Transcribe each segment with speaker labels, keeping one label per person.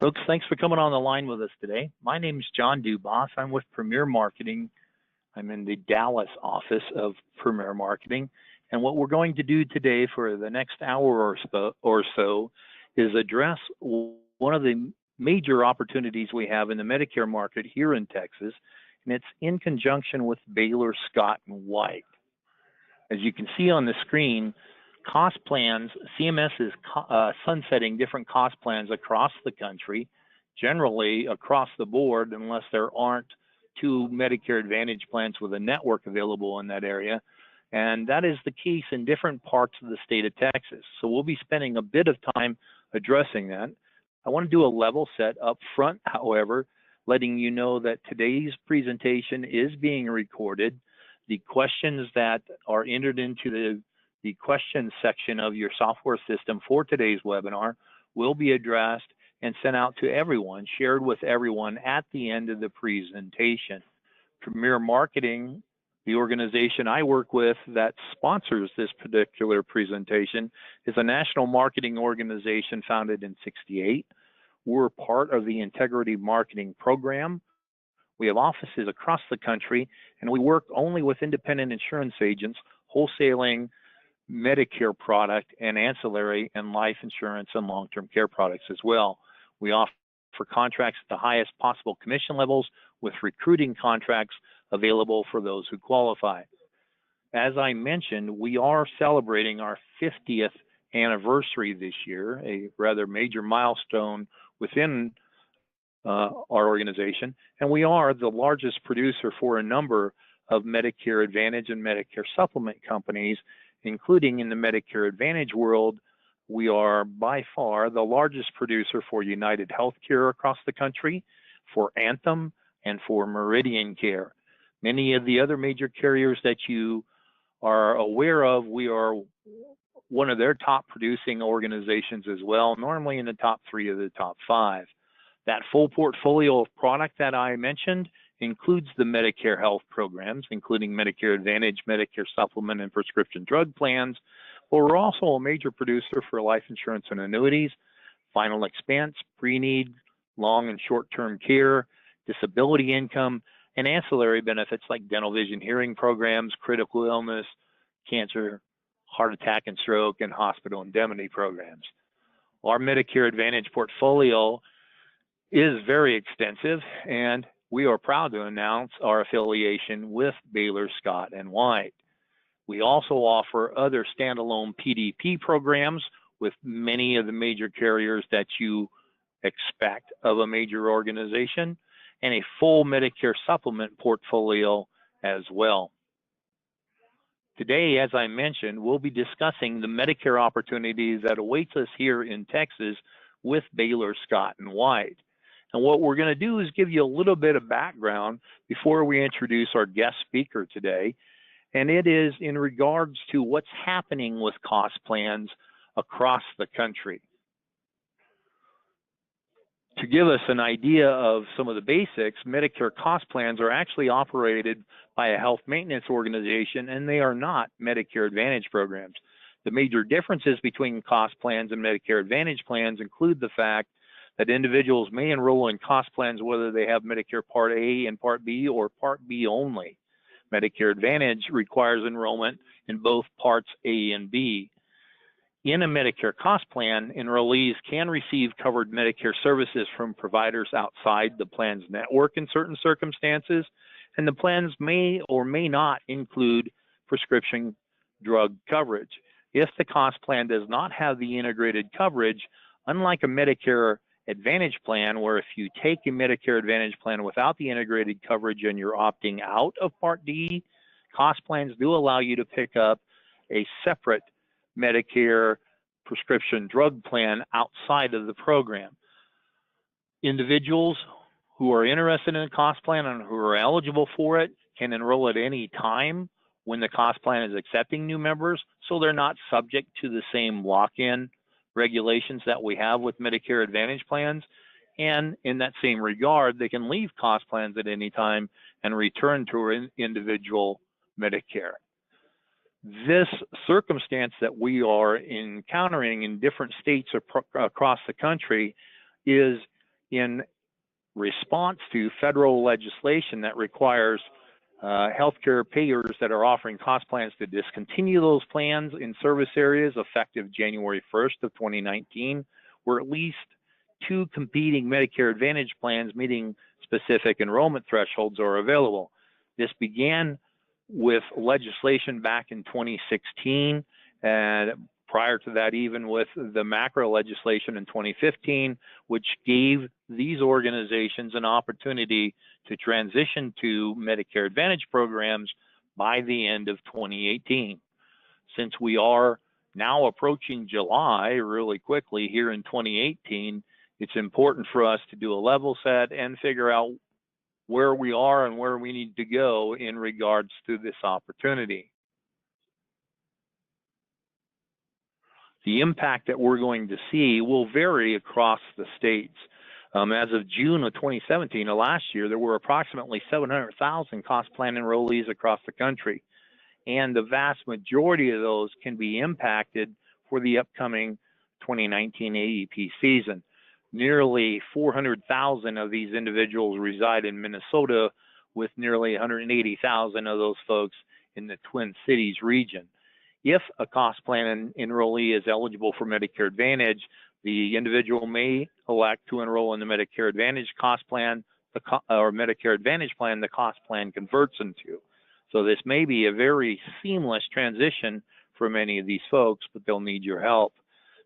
Speaker 1: Folks, thanks for coming on the line with us today. My name is John Dubois. I'm with Premier Marketing. I'm in the Dallas office of Premier Marketing. And what we're going to do today for the next hour or so is address one of the major opportunities we have in the Medicare market here in Texas, and it's in conjunction with Baylor Scott and White. As you can see on the screen, cost plans, CMS is sunsetting different cost plans across the country, generally across the board, unless there aren't two Medicare Advantage plans with a network available in that area. And that is the case in different parts of the state of Texas. So we'll be spending a bit of time addressing that. I want to do a level set up front, however, letting you know that today's presentation is being recorded. The questions that are entered into the questions section of your software system for today's webinar will be addressed and sent out to everyone, shared with everyone at the end of the presentation. Premier Marketing, the organization I work with that sponsors this particular presentation, is a national marketing organization founded in '68. We're part of the Integrity Marketing Program. We have offices across the country, and we work only with independent insurance agents, wholesaling Medicare product and ancillary and life insurance and long-term care products as well. We offer contracts at the highest possible commission levels with recruiting contracts available for those who qualify. As I mentioned, we are celebrating our 50th anniversary this year, a rather major milestone within our organization, and we are the largest producer for a number of Medicare Advantage and Medicare Supplement companies, including in the Medicare Advantage world. We are by far the largest producer for United Healthcare across the country, for Anthem, and for Meridian Care. Many of the other major carriers that you are aware of, we are one of their top producing organizations as well, normally in the top 3 of the top 5. That full portfolio of product that I mentioned includes the Medicare health programs, including Medicare Advantage, Medicare Supplement, and prescription drug plans. But we're also a major producer for life insurance and annuities, final expense, pre-need, long and short-term care, disability income, and ancillary benefits like dental, vision, hearing programs, critical illness, cancer, heart attack and stroke, and hospital indemnity programs. Our Medicare Advantage portfolio is very extensive, and we are proud to announce our affiliation with Baylor Scott and White. We also offer other standalone PDP programs with many of the major carriers that you expect of a major organization, and a full Medicare supplement portfolio as well. Today, as I mentioned, we'll be discussing the Medicare opportunities that awaits us here in Texas with Baylor Scott and White. And what we're going to do is give you a little bit of background before we introduce our guest speaker today. And it is in regards to what's happening with cost plans across the country. To give us an idea of some of the basics, Medicare cost plans are actually operated by a health maintenance organization, and they are not Medicare Advantage programs. The major differences between cost plans and Medicare Advantage plans include the fact that individuals may enroll in cost plans whether they have Medicare Part A and Part B or Part B only. Medicare Advantage requires enrollment in both Parts A and B. In a Medicare cost plan, enrollees can receive covered Medicare services from providers outside the plan's network in certain circumstances, and the plans may or may not include prescription drug coverage. If the cost plan does not have the integrated coverage, unlike a Medicare Advantage plan, where if you take a Medicare Advantage plan without the integrated coverage and you're opting out of Part D, cost plans do allow you to pick up a separate Medicare prescription drug plan outside of the program. Individuals who are interested in a cost plan and who are eligible for it can enroll at any time when the cost plan is accepting new members, so they're not subject to the same lock-in regulations that we have with Medicare Advantage plans. And in that same regard, they can leave cost plans at any time and return to an individual Medicare. This circumstance that we are encountering in different states across the country is in response to federal legislation that requires healthcare payers that are offering cost plans to discontinue those plans in service areas effective January 1st of 2019, where at least 2 competing Medicare Advantage plans meeting specific enrollment thresholds are available. This began with legislation back in 2016, and prior to that, even with the macro legislation in 2015, which gave these organizations an opportunity to transition to Medicare Advantage programs by the end of 2018. Since we are now approaching July really quickly here in 2018, it's important for us to do a level set and figure out where we are and where we need to go in regards to this opportunity. The impact that we're going to see will vary across the states. As of June of 2017, last year, there were approximately 700,000 cost plan enrollees across the country, and the vast majority of those can be impacted for the upcoming 2019 AEP season. Nearly 400,000 of these individuals reside in Minnesota, with nearly 180,000 of those folks in the Twin Cities region. If a cost plan enrollee is eligible for Medicare Advantage, the individual may elect to enroll in the Medicare Advantage cost plan or Medicare Advantage plan the cost plan converts into. So this may be a very seamless transition for many of these folks, but they'll need your help.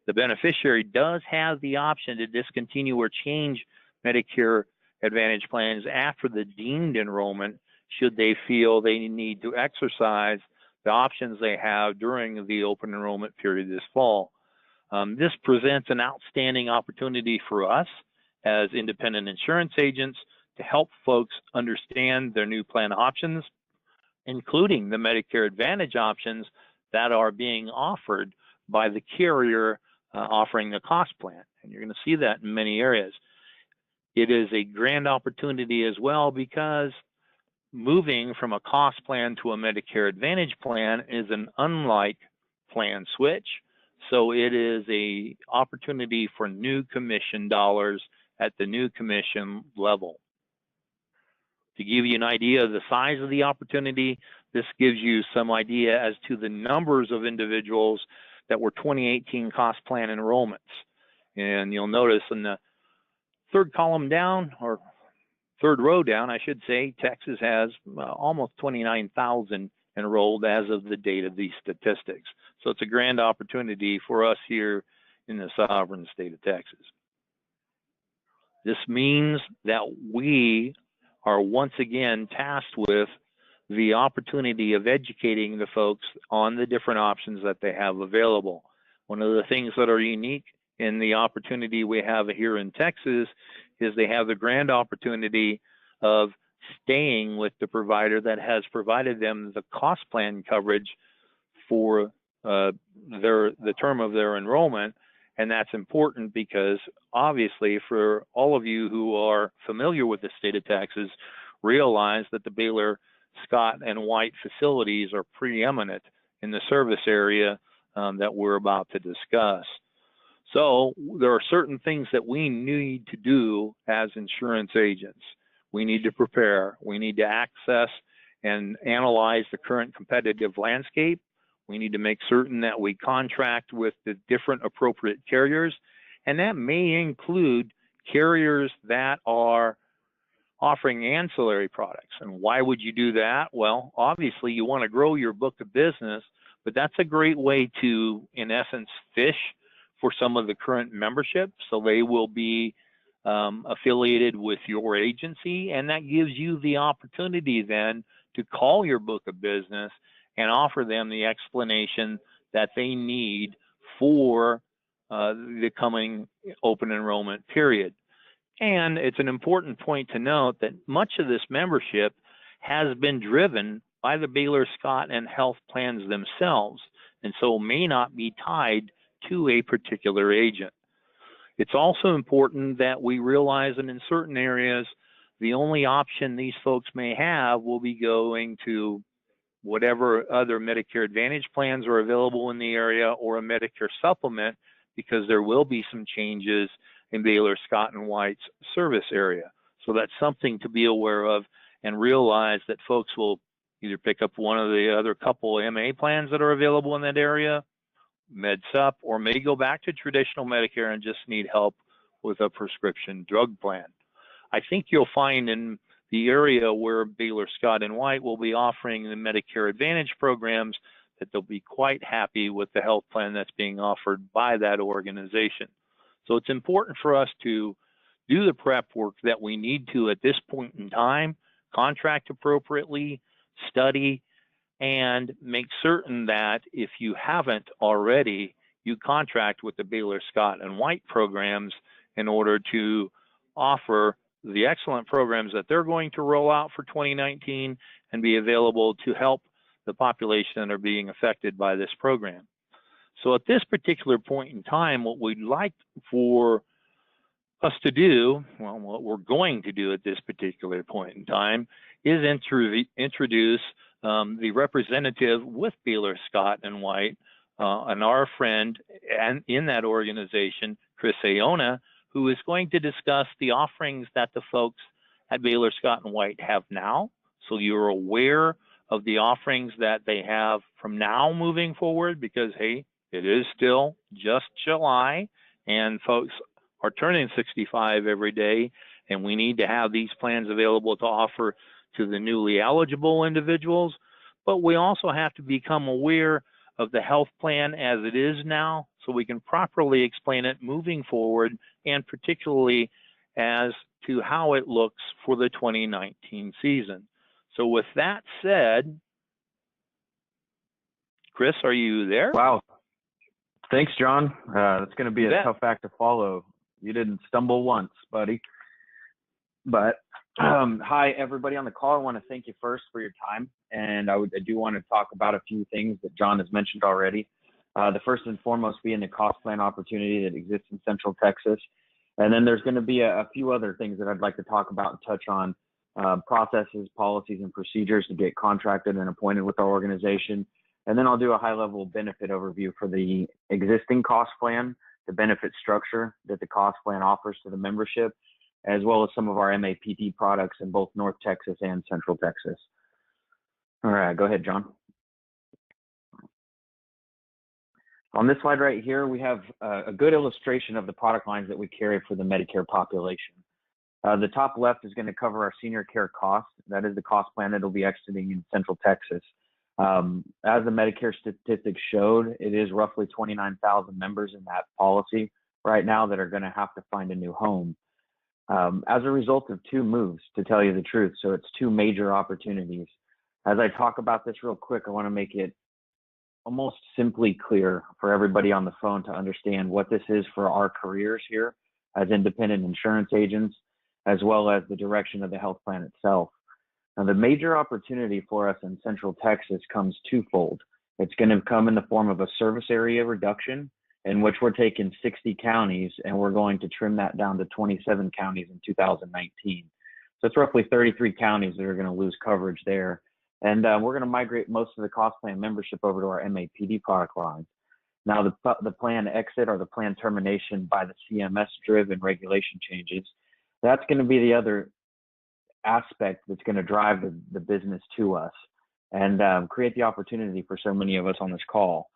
Speaker 1: The beneficiary does have the option to discontinue or change Medicare Advantage plans after the deemed enrollment, should they feel they need to exercise the options they have during the open enrollment period this fall. This presents an outstanding opportunity for us as independent insurance agents to help folks understand their new plan options, including the Medicare Advantage options that are being offered by the carrier offering the cost plan. And you're going to see that in many areas. It is a grand opportunity as well, because moving from a cost plan to a Medicare Advantage plan is an unlike plan switch. So it is an opportunity for new commission dollars at the new commission level. To give you an idea of the size of the opportunity, this gives you some idea as to the numbers of individuals that were 2018 cost plan enrollments. And you'll notice in the third column down, or third row down, I should say, Texas has almost 29,000 enrolled as of the date of these statistics. So it's a grand opportunity for us here in the sovereign state of Texas. This means that we are once again tasked with the opportunity of educating the folks on the different options that they have available. One of the things that are unique in the opportunity we have here in Texas is they have the grand opportunity of staying with the provider that has provided them the cost plan coverage for the term of their enrollment. And that's important because obviously for all of you who are familiar with the state of Texas, realize that the Baylor Scott and White facilities are preeminent in the service area that we're about to discuss. So there are certain things that we need to do as insurance agents. We need to prepare. We need to access and analyze the current competitive landscape. We need to make certain that we contract with the different appropriate carriers, and that may include carriers that are offering ancillary products. And why would you do that? Well, obviously you want to grow your book of business, but that's a great way to, in essence, fish for some of the current membership. So they will be affiliated with your agency, and that gives you the opportunity then to call your book of business and offer them the explanation that they need for the coming open enrollment period. And it's an important point to note that much of this membership has been driven by the Baylor Scott and health plans themselves, and so may not be tied to a particular agent. It's also important that we realize that in certain areas, the only option these folks may have will be going to whatever other Medicare Advantage plans are available in the area or a Medicare supplement, because there will be some changes in Baylor Scott and White's service area. So that's something to be aware of, and realize that folks will either pick up one of the other couple MA plans that are available in that area, MedSup, or may go back to traditional Medicare and just need help with a prescription drug plan. I think you'll find in the area where Baylor Scott and White will be offering the Medicare Advantage programs that they'll be quite happy with the health plan that's being offered by that organization. So it's important for us to do the prep work that we need to at this point in time, contract appropriately, study, and make certain that if you haven't already, you contract with the Baylor Scott and White programs in order to offer the excellent programs that they're going to roll out for 2019 and be available to help the population that are being affected by this program. So at this particular point in time, what we'd like for us to do, well, what we're going to do at this particular point in time is introduce the representative with Baylor Scott and White and our friend and in that organization, Chris Aona, who is going to discuss the offerings that the folks at Baylor Scott and White have now. So you're aware of the offerings that they have from now moving forward, because, hey, it is still just July and folks are turning 65 every day, and we need to have these plans available to offer to the newly eligible individuals. But we also have to become aware of the health plan as it is now, so we can properly explain it moving forward, and particularly as to how it looks for the 2019 season. So with that said, Chris, are you there?
Speaker 2: Wow. Thanks, John. That's going to be a tough act to follow. You didn't stumble once, buddy. But hi, everybody on the call. I want to thank you first for your time. And I do want to talk about a few things that John has mentioned already. The first and foremost being the cost plan opportunity that exists in Central Texas. And then there's going to be a few other things that I'd like to talk about and touch on, processes, policies, and procedures to get contracted and appointed with our organization. And then I'll do a high-level benefit overview for the existing cost plan, the benefit structure that the cost plan offers to the membership, as well as some of our MAPD products in both North Texas and Central Texas. All right, go ahead, John. On this slide right here, we have a good illustration of the product lines that we carry for the Medicare population. The top left is going to cover our senior care costs. That is the cost plan that will be exiting in Central Texas. As the Medicare statistics showed, it is roughly 29,000 members in that policy right now that are going to have to find a new home. As a result of two moves, to tell you the truth. So it's two major opportunities. As I talk about this real quick, I want to make it almost simply clear for everybody on the phone to understand what this is for our careers here as independent insurance agents, as well as the direction of the health plan itself. Now, the major opportunity for us in Central Texas comes twofold. It's going to come in the form of a service area reduction, in which we're taking 60 counties and we're going to trim that down to 27 counties in 2019. So it's roughly 33 counties that are going to lose coverage there. And we're going to migrate most of the cost plan membership over to our MAPD product lines. Now, the plan exit or the plan termination by the CMS-driven regulation changes, that's going to be the other aspect that's going to drive the business to us and create the opportunity for so many of us on this call.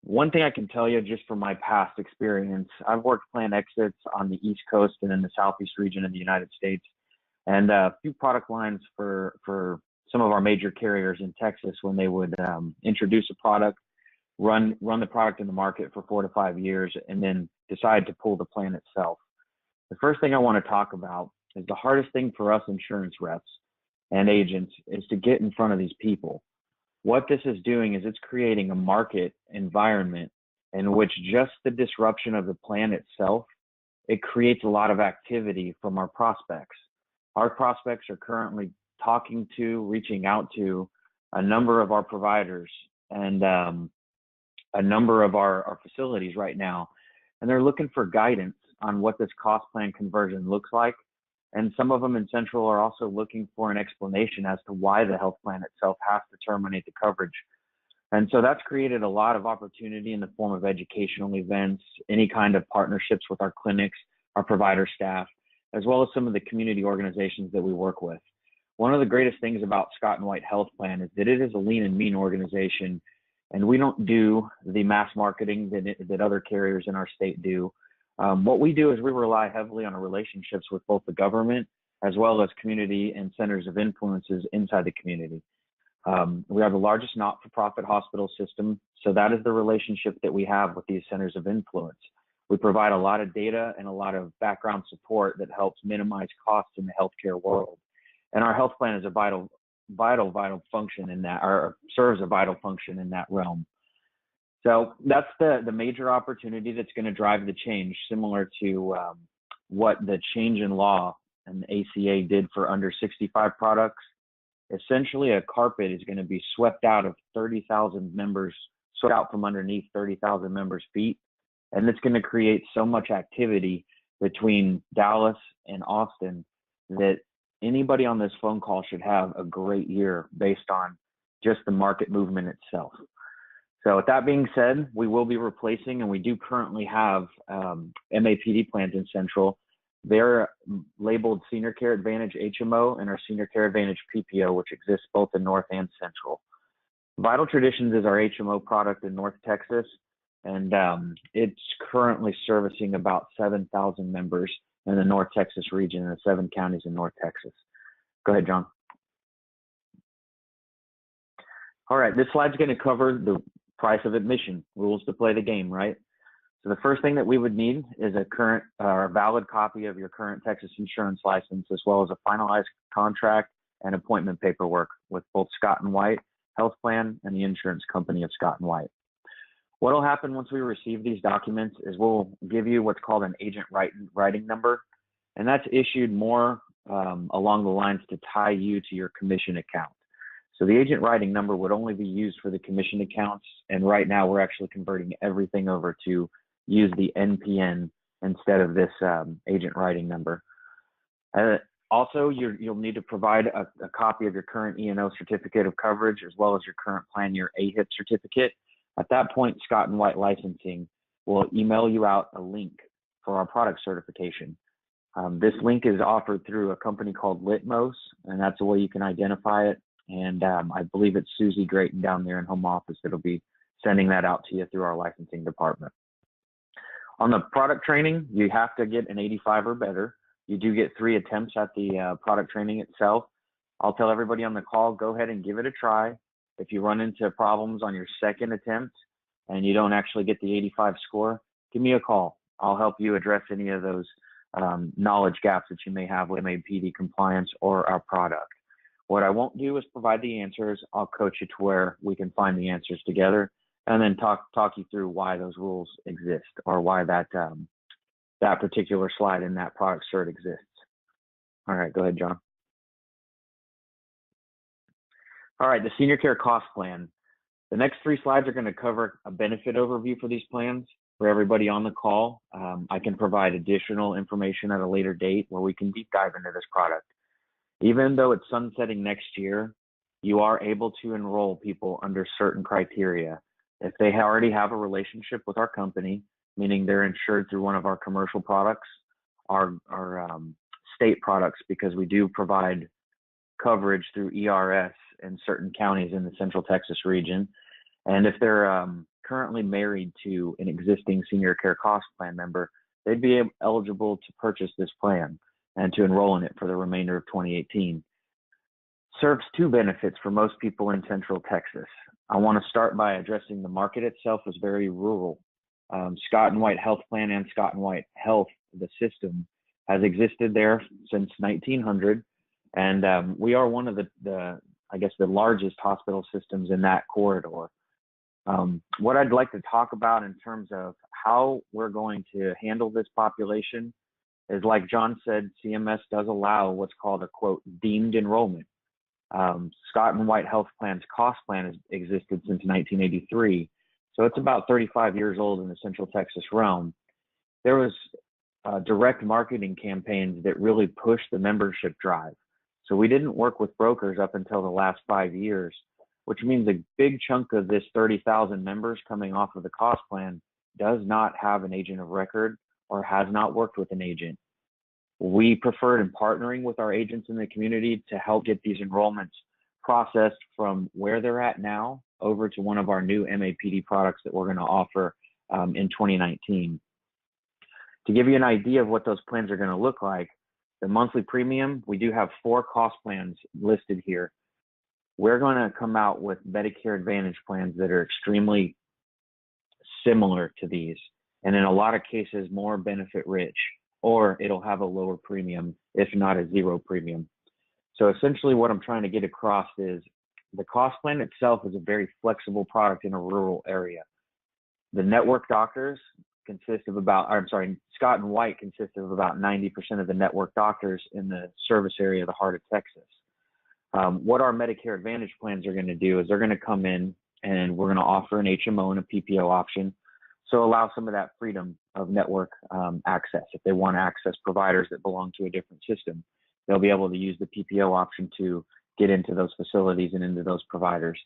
Speaker 2: One thing I can tell you just from my past experience, I've worked plan exits on the East Coast and in the Southeast region of the United States, and a few product lines for some of our major carriers in Texas when they would introduce a product, run the product in the market for 4 to 5 years, and then decide to pull the plan itself. The first thing I want to talk about is the hardest thing for us insurance reps and agents is to get in front of these people. What this is doing is it's creating a market environment in which just the disruption of the plan itself, it creates a lot of activity from our prospects. Our prospects are currently reaching out to a number of our providers and a number of our facilities right now, and they're looking for guidance on what this cost plan conversion looks like. And some of them in Central are also looking for an explanation as to why the health plan itself has to terminate the coverage. And so that's created a lot of opportunity in the form of educational events, any kind of partnerships with our clinics our provider staff, as well as some of the community organizations that we work with. One of the greatest things about Scott and White Health Plan is that it is a lean and mean organization, and we don't do the mass marketing that other carriers in our state do. What we do is we rely heavily on our relationships with both the government as well as community and centers of influences inside the community. We are the largest not-for-profit hospital system, so that is the relationship that we have with these centers of influence. We provide a lot of data and a lot of background support that helps minimize costs in the healthcare world. And our health plan is a vital function in that, or serves a vital function in that realm. So that's the major opportunity that's going to drive the change, similar to what the change in law and the ACA did for under 65 products. Essentially, a carpet is going to be swept out of 30,000 members, swept out from underneath 30,000 members' feet. And it's going to create so much activity between Dallas and Austin that anybody on this phone call should have a great year based on just the market movement itself. So with that being said, we will be replacing, and we do currently have MAPD plans in Central. They're labeled Senior Care Advantage HMO and our Senior Care Advantage PPO, which exists both in North and Central. Vital Traditions is our HMO product in North Texas, and it's currently servicing about 7,000 members in the North Texas region and the 7 counties in North Texas. Go ahead, John. All right, this slide's going to cover the price of admission, rules to play the game, right? So the first thing that we would need is a current or valid copy of your current Texas insurance license, as well as a finalized contract and appointment paperwork with both Scott and White Health Plan and the insurance company of Scott and White. What will happen once we receive these documents is we'll give you what's called an agent writing number, and that's issued more along the lines to tie you to your commission account. So the agent writing number would only be used for the commission accounts, and right now we're actually converting everything over to use the NPN instead of this agent writing number. Also, you'll need to provide a copy of your current E&O certificate of coverage, as well as your current plan year AHIP certificate. At that point, Scott and White Licensing will email you out a link for our product certification. This link is offered through a company called Litmos, and that's the way you can identify it. And I believe it's Susie Drayton down there in home office that'll be sending that out to you through our licensing department. On the product training, you have to get an 85 or better. You do get 3 attempts at the product training itself. I'll tell everybody on the call, go ahead and give it a try. If you run into problems on your second attempt and you don't actually get the 85 score, give me a call. I'll help you address any of those knowledge gaps that you may have with MAPD compliance or our product. What I won't do is provide the answers. I'll coach you to where we can find the answers together, and then talk you through why those rules exist, or why that particular slide in that product cert exists. All right, go ahead, John. All right, the senior care cost plan. The next 3 slides are going to cover a benefit overview for these plans for everybody on the call. I can provide additional information at a later date where we can deep dive into this product. Even though it's sunsetting next year, you are able to enroll people under certain criteria. If they already have a relationship with our company, meaning they're insured through one of our commercial products, our state products, because we do provide coverage through ERS in certain counties in the Central Texas region. And if they're currently married to an existing senior care cost plan member, they'd be eligible to purchase this plan and to enroll in it for the remainder of 2018. Serves 2 benefits for most people in Central Texas. I want to start by addressing the market itself is very rural. Scott and White Health Plan and Scott and White Health, the system, has existed there since 1900, and we are one of the largest hospital systems in that corridor. What I'd like to talk about in terms of how we're going to handle this population is, like John said, CMS does allow what's called a, quote, deemed enrollment. Scott and White Health Plan's cost plan has existed since 1983, so it's about 35 years old in the Central Texas realm. There was direct marketing campaigns that really pushed the membership drive. So we didn't work with brokers up until the last 5 years, which means a big chunk of this 30,000 members coming off of the cost plan does not have an agent of record or has not worked with an agent. We preferred in partnering with our agents in the community to help get these enrollments processed from where they're at now over to one of our new MAPD products that we're going to offer in 2019. To give you an idea of what those plans are going to look like, the monthly premium, we do have 4 cost plans listed here. We're going to come out with Medicare Advantage plans that are extremely similar to these, and in a lot of cases more benefit rich, or it'll have a lower premium, if not a 0 premium. So essentially what I'm trying to get across is the cost plan itself is a very flexible product in a rural area. The network doctors consist of Scott and White consists of about 90% of the network doctors in the service area of the heart of Texas. What our Medicare Advantage plans are going to do is they're going to come in and we're going to offer an HMO and a PPO option. So allow some of that freedom of network access. If they want to access providers that belong to a different system, they'll be able to use the PPO option to get into those facilities and into those providers.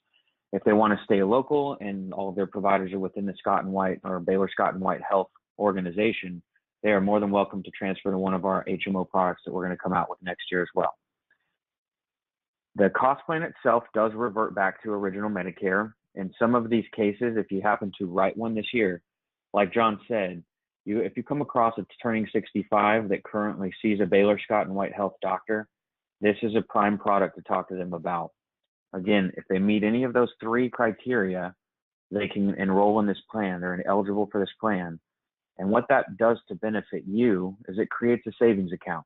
Speaker 2: If they want to stay local and all of their providers are within the Scott and White or Baylor Scott and White Health organization, they are more than welcome to transfer to one of our HMO products that we're going to come out with next year as well. The cost plan itself does revert back to original Medicare. In some of these cases, if you happen to write one this year, like John said, if you come across a turning 65 that currently sees a Baylor Scott and White Health doctor, this is a prime product to talk to them about. Again, if they meet any of those 3 criteria, they can enroll in this plan. They're eligible for this plan. And what that does to benefit you is it creates a savings account.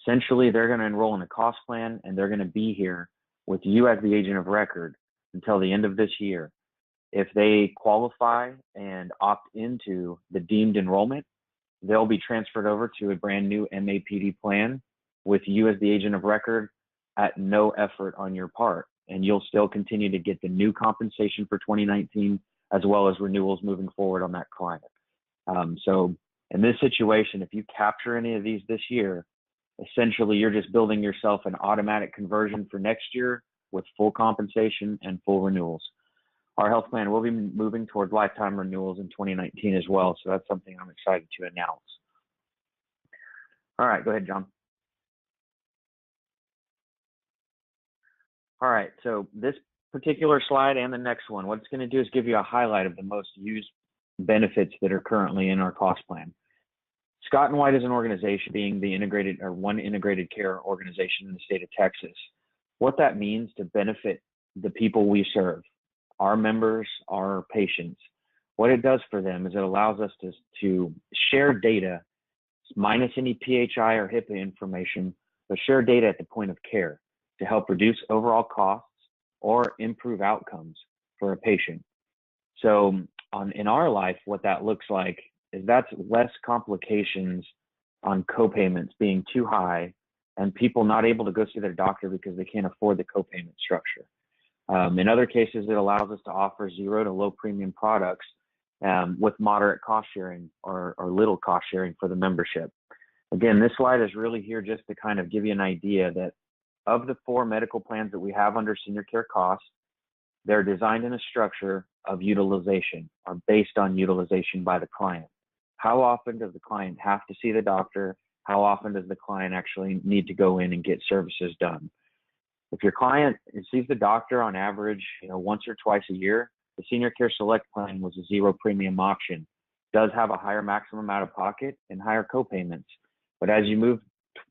Speaker 2: Essentially, they're going to enroll in a cost plan and they're going to be here with you as the agent of record until the end of this year. If they qualify and opt into the deemed enrollment, they'll be transferred over to a brand new MAPD plan with you as the agent of record at no effort on your part. And you'll still continue to get the new compensation for 2019 as well as renewals moving forward on that client. So in this situation, if you capture any of these this year, essentially you're just building yourself an automatic conversion for next year with full compensation and full renewals. Our health plan will be moving towards lifetime renewals in 2019 as well. So that's something I'm excited to announce. All right, go ahead, John. All right, so this particular slide and the next one, what it's going to do is give you a highlight of the most used benefits that are currently in our cost plan. Scott and White is an organization being the one integrated care organization in the state of Texas. What that means to benefit the people we serve, our members, our patients, what it does for them is it allows us to share data minus any PHI or HIPAA information, but share data at the point of care to help reduce overall costs or improve outcomes for a patient. So in our life, what that looks like is that's less complications on copayments being too high and people not able to go see their doctor because they can't afford the copayment structure. In other cases, it allows us to offer 0 to low premium products with moderate cost sharing or little cost sharing for the membership. Again, this slide is really here just to kind of give you an idea that of the 4 medical plans that we have under senior care costs, they're designed in a structure of utilization or based on utilization by the client. How often does the client have to see the doctor? How often does the client actually need to go in and get services done? If your client sees the doctor on average, once or twice a year, the Senior Care Select plan was a 0 premium option. It does have a higher maximum out of pocket and higher copayments. But as you move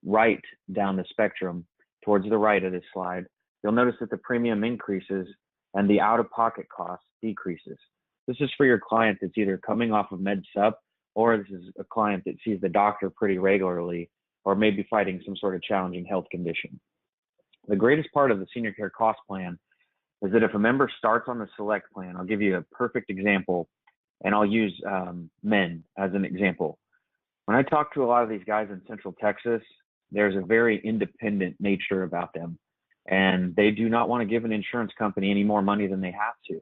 Speaker 2: right down the spectrum towards the right of this slide, you'll notice that the premium increases and the out-of-pocket cost decreases. This is for your client that's either coming off of Med Sup or this is a client that sees the doctor pretty regularly or maybe fighting some sort of challenging health condition. The greatest part of the senior care cost plan is that if a member starts on the Select plan, I'll give you a perfect example, and I'll use men as an example. When I talk to a lot of these guys in Central Texas, there's a very independent nature about them, and they do not want to give an insurance company any more money than they have to.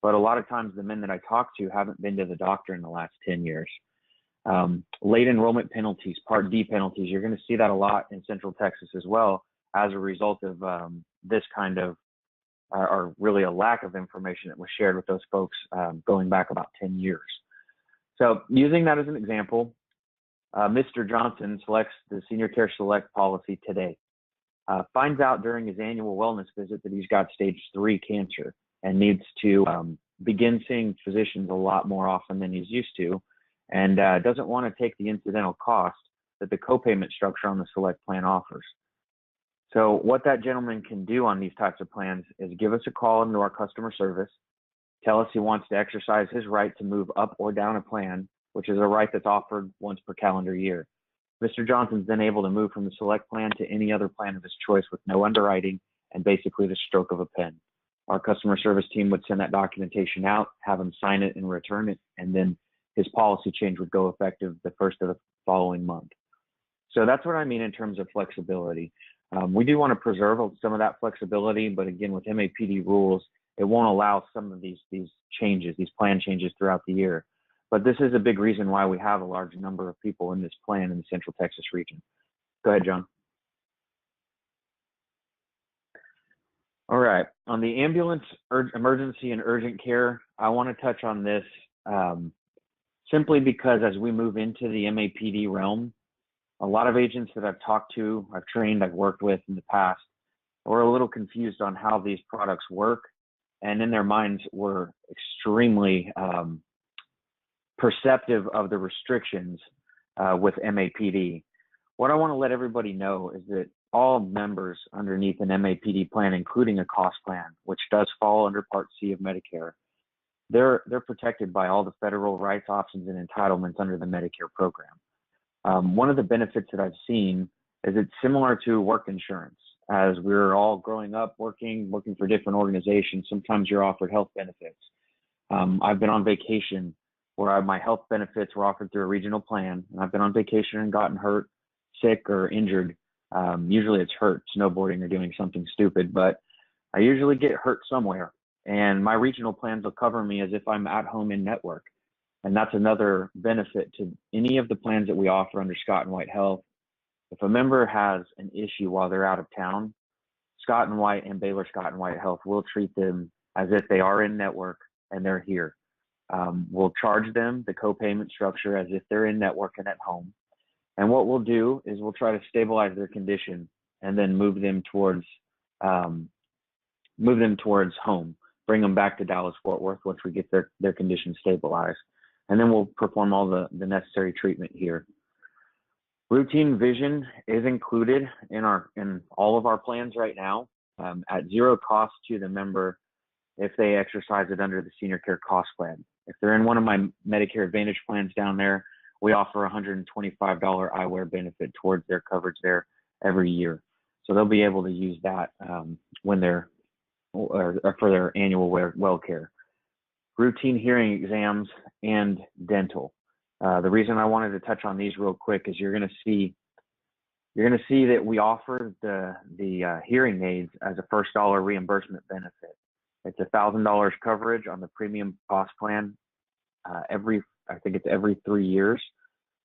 Speaker 2: But a lot of times the men that I talk to haven't been to the doctor in the last 10 years. Late enrollment penalties, Part D penalties, you're going to see that a lot in Central Texas as well as a result of this kind of, or really a lack of information that was shared with those folks going back about 10 years. So using that as an example, Mr. Johnson selects the Senior Care Select policy today. Finds out during his annual wellness visit that he's got stage 3 cancer and needs to begin seeing physicians a lot more often than he's used to, and doesn't want to take the incidental cost that the copayment structure on the Select plan offers. So what that gentleman can do on these types of plans is give us a call into our customer service, tell us he wants to exercise his right to move up or down a plan, which is a right that's offered once per calendar year. Mr. Johnson's then able to move from the Select plan to any other plan of his choice with no underwriting and basically the stroke of a pen. Our customer service team would send that documentation out, have him sign it and return it, and then his policy change would go effective the first of the following month. So that's what I mean in terms of flexibility. We do want to preserve some of that flexibility, but again, with MAPD rules, it won't allow some of these changes, these plan changes throughout the year. But this is a big reason why we have a large number of people in this plan in the Central Texas region. Go ahead, John. All right, on the ambulance, emergency and urgent care, I want to touch on this simply because as we move into the MAPD realm, a lot of agents that I've talked to, I've trained, I've worked with in the past, were a little confused on how these products work, and in their minds were extremely perceptive of the restrictions with MAPD. What I want to let everybody know is that all members underneath an MAPD plan, including a cost plan, which does fall under Part C of Medicare, they're protected by all the federal rights, options, and entitlements under the Medicare program. One of the benefits that I've seen is it's similar to work insurance. As we're all growing up, working, looking for different organizations, sometimes you're offered health benefits. I've been on vacation where my health benefits were offered through a regional plan, and I've been on vacation and gotten hurt, sick, or injured. Usually it's hurt, snowboarding or doing something stupid, but I usually get hurt somewhere, and my regional plans will cover me as if I'm at home in network. And that's another benefit to any of the plans that we offer under Scott and White Health. If a member has an issue while they're out of town, Scott and White and Baylor Scott and White Health will treat them as if they are in network and they're here. We'll charge them the copayment structure as if they're in network and at home. And what we'll do is we'll try to stabilize their condition and then move them towards home, bring them back to Dallas-Fort Worth once we get their condition stabilized. And then we'll perform all the necessary treatment here. Routine vision is included in all of our plans right now at zero cost to the member if they exercise it under the Senior Care Cost Plan. If they're in one of my Medicare Advantage plans down there, we offer a $125 eyewear benefit towards their coverage there every year. So they'll be able to use that when they're or for their annual well care. Routine hearing exams and dental. The reason I wanted to touch on these real quick is you're going to see that we offer the hearing aids as a first dollar reimbursement benefit. It's $1,000 coverage on the premium cost plan I think it's every 3 years,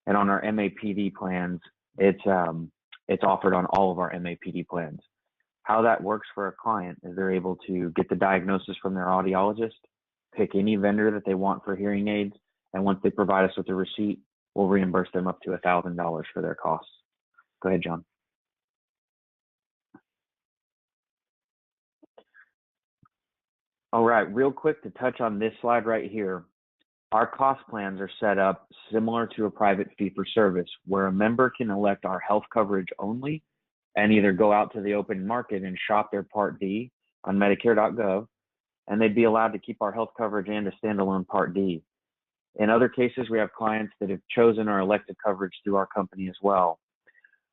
Speaker 2: and on our MAPD plans, it's offered on all of our MAPD plans. How that works for a client is they're able to get the diagnosis from their audiologist, pick any vendor that they want for hearing aids, and once they provide us with the receipt, we'll reimburse them up to $1,000 for their costs. Go ahead, John. All right, real quick to touch on this slide right here. Our cost plans are set up similar to a private fee-for-service, where a member can elect our health coverage only and either go out to the open market and shop their Part D on Medicare.gov, and they'd be allowed to keep our health coverage and a standalone Part D. In other cases, we have clients that have chosen our elected coverage through our company as well.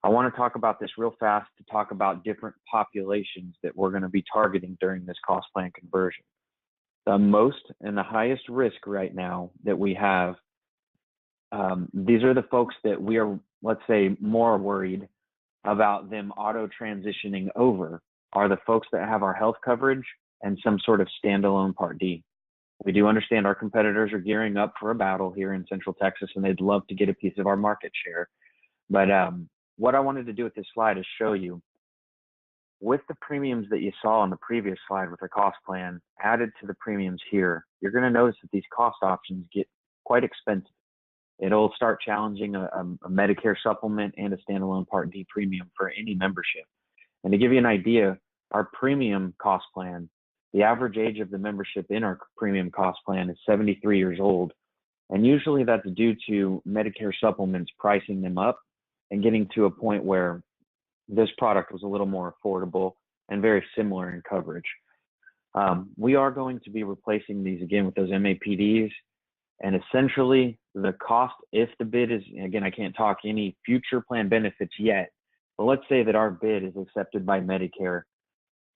Speaker 2: I want to talk about this real fast to talk about different populations that we're going to be targeting during this cost plan conversion. The most and the highest risk right now that we have, these are the folks that we are, let's say, more worried about them auto transitioning over, are the folks that have our health coverage and some sort of standalone Part D. We do understand our competitors are gearing up for a battle here in Central Texas, and they'd love to get a piece of our market share. But what I wanted to do with this slide is show you, with the premiums that you saw on the previous slide with the cost plan added to the premiums here, you're going to notice that these cost options get quite expensive. It'll start challenging a Medicare supplement and a standalone Part D premium for any membership. And to give you an idea, our premium cost plan, the average age of the membership in our premium cost plan is 73 years old. And usually that's due to Medicare supplements pricing them up and getting to a point where this product was a little more affordable and very similar in coverage. We are going to be replacing these again with those MAPDs. And essentially the cost, if the bid is, again, I can't talk any future plan benefits yet, but let's say that our bid is accepted by Medicare.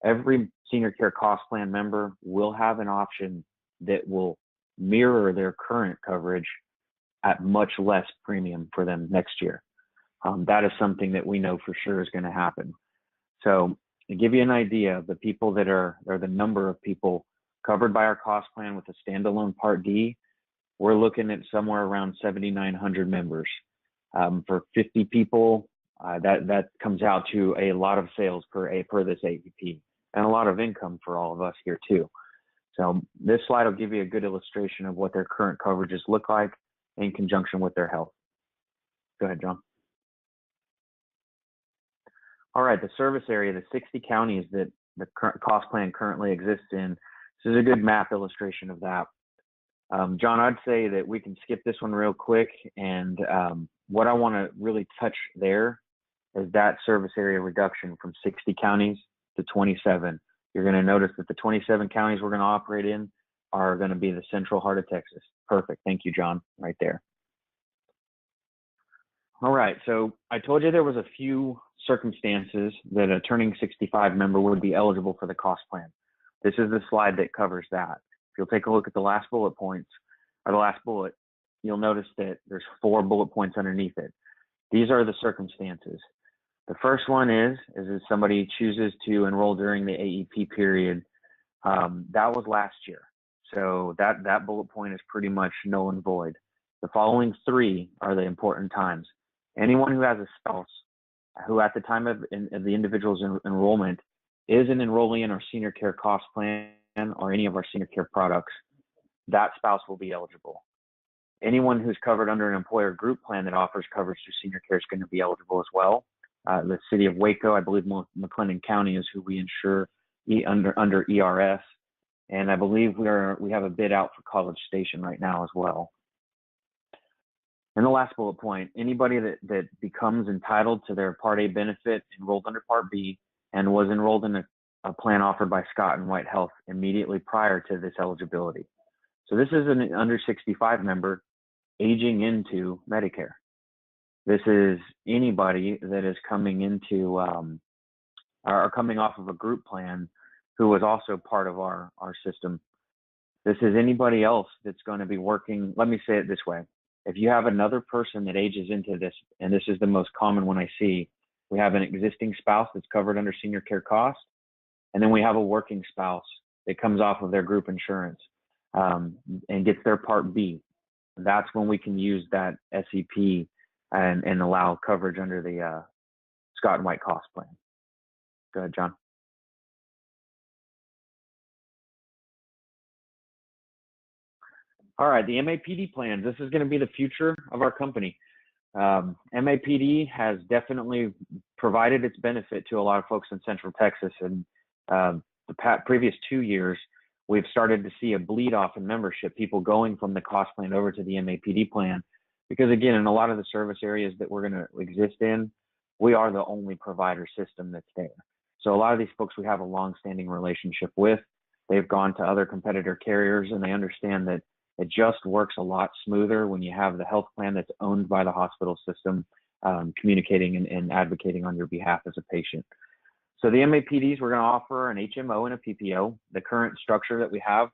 Speaker 2: Every senior care cost plan member will have an option that will mirror their current coverage at much less premium for them next year. That is something that we know for sure is going to happen. So to give you an idea, the people that are the number of people covered by our cost plan with a standalone Part D, we're looking at somewhere around 7,900 members. For 50 people, that comes out to a lot of sales per this AEP, and a lot of income for all of us here too. So this slide will give you a good illustration of what their current coverages look like in conjunction with their health. Go ahead, John. All right, the service area, the 60 counties that the current cost plan currently exists in. This is a good map illustration of that. John, I'd say that we can skip this one real quick. And what I want to really touch there is that service area reduction from 60 counties to 27. You're going to notice that the 27 counties we're going to operate in are going to be the central heart of Texas. Perfect. Thank you, John, right there. All right. So I told you there was a few circumstances that a turning 65 member would be eligible for the cost plan. This is the slide that covers that. If you'll take a look at the last bullet points, or the last bullet, you'll notice that there's 4 bullet points underneath it. These are the circumstances. The first one is if somebody chooses to enroll during the AEP period. That was last year. So that bullet point is pretty much null and void. The following 3 are the important times. Anyone who has a spouse who at the time of the individual's enrollment is an enrollee in our senior care cost plan or any of our senior care products, that spouse will be eligible. Anyone who's covered under an employer group plan that offers coverage through senior care is going to be eligible as well. The city of Waco, I believe McLennan County is who we insure under ERS. And I believe we have a bid out for College Station right now as well. And the last bullet point, anybody that becomes entitled to their Part A benefit enrolled under Part B and was enrolled in a plan offered by Scott and White Health immediately prior to this eligibility. So this is an under 65 member aging into Medicare. This is anybody that is coming into or coming off of a group plan who was also part of our system. This is anybody else that's going to be working. Let me say it this way. If you have another person that ages into this, and this is the most common one I see, we have an existing spouse that's covered under senior care cost, and then we have a working spouse that comes off of their group insurance and gets their Part B. That's when we can use that SEP and allow coverage under the Scott and White cost plan. Go ahead, John. All right, the MAPD plans. This is going to be the future of our company. MAPD has definitely provided its benefit to a lot of folks in Central Texas. And the previous 2 years, we've started to see a bleed off in membership, people going from the cost plan over to the MAPD plan. Because again, in a lot of the service areas that we're going to exist in, we are the only provider system that's there. So a lot of these folks we have a long-standing relationship with. They've gone to other competitor carriers, and they understand that it just works a lot smoother when you have the health plan that's owned by the hospital system communicating and advocating on your behalf as a patient. So the MAPDs, we're going to offer an HMO and a PPO. The current structure that we have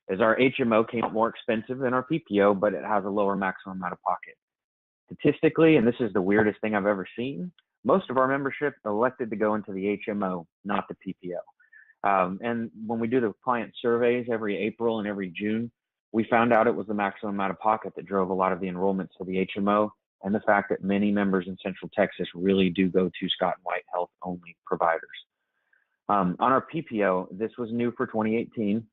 Speaker 2: is our HMO came more expensive than our PPO, but it has a lower maximum out of pocket. Statistically, and this is the weirdest thing I've ever seen, most of our membership elected to go into the HMO, not the PPO. And when we do the client surveys every April and every June, we found out it was the maximum out of pocket that drove a lot of the enrollments to the HMO, and the fact that many members in Central Texas really do go to Scott and White Health only providers. On our PPO, this was new for 2018.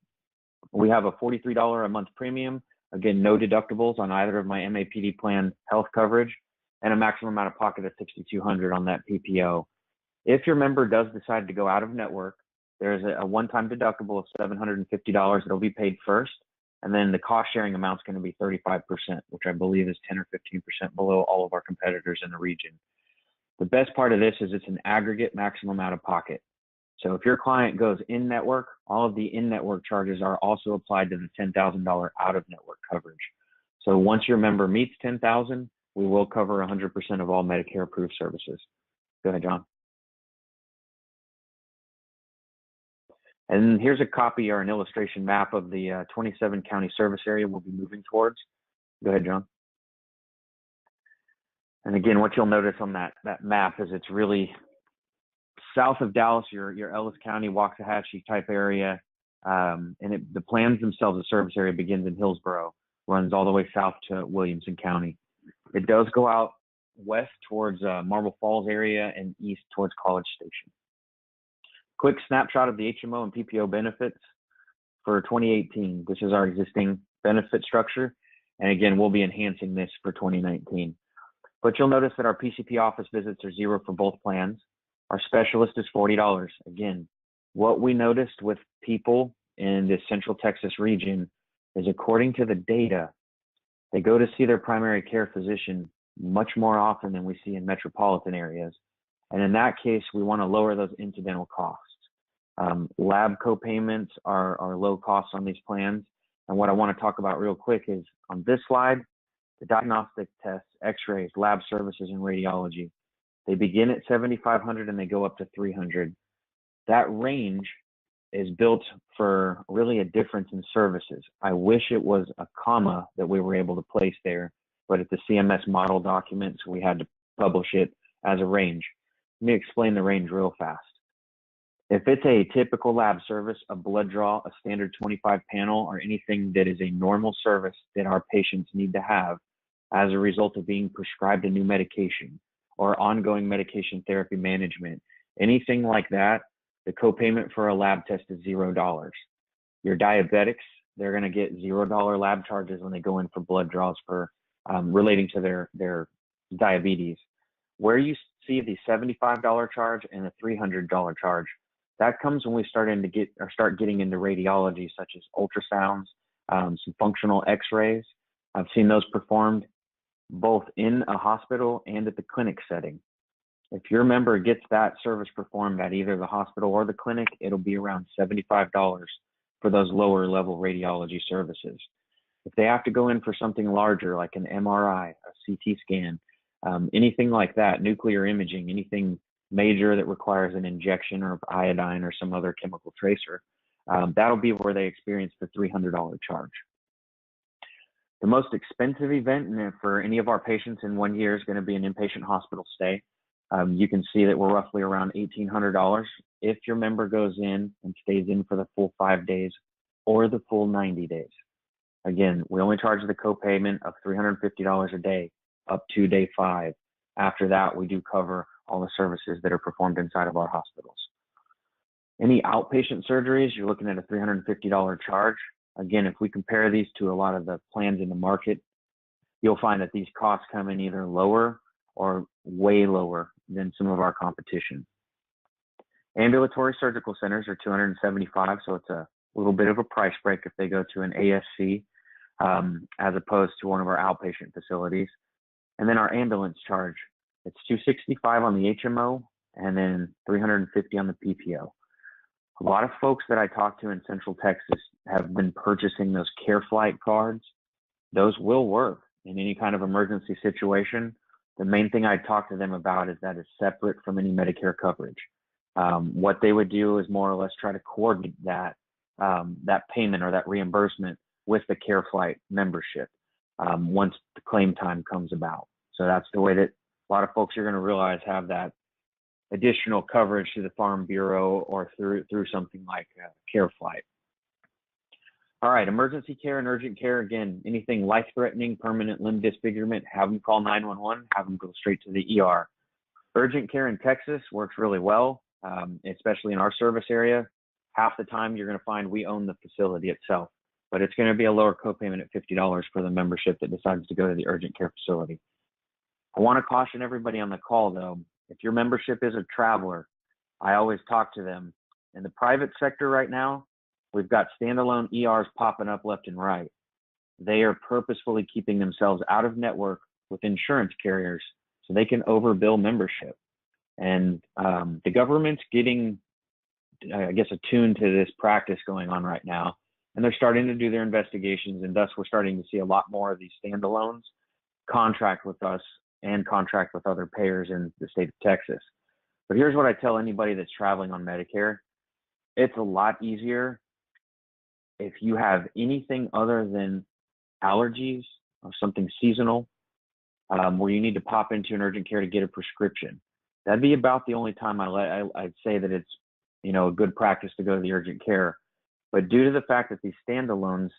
Speaker 2: We have a $43 a month premium Again, no deductibles on either of my MAPD plan health coverage, and a maximum out of pocket of $6,200 on that PPO. If your member does decide to go out of network, there's a one-time deductible of $750 that'll be paid first, and then the cost sharing amount is going to be 35%, which I believe is 10 or 15% below all of our competitors in the region. The best part of this is it's an aggregate maximum out of pocket. So if your client goes in network, all of the in-network charges are also applied to the $10,000 out-of-network coverage. So once your member meets $10,000, we will cover 100% of all Medicare approved services. Go ahead, John. And here's a copy or an illustration map of the 27 county service area we'll be moving towards. Go ahead, John. And again, what you'll notice on that map is it's really south of Dallas, your Ellis County, Waxahachie type area. The plans themselves, the service area begins in Hillsborough, runs all the way south to Williamson County. It does go out west towards Marble Falls area and east towards College Station. Quick snapshot of the HMO and PPO benefits for 2018. This is our existing benefit structure. And again, we'll be enhancing this for 2019. But you'll notice that our PCP office visits are $0 for both plans. Our specialist is $40. Again, what we noticed with people in the Central Texas region is, according to the data, they go to see their primary care physician much more often than we see in metropolitan areas. And in that case, we want to lower those incidental costs. Lab co-payments are low costs on these plans. And what I want to talk about real quick is on this slide, the diagnostic tests, x-rays, lab services, and radiology. They begin at $7,500 and they go up to $300. That range is built for really a difference in services. I wish it was a comma that we were able to place there, but at the CMS model documents, we had to publish it as a range. Let me explain the range real fast. If it's a typical lab service, a blood draw, a standard 25 panel, or anything that is a normal service that our patients need to have as a result of being prescribed a new medication or ongoing medication therapy management, anything like that, the copayment for a lab test is $0. Your diabetics, they're going to get $0 lab charges when they go in for blood draws for relating to their diabetes. Where you see the $75 charge and the $300 charge, that comes when we start getting into radiology, such as ultrasounds, some functional x-rays. I've seen those performed both in a hospital and at the clinic setting. If your member gets that service performed at either the hospital or the clinic, it'll be around $75 for those lower level radiology services. If they have to go in for something larger, like an MRI, a CT scan, anything like that, nuclear imaging, anything major that requires an injection of iodine or some other chemical tracer, that'll be where they experience the $300 charge. The most expensive event for any of our patients in 1 year is going to be an inpatient hospital stay. You can see that we're roughly around $1,800 if your member goes in and stays in for the full 5 days or the full 90 days. Again, we only charge the copayment of $350 a day up to day 5. After that, we do cover all the services that are performed inside of our hospitals. Any outpatient surgeries, you're looking at a $350 charge. Again, if we compare these to a lot of the plans in the market, you'll find that these costs come in either lower or way lower than some of our competition. Ambulatory surgical centers are $275, so it's a little bit of a price break if they go to an ASC as opposed to one of our outpatient facilities. And then our ambulance charge, it's $265 on the HMO and then $350 on the PPO. A lot of folks that I talk to in Central Texas have been purchasing those Care Flight cards. Those will work in any kind of emergency situation. The main thing I talk to them about is that it's separate from any Medicare coverage. What they would do is more or less try to coordinate that payment or that reimbursement with the Care Flight membership once the claim time comes about. So that's the way that a lot of folks you're going to realize have that additional coverage through the Farm Bureau or through something like Care Flight. All right, emergency care and urgent care, again, anything life-threatening, permanent limb disfigurement, have them call 911, have them go straight to the ER. Urgent care in Texas works really well, especially in our service area. Half the time you're going to find we own the facility itself. but it's going to be a lower copayment at $50 for the membership that decides to go to the urgent care facility. I want to caution everybody on the call, though, if your membership is a traveler, I always talk to them. In the private sector right now, we've got standalone ERs popping up left and right. They are purposefully keeping themselves out of network with insurance carriers so they can overbill membership. And the government's getting, I guess, attuned to this practice going on right now. And they're starting to do their investigations. And thus, we're starting to see a lot more of these standalones contract with us and contract with other payers in the state of Texas. But here's what I tell anybody that's traveling on Medicare. It's a lot easier if you have anything other than allergies or something seasonal where you need to pop into an urgent care to get a prescription. That'd be about the only time I'd say that it's, a good practice to go to the urgent care. But due to the fact that these standalones,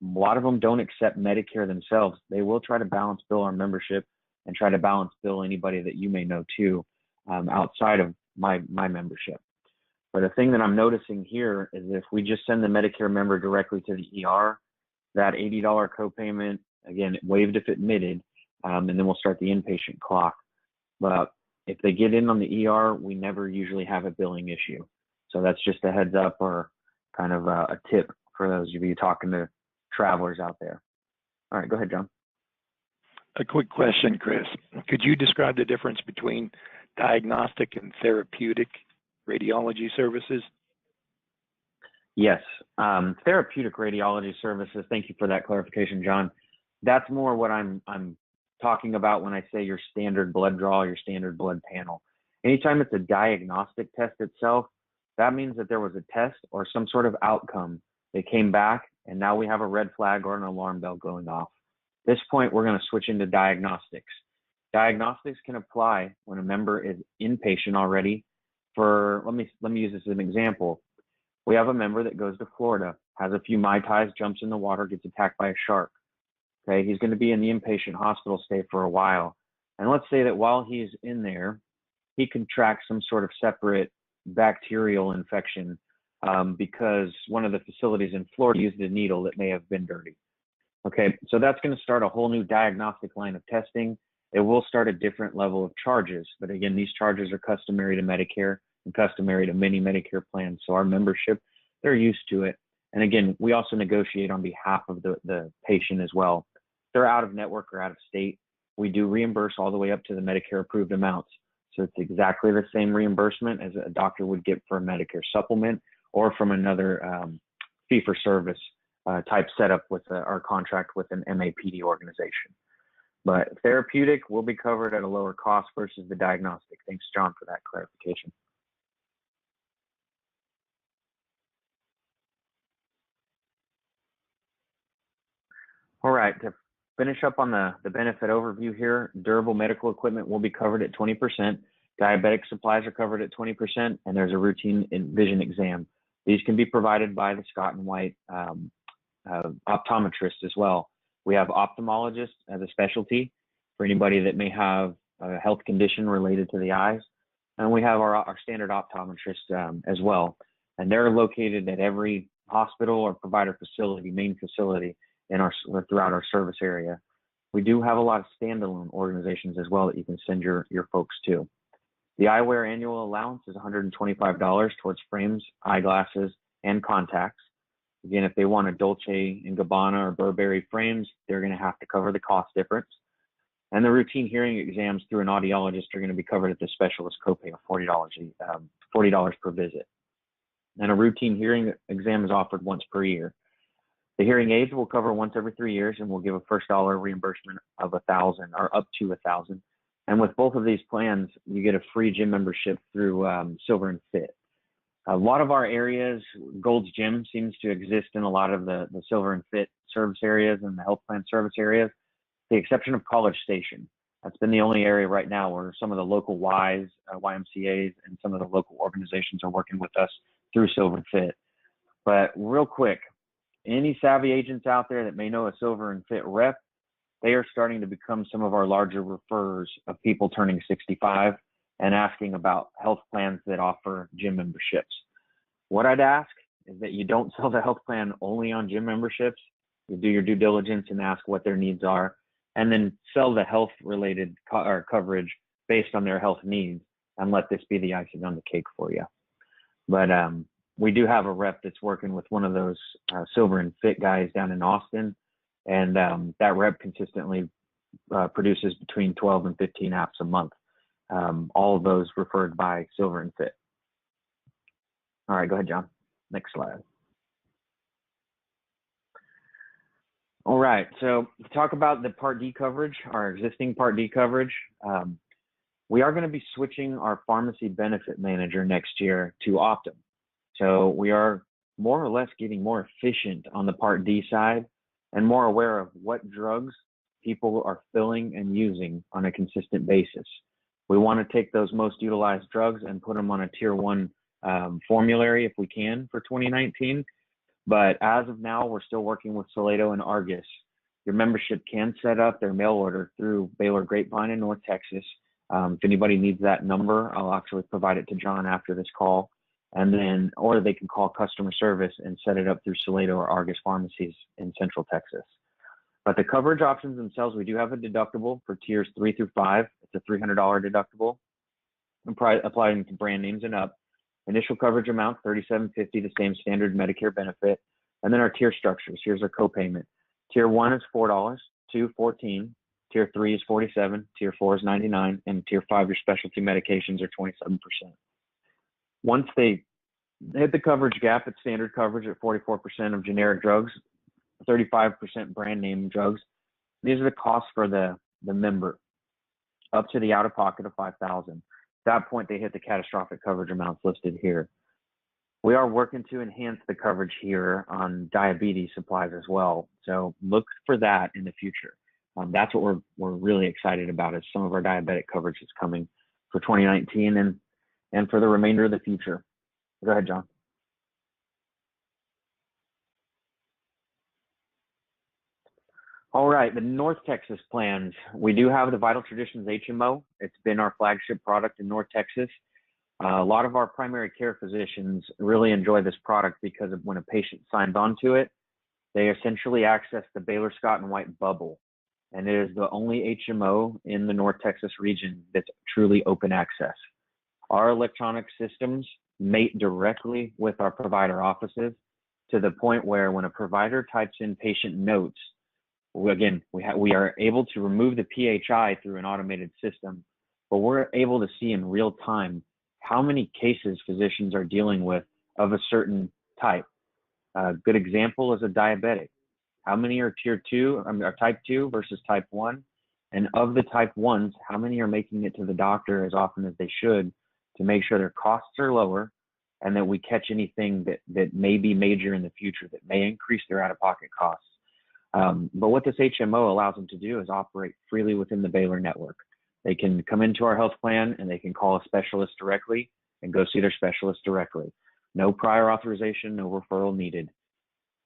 Speaker 2: a lot of them don't accept Medicare themselves, they will try to balance bill our membership and try to balance bill anybody that you may know too, outside of my membership. But the thing that I'm noticing here is if we just send the Medicare member directly to the ER, that $80 copayment, again, waived if admitted, and then we'll start the inpatient clock. But if they get in on the ER, we never usually have a billing issue. So that's just a heads up or kind of a tip for those of you talking to travelers out there. All right, go ahead, John.
Speaker 1: A quick question, Chris. Could you describe the difference between diagnostic and therapeutic radiology services?
Speaker 2: Yes. Therapeutic radiology services, thank you for that clarification, John. That's more what I'm talking about when I say your standard blood draw, your standard blood panel. Anytime it's a diagnostic test itself, that means that there was a test or some sort of outcome that came back, and now we have a red flag or an alarm bell going off. At this point, we're going to switch into diagnostics. Diagnostics can apply when a member is inpatient already. Let me use this as an example. We have a member that goes to Florida, has a few Mai Tais, jumps in the water, gets attacked by a shark. Okay, he's going to be in the inpatient hospital stay for a while. And let's say that while he's in there, he contracts some sort of separate bacterial infection because one of the facilities in Florida used a needle that may have been dirty. Okay, so that's going to start a whole new diagnostic line of testing. It will start a different level of charges, but again, these charges are customary to Medicare and customary to many Medicare plans. So our membership, they're used to it. And again, we also negotiate on behalf of the patient as well. If they're out of network or out of state, we do reimburse all the way up to the Medicare approved amounts. So it's exactly the same reimbursement as a doctor would get for a Medicare supplement or from another fee-for-service type setup with our contract with an MAPD organization. But therapeutic will be covered at a lower cost versus the diagnostic. Thanks, John, for that clarification. All right, to finish up on the benefit overview here, durable medical equipment will be covered at 20%. Diabetic supplies are covered at 20%, and there's a routine vision exam. These can be provided by the Scott and White optometrist as well. We have ophthalmologists as a specialty for anybody that may have a health condition related to the eyes. And we have our standard optometrists as well. And they're located at every hospital or provider facility, main facility throughout our service area. We do have a lot of standalone organizations as well that you can send your folks to. The eyewear annual allowance is $125 towards frames, eyeglasses, and contacts. Again, if they want a Dolce & Gabbana or Burberry frames, they're going to have to cover the cost difference. And the routine hearing exams through an audiologist are going to be covered at the specialist copay of $40 per visit. And a routine hearing exam is offered once per year. The hearing aids will cover once every 3 years, and we'll give a first dollar reimbursement of $1,000 or up to $1,000. And with both of these plans, you get a free gym membership through Silver and Fit. A lot of our areas, Gold's Gym seems to exist in a lot of the Silver and Fit service areas and the health plan service areas, with the exception of College Station. That's been the only area right now where some of the local Ys, YMCAs, and some of the local organizations are working with us through Silver and Fit. But real quick, any savvy agents out there that may know a Silver and Fit rep, they are starting to become some of our larger referrers of people turning 65 and asking about health plans that offer gym memberships. What I'd ask is that you don't sell the health plan only on gym memberships. You do your due diligence and ask what their needs are, and then sell the health related coverage based on their health needs, and let this be the icing on the cake for you. But we do have a rep that's working with one of those Silver and Fit guys down in Austin, and that rep consistently produces between 12 and 15 apps a month. All of those referred by Silver and Fit. All right, go ahead, John. Next slide. All right, so to talk about the Part D coverage, our existing Part D coverage, we are going to be switching our pharmacy benefit manager next year to Optum. So we are more or less getting more efficient on the Part D side and more aware of what drugs people are filling and using on a consistent basis. We want to take those most utilized drugs and put them on a tier 1 formulary if we can for 2019. But as of now, we're still working with Salado and Argus. Your membership can set up their mail order through Baylor Grapevine in North Texas. If anybody needs that number, I'll actually provide it to John after this call. And then, or they can call customer service and set it up through Salado or Argus pharmacies in Central Texas. But the coverage options themselves, we do have a deductible for tiers 3 through 5. It's a $300 deductible, applying to brand names and up. Initial coverage amount, $37.50, the same standard Medicare benefit. And then our tier structures. Here's our copayment. Tier 1 is $4, 2, $14. Tier 3 is $47. Tier 4 is $99. And Tier 5, your specialty medications are 27%. Once they hit the coverage gap, it's standard coverage at 44% of generic drugs, 35% brand name drugs. These are the costs for the member, up to the out-of-pocket of $5,000. At that point, they hit the catastrophic coverage amounts listed here. We are working to enhance the coverage here on diabetes supplies as well. So look for that in the future. That's what we're really excited about, is some of our diabetic coverage is coming for 2019 and for the remainder of the future. Go ahead, John. All right, the North Texas plans. We do have the Vital Traditions HMO. It's been our flagship product in North Texas. A lot of our primary care physicians really enjoy this product because of when a patient signs on to it, they essentially access the Baylor Scott and White bubble. And it is the only HMO in the North Texas region that's truly open access. Our electronic systems mate directly with our provider offices to the point where when a provider types in patient notes, we are able to remove the PHI through an automated system, but we're able to see in real time how many cases physicians are dealing with of a certain type. A good example is a diabetic. How many are type 2 versus type 1? And of the type 1s, how many are making it to the doctor as often as they should to make sure their costs are lower and that we catch anything that may be major in the future that may increase their out-of-pocket costs. But what this HMO allows them to do is operate freely within the Baylor network. They can come into our health plan and they can call a specialist directly and go see their specialist directly. No prior authorization, no referral needed.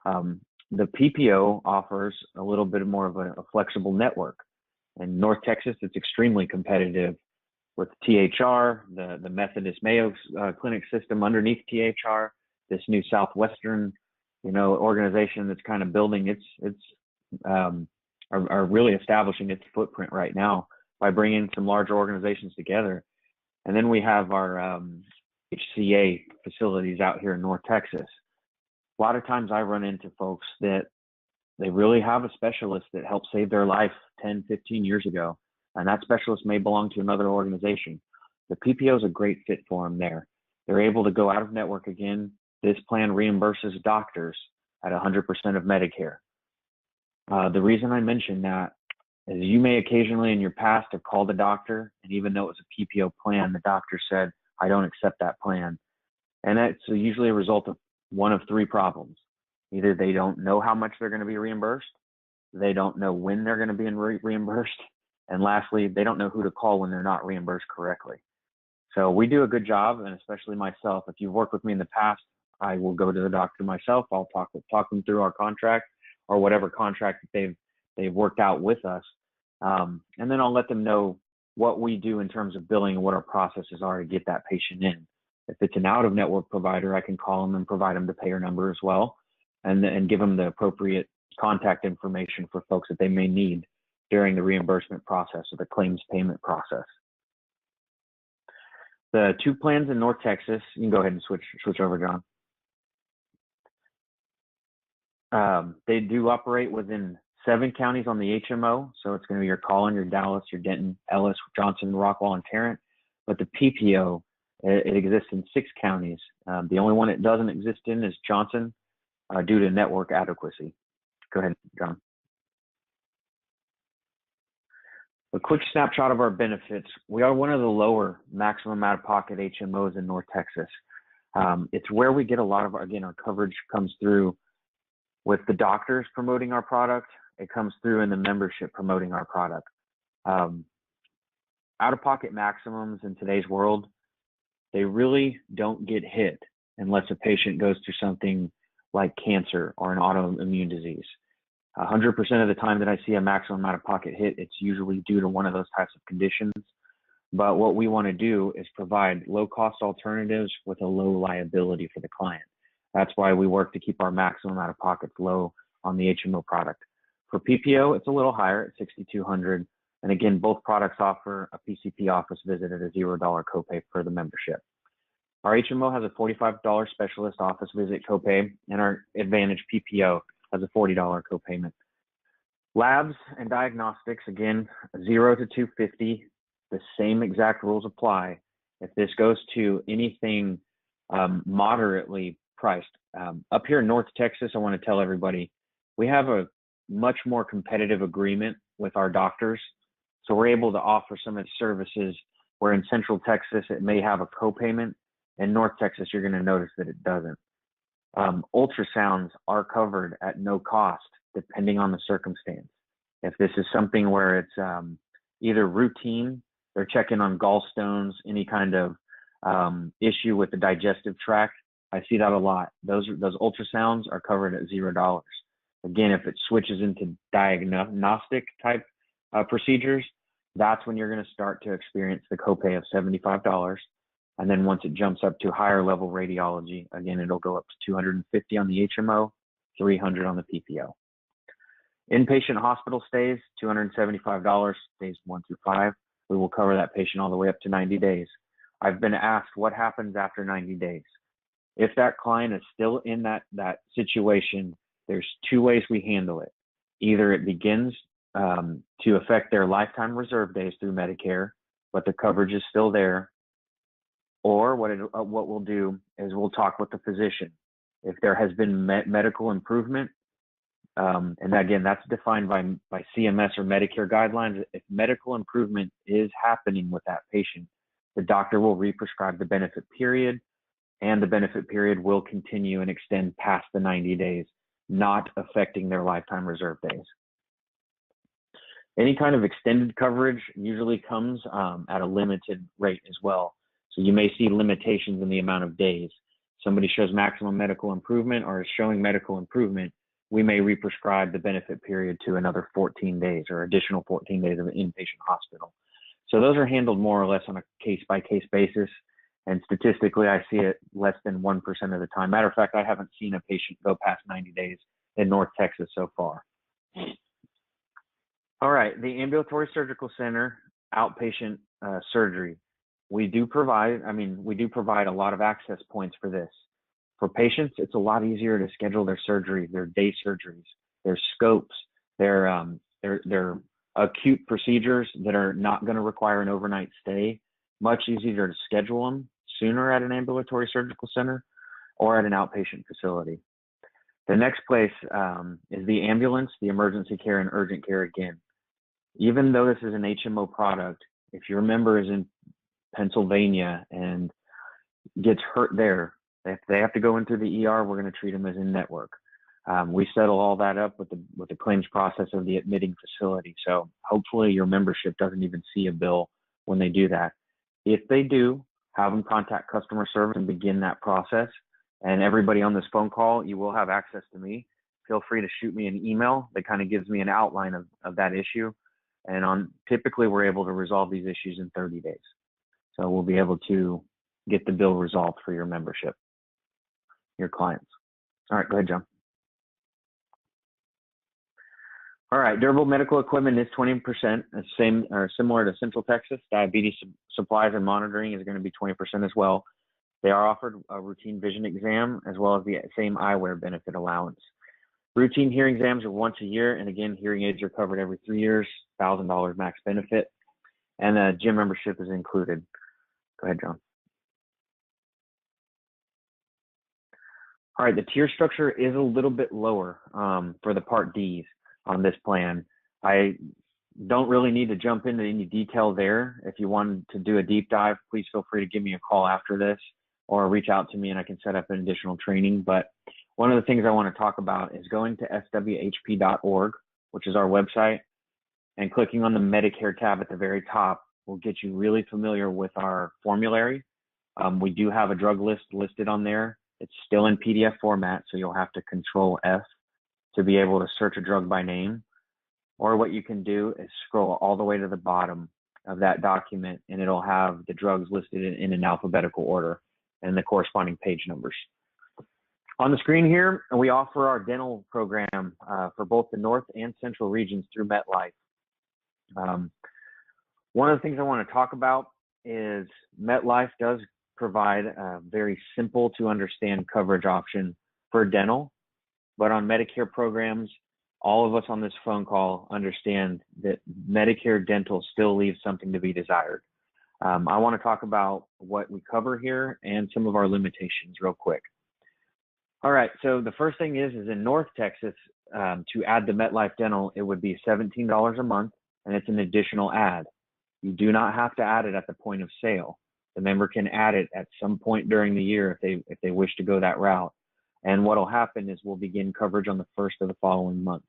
Speaker 2: The PPO offers a little bit more of a flexible network. In North Texas, it's extremely competitive with THR, the Methodist Mayo Clinic system underneath THR, this new Southwestern, organization that's kind of building are really establishing its footprint right now by bringing some larger organizations together. And then we have our HCA facilities out here in North Texas. A lot of times I run into folks that they really have a specialist that helped save their life 10, 15 years ago, and that specialist may belong to another organization. The PPO is a great fit for them there. They're able to go out of network again. This plan reimburses doctors at 100% of Medicare. The reason I mention that is you may occasionally in your past have called a doctor, and even though it was a PPO plan, the doctor said, I don't accept that plan. And that's usually a result of one of three problems. Either they don't know how much they're going to be reimbursed, they don't know when they're going to be reimbursed, and lastly, they don't know who to call when they're not reimbursed correctly. So we do a good job, and especially myself, if you've worked with me in the past, I will go to the doctor myself. I'll talk them through our contract or whatever contract that they've worked out with us. And then I'll let them know what we do in terms of billing and what our processes are to get that patient in. If it's an out-of-network provider, I can call them and provide them the payer number as well, and give them the appropriate contact information for folks that they may need during the reimbursement process or the claims payment process. The 2 plans in North Texas, you can go ahead and switch over, John. They do operate within 7 counties on the HMO, so it's going to be your Collin, your Dallas, your Denton, Ellis, Johnson, Rockwall, and Tarrant. But the PPO, it exists in 6 counties. The only one it doesn't exist in is Johnson, due to network adequacy. Go ahead, John. A quick snapshot of our benefits. We are one of the lower maximum out-of-pocket HMOs in North Texas. It's where we get a lot of, our coverage comes through with the doctors promoting our product. It comes through in the membership promoting our product. Out-of-pocket maximums in today's world, they really don't get hit unless a patient goes through something like cancer or an autoimmune disease. 100% of the time that I see a maximum out-of-pocket hit, it's usually due to one of those types of conditions. But what we want to do is provide low-cost alternatives with a low liability for the client. That's why we work to keep our maximum out-of-pockets low on the HMO product. For PPO, it's a little higher at $6,200. And again, both products offer a PCP office visit at a $0 copay for the membership. Our HMO has a $45 specialist office visit copay, and our Advantage PPO has a $40 copayment. Labs and diagnostics, again, 0 to $250. The same exact rules apply. If this goes to anything moderately priced. Up here in North Texas, I want to tell everybody, we have a much more competitive agreement with our doctors. So we're able to offer some of the services where in Central Texas, it may have a copayment. In North Texas, you're going to notice that it doesn't. Ultrasounds are covered at no cost, depending on the circumstance. If this is something where it's either routine, they're checking on gallstones, any kind of issue with the digestive tract, I see that a lot. Those ultrasounds are covered at $0. Again, if it switches into diagnostic type procedures, that's when you're going to start to experience the copay of $75. And then once it jumps up to higher level radiology, again, it'll go up to $250 on the HMO, $300 on the PPO. Inpatient hospital stays, $275, days 1 through 5. We will cover that patient all the way up to 90 days. I've been asked what happens after 90 days. If that client is still in that situation, there's 2 ways we handle it. Either it begins to affect their lifetime reserve days through Medicare, but the coverage is still there. Or what we'll do is we'll talk with the physician. If there has been medical improvement, and again, that's defined by CMS or Medicare guidelines. If medical improvement is happening with that patient, the doctor will re-prescribe the benefit period, and the benefit period will continue and extend past the 90 days, not affecting their lifetime reserve days. Any kind of extended coverage usually comes at a limited rate as well. So you may see limitations in the amount of days. Somebody shows maximum medical improvement or is showing medical improvement, we may re-prescribe the benefit period to another 14 days or additional 14 days of an inpatient hospital. So those are handled more or less on a case-by-case basis. And statistically, I see it less than 1% of the time. Matter of fact, I haven't seen a patient go past 90 days in North Texas so far. All right, the ambulatory surgical center, outpatient surgery. We do provide a lot of access points for this. For patients, it's a lot easier to schedule their surgeries, their day surgeries, their scopes, their acute procedures that are not going to require an overnight stay. Much easier to schedule them sooner at an ambulatory surgical center or at an outpatient facility. The next place is the ambulance, the emergency care, and urgent care again. Even though this is an HMO product, if your member is in Pennsylvania and gets hurt there, if they have to go into the ER, we're going to treat them as in network. We settle all that up with the claims process of the admitting facility. So hopefully your membership doesn't even see a bill when they do that. If they do, have them contact customer service and begin that process. And everybody on this phone call, you will have access to me. Feel free to shoot me an email that kind of gives me an outline of that issue. And typically we're able to resolve these issues in 30 days. So we'll be able to get the bill resolved for your membership, your clients. All right, go ahead, John. All right, durable medical equipment is 20%, same or similar to Central Texas. Diabetes supplies and monitoring is going to be 20% as well. They are offered a routine vision exam as well as the same eyewear benefit allowance. Routine hearing exams are once a year, and again, hearing aids are covered every 3 years, $1,000 max benefit, and a gym membership is included. Go ahead, John. All right, the tier structure is a little bit lower for the Part Ds on this plan. I don't really need to jump into any detail there. If you want to do a deep dive, please feel free to give me a call after this or reach out to me and I can set up an additional training. But one of the things I want to talk about is going to swhp.org, which is our website, and clicking on the Medicare tab at the very top will get you really familiar with our formulary. We do have a drug list listed on there. It's still in PDF format, so you'll have to Control F to be able to search a drug by name. Or what you can do is scroll all the way to the bottom of that document and it'll have the drugs listed in an alphabetical order and the corresponding page numbers. On the screen here, we offer our dental program for both the North and Central regions through MetLife. One of the things I want to talk about is MetLife does provide a very simple to understand coverage option for dental, but on Medicare programs, all of us on this phone call understand that Medicare dental still leaves something to be desired. I want to talk about what we cover here and some of our limitations real quick. All right, so the first thing is in North Texas, to add the MetLife dental, it would be $17 a month, and it's an additional add. You do not have to add it at the point of sale. The member can add it at some point during the year if they wish to go that route. And what will happen is we'll begin coverage on the first of the following month.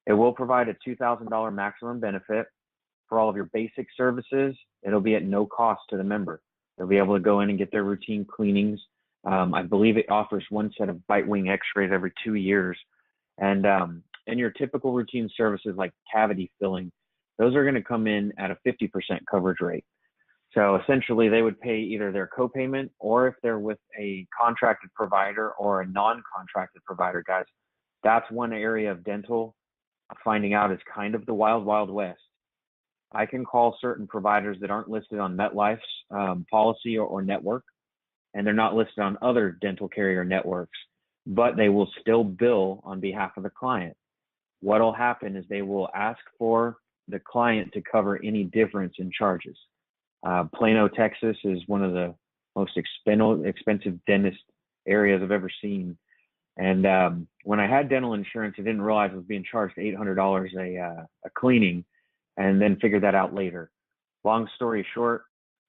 Speaker 2: It will provide a $2,000 maximum benefit for all of your basic services. It'll be at no cost to the member. They'll be able to go in and get their routine cleanings. I believe it offers one set of bite wing x-rays every 2 years. And your typical routine services like cavity filling, those are going to come in at a 50% coverage rate. So essentially they would pay either their copayment or if they're with a contracted provider or a non-contracted provider, guys, that's one area of dental finding out is kind of the wild, wild west. I can call certain providers that aren't listed on MetLife's policy or network, and they're not listed on other dental carrier networks, but they will still bill on behalf of the client. What'll happen is they will ask for the client to cover any difference in charges. Plano, Texas is one of the most expensive dentist areas I've ever seen. And when I had dental insurance, I didn't realize I was being charged $800 a cleaning and then figured that out later. Long story short,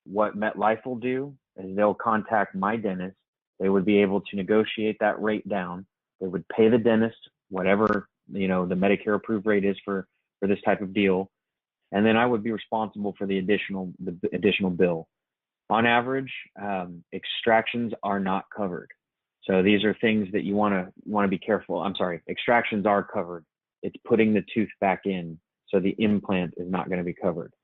Speaker 2: what MetLife will do is they'll contact my dentist. They would be able to negotiate that rate down. They would pay the dentist whatever, the Medicare approved rate is for this type of deal. And then I would be responsible for the additional bill. On average, extractions are not covered. So these are things that you want to be careful. I'm sorry, extractions are covered. It's putting the tooth back in. So the implant is not going to be covered.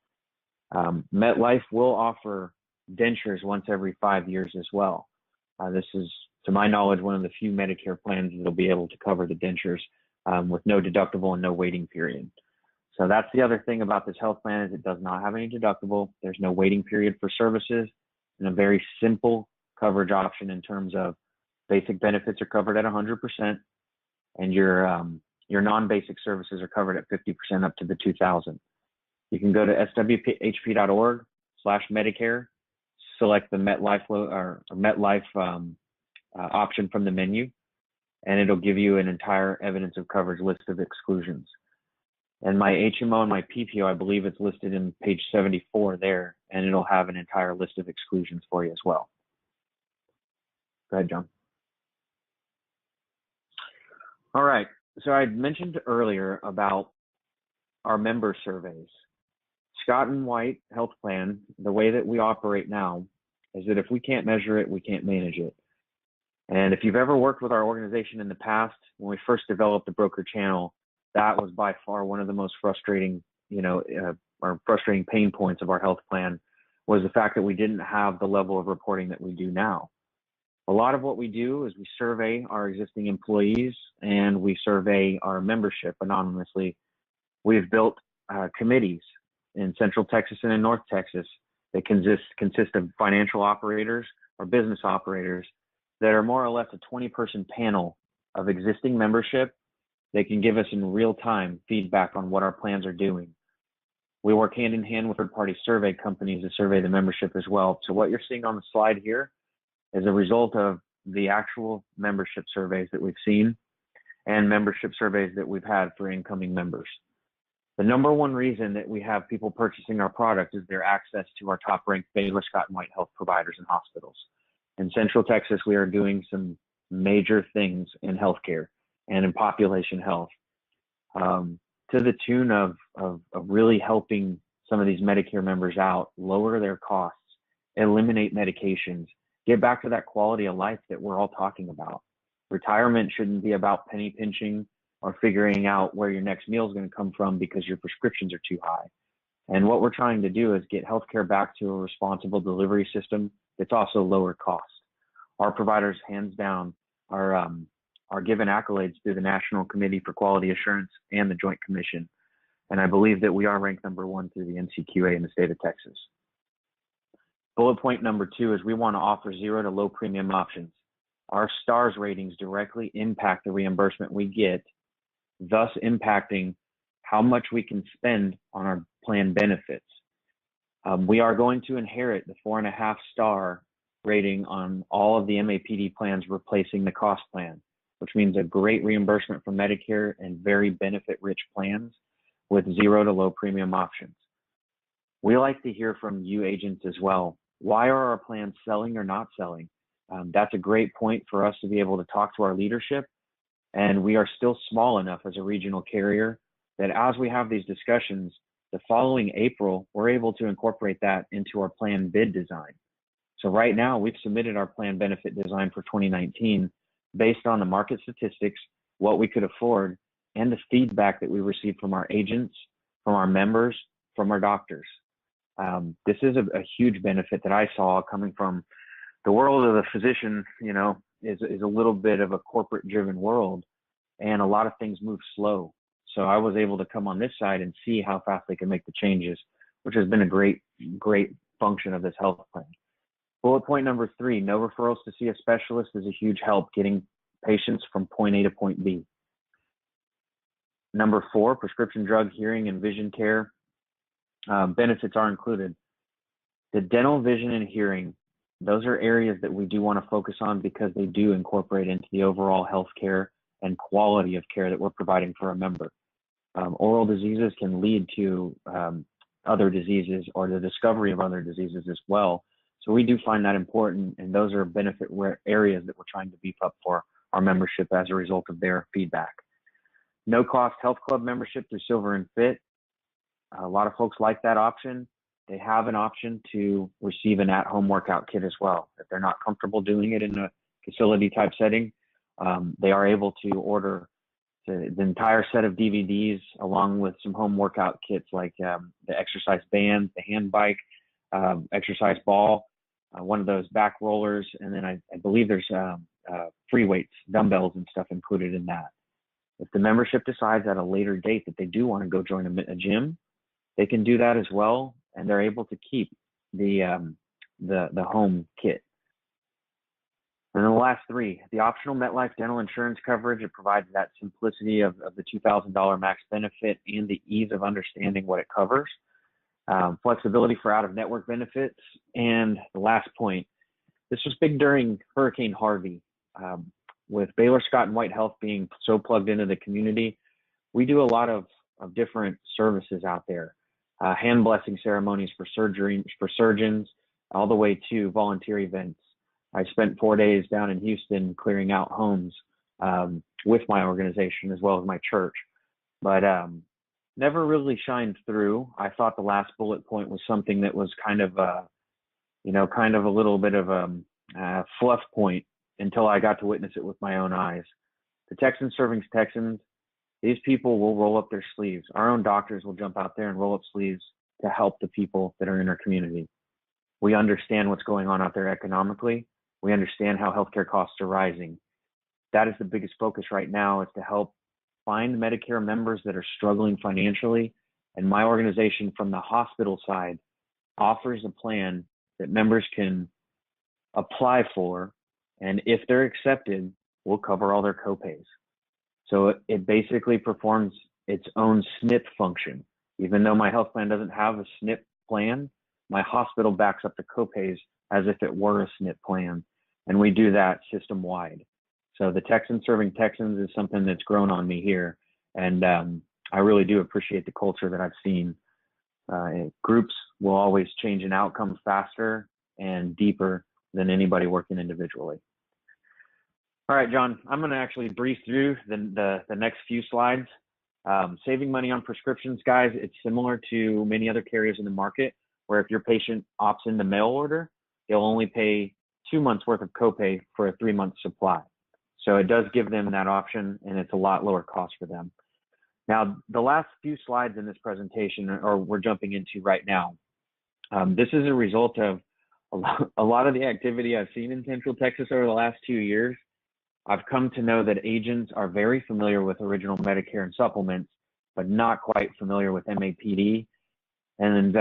Speaker 2: MetLife will offer dentures once every 5 years as well. This is, to my knowledge, one of the few Medicare plans that will be able to cover the dentures with no deductible and no waiting period. So that's the other thing about this health plan is it does not have any deductible. There's no waiting period for services and a very simple coverage option in terms of basic benefits are covered at 100% and your non-basic services are covered at 50% up to the $2,000. You can go to swhp.org/Medicare, select the MetLife option from the menu, and it'll give you an entire evidence of coverage list of exclusions. And my HMO and my PPO, I believe it's listed in page 74 there, and it'll have an entire list of exclusions for you as well. Go ahead, John. All right, so I mentioned earlier about our member surveys. Scott and White Health Plan, the way that we operate now is that if we can't measure it, we can't manage it. And if you've ever worked with our organization in the past, when we first developed the broker channel, that was by far one of the most frustrating, or frustrating pain points of our health plan was the fact that we didn't have the level of reporting that we do now. A lot of what we do is we survey our existing employees and we survey our membership anonymously. We've built committees in Central Texas and in North Texas that consist of financial operators or business operators that are more or less a 20-person panel of existing membership. They can give us in real time feedback on what our plans are doing. We work hand in hand with third-party survey companies to survey the membership as well. So what you're seeing on the slide here is a result of the actual membership surveys that we've seen and membership surveys that we've had for incoming members. The number one reason that we have people purchasing our product is their access to our top-ranked Baylor Scott and White health providers and hospitals. In Central Texas, we are doing some major things in healthcare and in population health, to the tune of really helping some of these Medicare members out, lower their costs, eliminate medications, get back to that quality of life that we're all talking about. Retirement shouldn't be about penny pinching or figuring out where your next meal is going to come from because your prescriptions are too high. And what we're trying to do is get healthcare back to a responsible delivery system that's also lower cost. Our providers, hands down, are given accolades through the National Committee for Quality Assurance and the Joint Commission. And I believe that we are ranked #1 through the NCQA in the state of Texas. Bullet point number 2 is we want to offer zero to low premium options. Our STARS ratings directly impact the reimbursement we get, thus impacting how much we can spend on our plan benefits. We are going to inherit the 4.5-star rating on all of the MAPD plans replacing the cost plan, which means a great reimbursement from Medicare and very benefit-rich plans with zero to low premium options. We like to hear from you agents as well. Why are our plans selling or not selling? That's a great point for us to be able to talk to our leadership. And we are still small enough as a regional carrier that as we have these discussions, the following April, we're able to incorporate that into our plan bid design. So right now, we've submitted our plan benefit design for 2019 based on the market statistics, what we could afford, and the feedback that we received from our agents, from our members, from our doctors. This is a huge benefit that I saw coming from the world of the physician, is a little bit of a corporate driven world, and a lot of things move slow. So I was able to come on this side and see how fast they can make the changes, which has been a great function of this health plan. Bullet point number 3, no referrals to see a specialist is a huge help getting patients from point A to point B. Number 4, prescription drug, hearing, and vision care benefits are included. The dental, vision, and hearing, those are areas that we do want to focus on because they do incorporate into the overall health care and quality of care that we're providing for a member. Oral diseases can lead to other diseases or the discovery of other diseases as well. So we do find that important, and those are benefit areas that we're trying to beef up for our membership as a result of their feedback. No cost health club membership through Silver and Fit. A lot of folks like that option. They have an option to receive an at-home workout kit as well. If they're not comfortable doing it in a facility type setting, they are able to order the entire set of DVDs along with some home workout kits like the exercise band, the hand bike, exercise ball, one of those back rollers, and then I believe there's free weights, dumbbells and stuff included in that. If the membership decides at a later date that they do want to go join a gym, they can do that as well, and they're able to keep the home kit. And then the last 3, the optional MetLife dental insurance coverage. It provides that simplicity of the $2,000 max benefit and the ease of understanding what it covers. Flexibility for out-of-network benefits. And the last point, this was big during Hurricane Harvey. With Baylor Scott and White Health being so plugged into the community, we do a lot of different services out there. Hand blessing ceremonies for surgeons, all the way to volunteer events. I spent 4 days down in Houston clearing out homes with my organization as well as my church, but never really shined through. I thought the last bullet point was something that was kind of a little bit of a fluff point until I got to witness it with my own eyes. The Texans serving Texans, these people will roll up their sleeves. Our own doctors will jump out there and roll up sleeves to help the people that are in our community. We understand what's going on out there economically. We understand how healthcare costs are rising. That is the biggest focus right now, is to help find Medicare members that are struggling financially. And my organization from the hospital side offers a plan that members can apply for. And if they're accepted, we'll cover all their copays. So it basically performs its own SNP function. Even though my health plan doesn't have a SNP plan, my hospital backs up the copays as if it were a SNP plan. And we do that system wide. So the Texans serving Texans is something that's grown on me here. And I really do appreciate the culture that I've seen. Groups will always change an outcome faster and deeper than anybody working individually. All right, John, I'm going to actually breeze through the next few slides. Saving money on prescriptions, guys, it's similar to many other carriers in the market, where if your patient opts in the mail order, they'll only pay 2 months worth of copay for a 3-month supply. So it does give them that option, and it's a lot lower cost for them. Now, the last few slides in this presentation, or we're jumping into right now, this is a result of a lot of the activity I've seen in Central Texas over the last 2 years. I've come to know that agents are very familiar with original Medicare and supplements, but not quite familiar with MAPD. And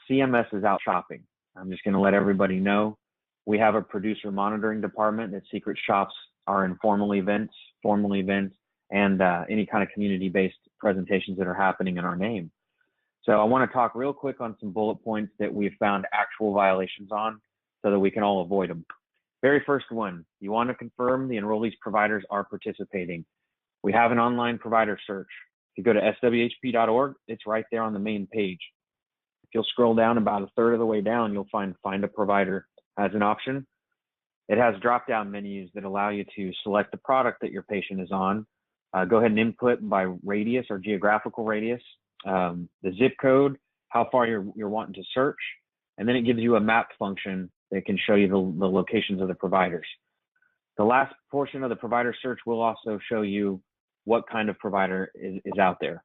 Speaker 2: CMS is out shopping. I'm just going to let everybody know. We have a producer monitoring department that secret shops our informal events, formal events, and any kind of community-based presentations that are happening in our name. So I want to talk real quick on some bullet points that we've found actual violations on so that we can all avoid them. Very first one, you want to confirm the enrollees providers are participating. We have an online provider search. If you go to swhp.org, it's right there on the main page. If you'll scroll down about a third of the way down, you'll find a provider as an option. It has drop-down menus that allow you to select the product that your patient is on. Go ahead and input by radius or geographical radius, the zip code, how far you're wanting to search, and then it gives you a map function that can show you the locations of the providers. The last portion of the provider search will also show you what kind of provider is out there.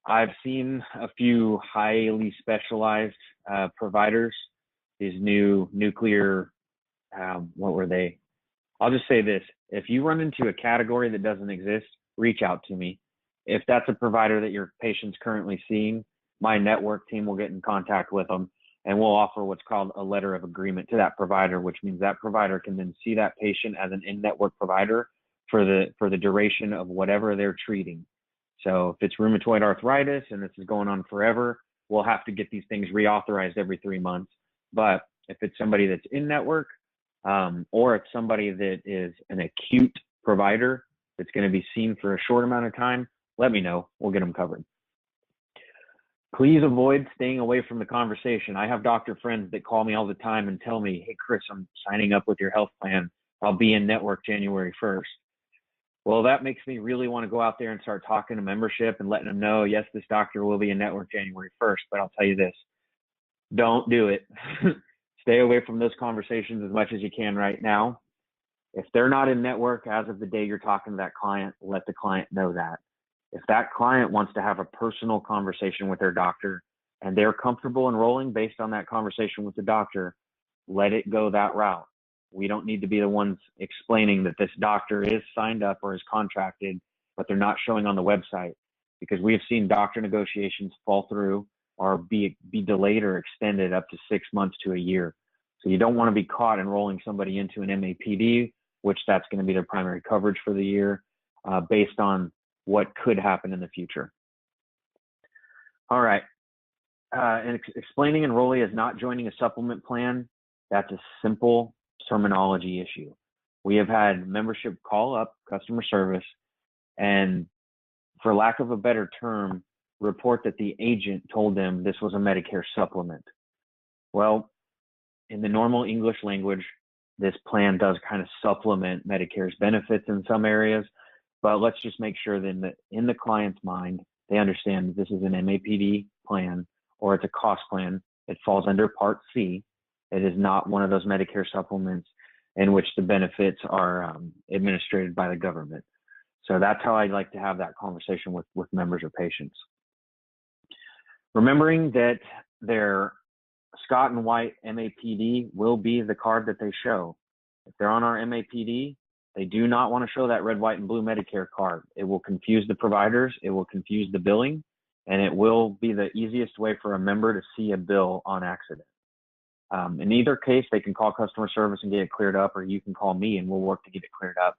Speaker 2: I've seen a few highly specialized providers, these new nuclear, what were they? I'll just say this, if you run into a category that doesn't exist, reach out to me. If that's a provider that your patient's currently seeing, my network team will get in contact with them, and we'll offer what's called a letter of agreement to that provider, which means that provider can then see that patient as an in-network provider for the duration of whatever they're treating. So if it's rheumatoid arthritis and this is going on forever, we'll have to get these things reauthorized every 3 months. But if it's somebody that's in-network, or it's somebody that is an acute provider that's going to be seen for a short amount of time, let me know. We'll get them covered. Please avoid staying away from the conversation. I have doctor friends that call me all the time and tell me, hey, Chris, I'm signing up with your health plan. I'll be in network January 1st. Well, that makes me really want to go out there and start talking to membership and letting them know, yes, this doctor will be in network January 1st, but I'll tell you this, don't do it. Stay away from those conversations as much as you can right now. If they're not in network as of the day you're talking to that client, let the client know that. If that client wants to have a personal conversation with their doctor and they're comfortable enrolling based on that conversation with the doctor, let it go that route. We don't need to be the ones explaining that this doctor is signed up or is contracted, but they're not showing on the website, because we have seen doctor negotiations fall through or be delayed or extended up to 6 months to a year. So you don't want to be caught enrolling somebody into an MAPD, which that's going to be their primary coverage for the year, based on what could happen in the future. All right. And explaining enrollee as not joining a supplement plan, that's a simple terminology issue. We have had membership call up customer service and, for lack of a better term, report that the agent told them this was a Medicare supplement. Well, in the normal English language, this plan does kind of supplement Medicare's benefits in some areas, but let's just make sure that in the client's mind, they understand that this is an MAPD plan or it's a cost plan. It falls under Part C. It is not one of those Medicare supplements in which the benefits are administered by the government. So that's how I like to have that conversation with members or patients. Remembering that there Scott and White MAPD will be the card that they show. If they're on our MAPD, they do not want to show that red, white, and blue Medicare card. It will confuse the providers, it will confuse the billing, and it will be the easiest way for a member to see a bill on accident. In either case, they can call customer service and get it cleared up, or you can call me and we'll work to get it cleared up.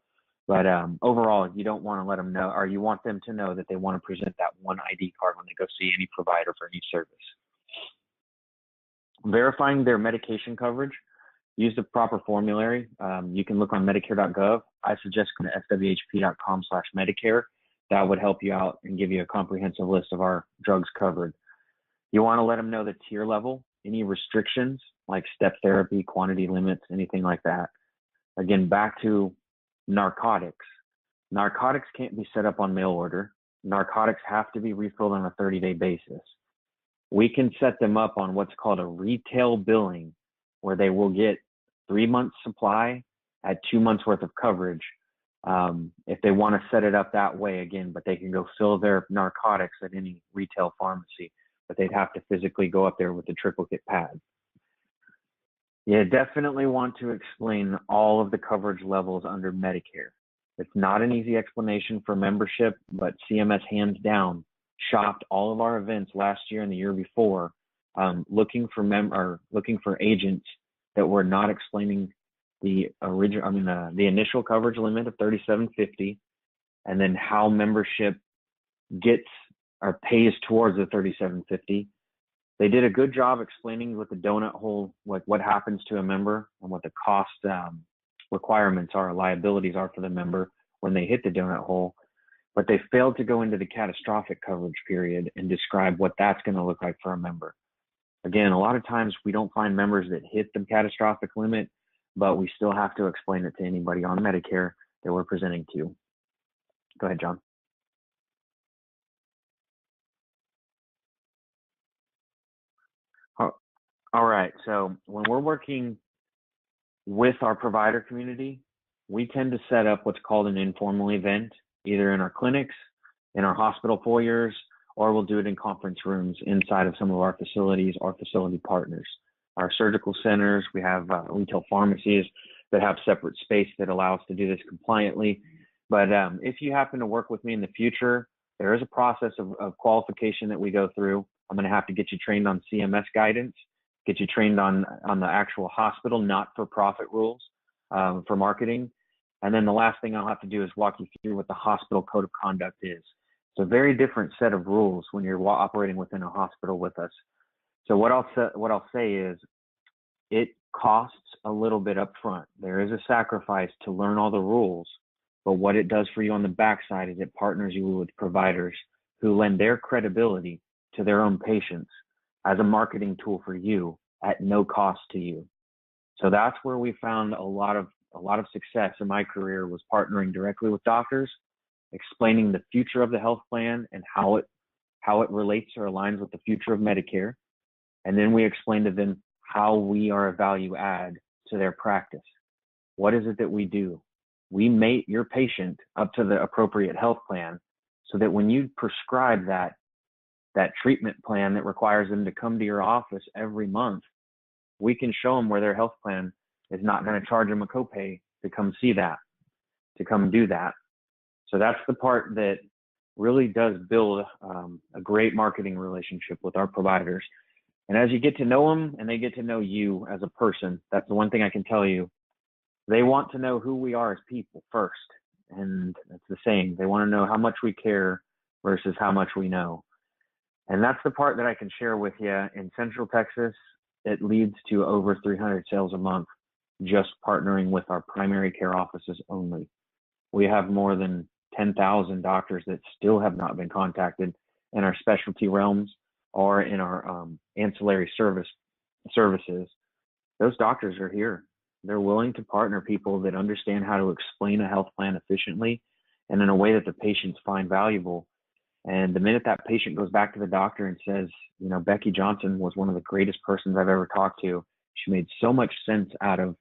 Speaker 2: But overall, you don't want to let them know, or you want them to know that they want to present that one ID card when they go see any provider for any service. Verifying their medication coverage, use the proper formulary. You can look on Medicare.gov. I suggest going to swhp.com/Medicare. That would help you out and give you a comprehensive list of our drugs covered. You want to let them know the tier level, any restrictions like step therapy, quantity limits, anything like that. Again, back to narcotics. Narcotics can't be set up on mail order. Narcotics have to be refilled on a 30-day basis. We can set them up on what's called a retail billing, where they will get 3 months supply at 2 months worth of coverage. If they want to set it up that way again, but they can go fill their narcotics at any retail pharmacy, but they'd have to physically go up there with the triplicate pad. You definitely want to explain all of the coverage levels under Medicare. It's not an easy explanation for membership, but CMS hands down shopped all of our events last year and the year before, looking for agents that were not explaining the initial coverage limit of $37.50, and then how membership gets or pays towards the $37.50. They did a good job explaining with the donut hole, like what happens to a member and what the cost requirements are, liabilities are for the member when they hit the donut hole, but they failed to go into the catastrophic coverage period and describe what that's going to look like for a member. Again, a lot of times we don't find members that hit the catastrophic limit, but we still have to explain it to anybody on Medicare that we're presenting to. Go ahead, John. All right, so when we're working with our provider community, we tend to set up what's called an informal event, either in our clinics, in our hospital foyers, or we'll do it in conference rooms inside of some of our facilities, our facility partners. Our surgical centers, we have retail pharmacies that have separate space that allow us to do this compliantly. But if you happen to work with me in the future, there is a process of qualification that we go through. I'm going to have to get you trained on CMS guidance, get you trained on the actual hospital, not-for-profit rules for marketing. And then the last thing I'll have to do is walk you through what the hospital code of conduct is. It's a very different set of rules when you're operating within a hospital with us. So what I'll say is it costs a little bit up front. There is a sacrifice to learn all the rules, but what it does for you on the backside is it partners you with providers who lend their credibility to their own patients as a marketing tool for you at no cost to you. So that's where we found a lot of success in my career, was partnering directly with doctors, explaining the future of the health plan and how it relates or aligns with the future of Medicare. And then we explain to them how we are a value add to their practice. What is it that we do? We mate your patient up to the appropriate health plan so that when you prescribe that treatment plan that requires them to come to your office every month, we can show them where their health plan is not going to charge them a copay to come see that, to come do that. So that's the part that really does build a great marketing relationship with our providers. And as you get to know them and they get to know you as a person, that's the one thing I can tell you. They want to know who we are as people first. And it's the same. They want to know how much we care versus how much we know. And that's the part that I can share with you. In Central Texas, it leads to over 300 sales a month, just partnering with our primary care offices only. We have more than 10,000 doctors that still have not been contacted in our specialty realms or in our ancillary services. Those doctors are here. They're willing to partner people that understand how to explain a health plan efficiently and in a way that the patients find valuable. And the minute that patient goes back to the doctor and says, you know, Becky Johnson was one of the greatest persons I've ever talked to. She made so much sense out of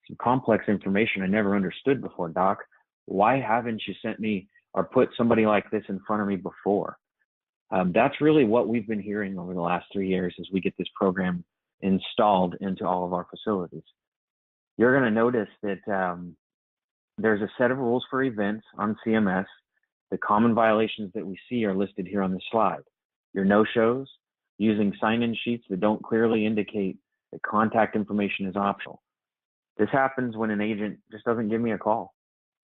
Speaker 2: some complex information I never understood before, Doc. Why haven't you sent me or put somebody like this in front of me before? That's really what we've been hearing over the last 3 years as we get this program installed into all of our facilities. You're going to notice that there's a set of rules for events on CMS. The common violations that we see are listed here on the slide. Your no-shows, using sign-in sheets that don't clearly indicate that contact information is optional. This happens when an agent just doesn't give me a call.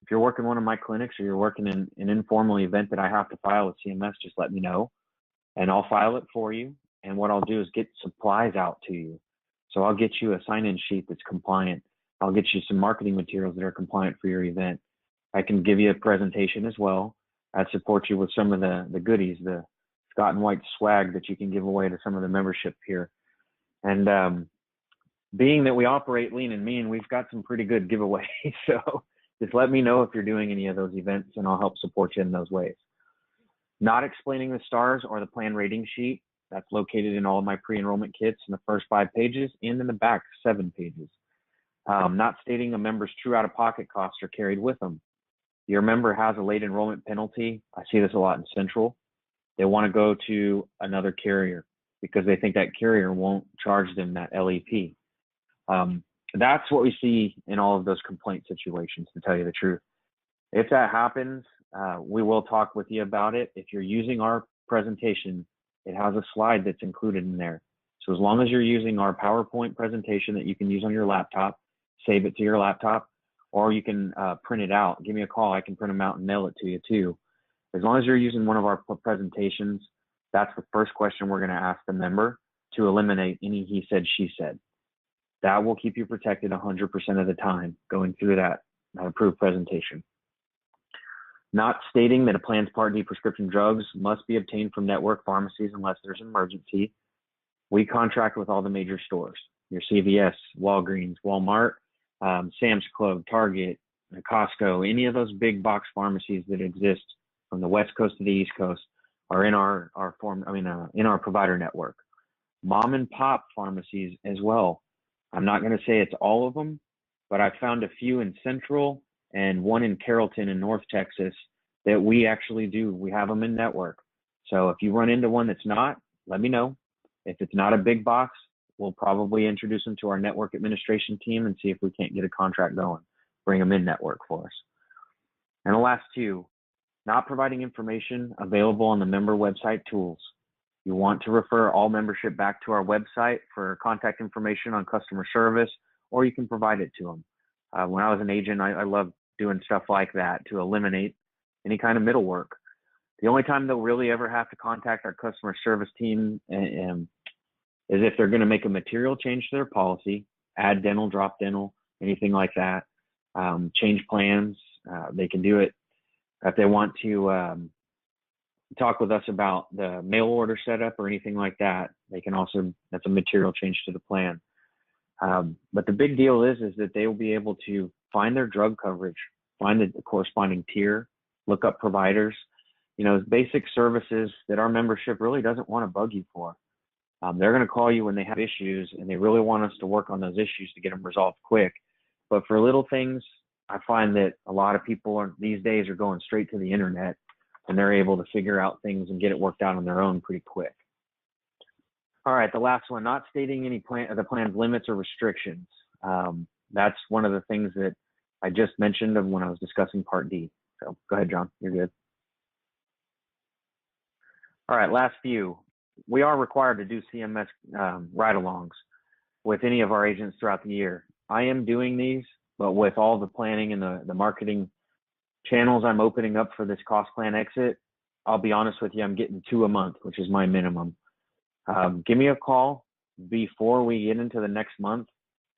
Speaker 2: If you're working one of my clinics or you're working in an informal event that I have to file with CMS, just let me know and I'll file it for you. And what I'll do is get supplies out to you. So I'll get you a sign-in sheet that's compliant. I'll get you some marketing materials that are compliant for your event. I can give you a presentation as well. I'd support you with some of the goodies, the Scott and White swag that you can give away to some of the membership here. And being that we operate lean and mean, we've got some pretty good giveaways. So just let me know if you're doing any of those events and I'll help support you in those ways. Not explaining the stars or the plan rating sheet. That's located in all of my pre-enrollment kits in the first 5 pages and in the back 7 pages. Not stating a member's true out-of-pocket costs are carried with them. Your member has a late enrollment penalty. I see this a lot in Central. They want to go to another carrier because they think that carrier won't charge them that LEP. That's what we see in all of those complaint situations, to tell you the truth. If that happens, we will talk with you about it. If you're using our presentation, it has a slide that's included in there. So as long as you're using our PowerPoint presentation that you can use on your laptop, save it to your laptop, or you can print it out. Give me a call. I can print them out and mail it to you too. As long as you're using one of our presentations, that's the first question we're going to ask the member to eliminate any he said, she said. That will keep you protected 100% of the time going through that approved presentation. Not stating that a plan's Part D prescription drugs must be obtained from network pharmacies unless there's an emergency. We contract with all the major stores, your CVS, Walgreens, Walmart, Sam's Club, Target, Costco, any of those big box pharmacies that exist from the West Coast to the East Coast are in our provider network. Mom and pop pharmacies as well. I'm not going to say it's all of them, but I found a few in Central and one in Carrollton in North Texas that we actually do. We have them in network. So if you run into one that's not, let me know. If it's not a big box, we'll probably introduce them to our network administration team and see if we can't get a contract going. Bring them in network for us. And the last 2, not providing information available on the member website tools. You want to refer all membership back to our website for contact information on customer service, or you can provide it to them. When I was an agent, I loved doing stuff like that to eliminate any kind of middle work. The only time they'll really ever have to contact our customer service team is if they're going to make a material change to their policy, add dental, drop dental, anything like that, change plans. They can do it if they want to talk with us about the mail order setup or anything like that. They can also, that's a material change to the plan. But the big deal is that they will be able to find their drug coverage, find the corresponding tier, look up providers, basic services that our membership really doesn't want to bug you for. They're going to call you when they have issues and they really want us to work on those issues to get them resolved quick. But for little things, I find that a lot of people these days are going straight to the internet and they're able to figure out things and get it worked out on their own pretty quick. All right, the last one, not stating any the plan's limits or restrictions. That's one of the things that I just mentioned of when I was discussing Part D. So go ahead, John, you're good. All right, last few. We are required to do CMS ride-alongs with any of our agents throughout the year. I am doing these, but with all the planning and the marketing channels I'm opening up for this cost plan exit, I'll be honest with you, I'm getting 2 a month, which is my minimum. Give me a call before we get into the next month.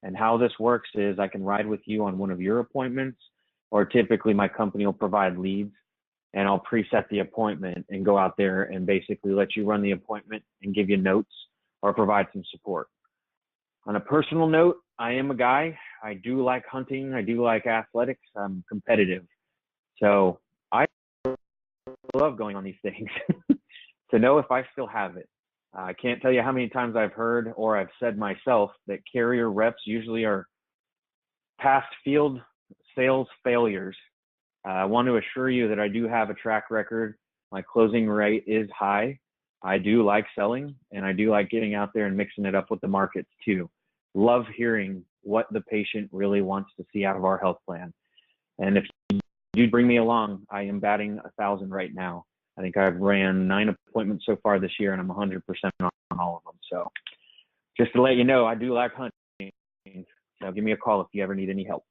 Speaker 2: And how this works is I can ride with you on one of your appointments, or typically my company will provide leads and I'll preset the appointment and go out there and basically let you run the appointment and give you notes or provide some support. On a personal note, I am a guy. I do like hunting. I do like athletics. I'm competitive. So I love going on these things to know if I still have it. I can't tell you how many times I've heard or I've said myself that carrier reps usually are past field sales failures. I want to assure you that I do have a track record. My closing rate is high. I do like selling, and I do like getting out there and mixing it up with the markets too. Love hearing what the patient really wants to see out of our health plan. And if you bring me along, I am batting 1,000 right now. I think I've ran 9 appointments so far this year, and I'm 100% on all of them. So just to let you know, I do like hunting. So give me a call if you ever need any help.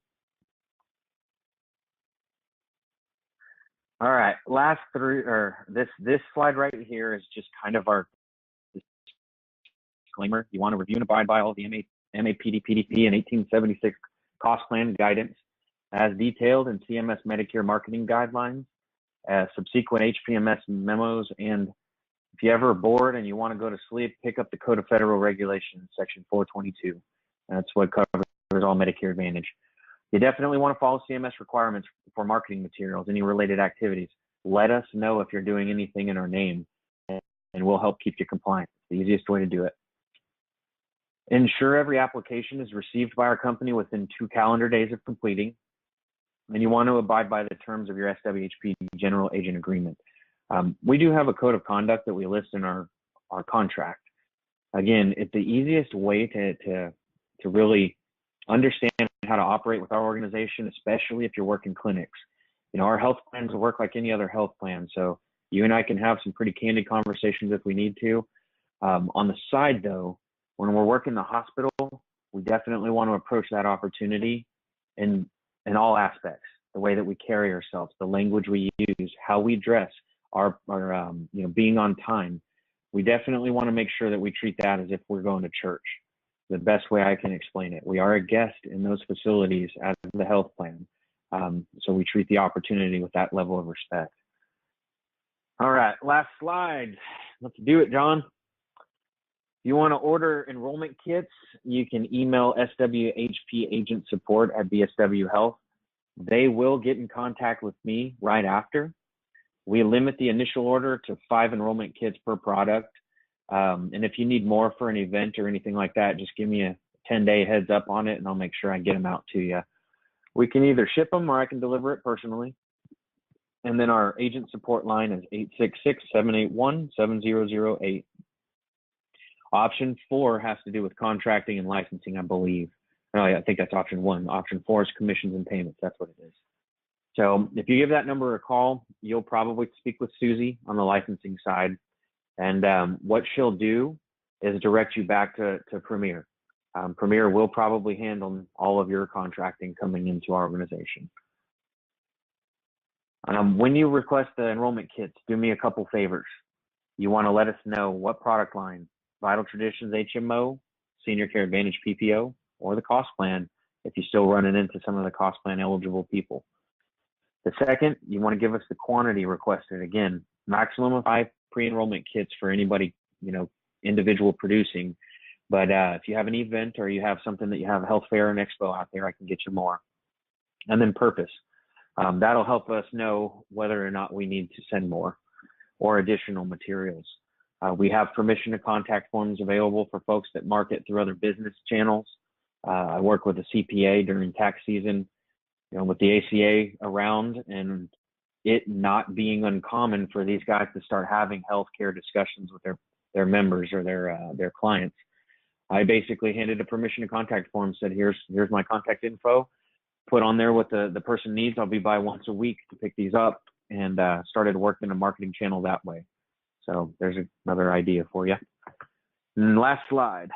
Speaker 2: All right, last three, or this slide right here is just kind of our disclaimer. You want to review and abide by all the MAPD, PDP, and 1876 cost plan guidance as detailed in CMS Medicare marketing guidelines, subsequent HPMS memos, and if you ever are bored and you want to go to sleep, pick up the Code of Federal Regulations, Section 422. That's what covers all Medicare Advantage. You definitely want to follow CMS requirements for marketing materials, any related activities. Let us know if you're doing anything in our name, and we'll help keep you compliant. It's the easiest way to do it. Ensure every application is received by our company within 2 calendar days of completing, and you want to abide by the terms of your SWHP General Agent Agreement. We do have a code of conduct that we list in our contract. Again, it's the easiest way to really understand how to operate with our organization, especially if you're working clinics. You know, our health plans work like any other health plan, so you and I can have some pretty candid conversations if we need to. On the side, though, when we're working the hospital, we definitely want to approach that opportunity in all aspects, the way that we carry ourselves, the language we use, how we dress, our being on time. We definitely want to make sure that we treat that as if we're going to church. The best way I can explain it. We are a guest in those facilities as the health plan. So we treat the opportunity with that level of respect. All right, last slide. Let's do it, John. If you want to order enrollment kits, you can email SWHP agent support at BSW Health. They will get in contact with me right after. We limit the initial order to 5 enrollment kits per product. And if you need more for an event or anything like that, just give me a 10-day heads up on it and I'll make sure I get them out to you. We can either ship them or I can deliver it personally. And then our agent support line is 866-781-7008. Option 4 has to do with contracting and licensing, I believe. No, I think that's option 1. Option 4 is commissions and payments. That's what it is. So if you give that number a call, you'll probably speak with Susie on the licensing side. And what she'll do is direct you back to Premier. Premier will probably handle all of your contracting coming into our organization. When you request the enrollment kits, do me a couple favors. You want to let us know what product line, Vital Traditions HMO, Senior Care Advantage PPO, or the cost plan, if you're still running into some of the cost plan eligible people. The second, you want to give us the quantity requested. Again, maximum of 5 pre-enrollment kits for anybody, individual producing. But if you have an event or you have something that you have a health fair and expo out there, I can get you more. And then purpose. That'll help us know whether or not we need to send more or additional materials. We have permission to contact forms available for folks that market through other business channels. I work with a CPA during tax season, with the ACA around, and it not being uncommon for these guys to start having healthcare discussions with their members or their clients. I basically handed a permission to contact form, said, here's my contact info, put on there what the person needs. I'll be by once a week to pick these up, and started working a marketing channel that way. So there's another idea for you. And last slide.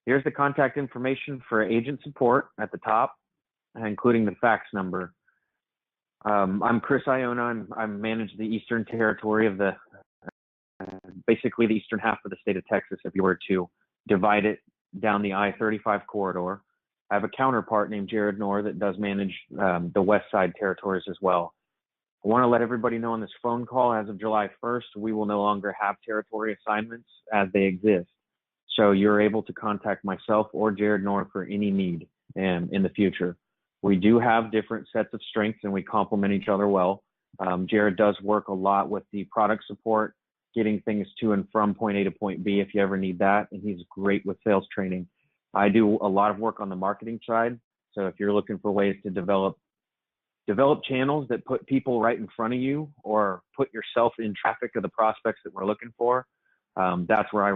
Speaker 2: Here's the contact information for agent support at the top, including the fax number. I'm Chris Iona. I manage the Eastern Territory of basically the eastern half of the state of Texas, if you were to divide it down the I-35 corridor. I have a counterpart named Jared Knorr that does manage the West Side territories as well. I want to let everybody know on this phone call, as of July 1st, we will no longer have territory assignments as they exist. So you're able to contact myself or Jared Knorr for any need in the future. We do have different sets of strengths and we complement each other well. Jared does work a lot with the product support, getting things to and from point A to point B if you ever need that. And he's great with sales training. I do a lot of work on the marketing side. So if you're looking for ways to develop develop channels that put people right in front of you or put yourself in traffic of the prospects that we're looking for. That's where I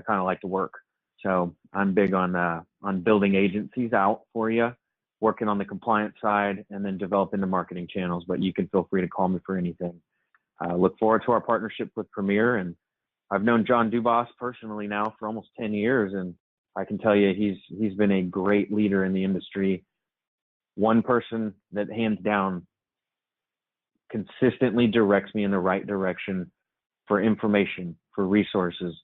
Speaker 2: kind of like to work. So I'm big on building agencies out for you, working on the compliance side, and then developing the marketing channels. But you can feel free to call me for anything. Look forward to our partnership with Premier, and I've known John Dubas personally now for almost 10 years, and I can tell you he's been a great leader in the industry. One person that hands down consistently directs me in the right direction for information, for resources,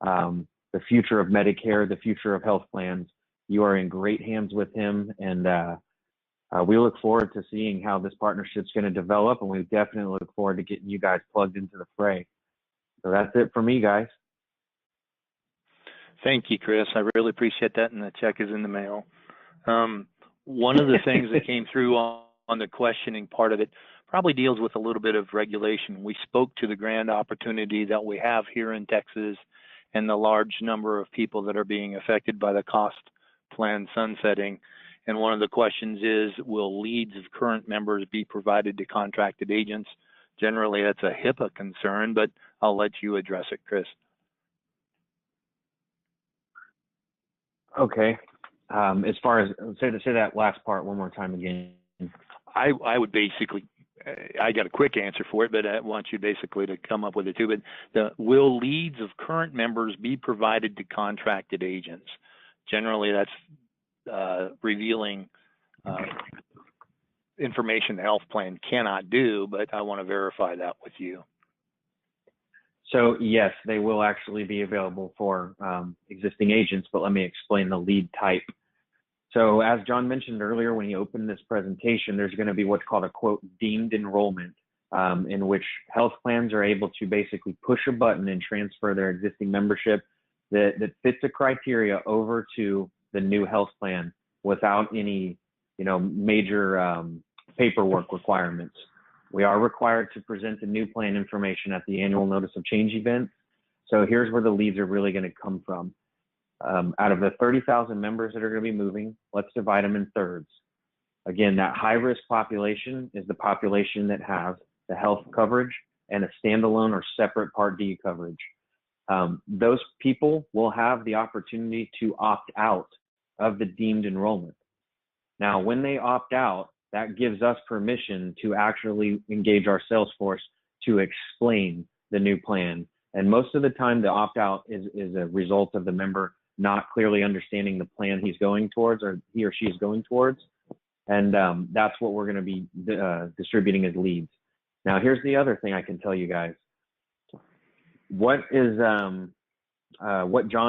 Speaker 2: the future of Medicare, the future of health plans. You are in great hands with him, and we look forward to seeing how this partnership's going to develop, and we definitely look forward to getting you guys plugged into the fray. So that's it for me, guys.
Speaker 1: Thank you, Chris. I really appreciate that, and the check is in the mail. One of the things that came through on the questioning part of it probably deals with a little bit of regulation. We spoke to the grand opportunity that we have here in Texas and the large number of people that are being affected by the cost plan sunsetting. And one of the questions is, will leads of current members be provided to contracted agents? Generally, that's a HIPAA concern, but I'll let you address it, Chris.
Speaker 2: Okay. As far as say that last part one more time again.
Speaker 1: I would basically, I got a quick answer for it, but I want you basically to come up with it too. But will leads of current members be provided to contracted agents? Generally, that's revealing information the health plan cannot do, but I want to verify that with you.
Speaker 2: So yes, they will actually be available for existing agents, but let me explain the lead type. So as John mentioned earlier, when he opened this presentation, there's going to be what's called a quote deemed enrollment, in which health plans are able to basically push a button and transfer their existing membership that fits the criteria over to the new health plan without any, major paperwork requirements. We are required to present the new plan information at the annual notice of change event. So here's where the leads are really going to come from. Out of the 30,000 members that are going to be moving, let's divide them in thirds. Again, that high-risk population is the population that has the health coverage and a standalone or separate Part D coverage. Those people will have the opportunity to opt out of the deemed enrollment. Now, when they opt out, that gives us permission to actually engage our sales force to explain the new plan. And most of the time, the opt-out is a result of the member not clearly understanding the plan he's going towards or he or she is going towards. And that's what we're going to be distributing as leads. Now, here's the other thing I can tell you guys. What John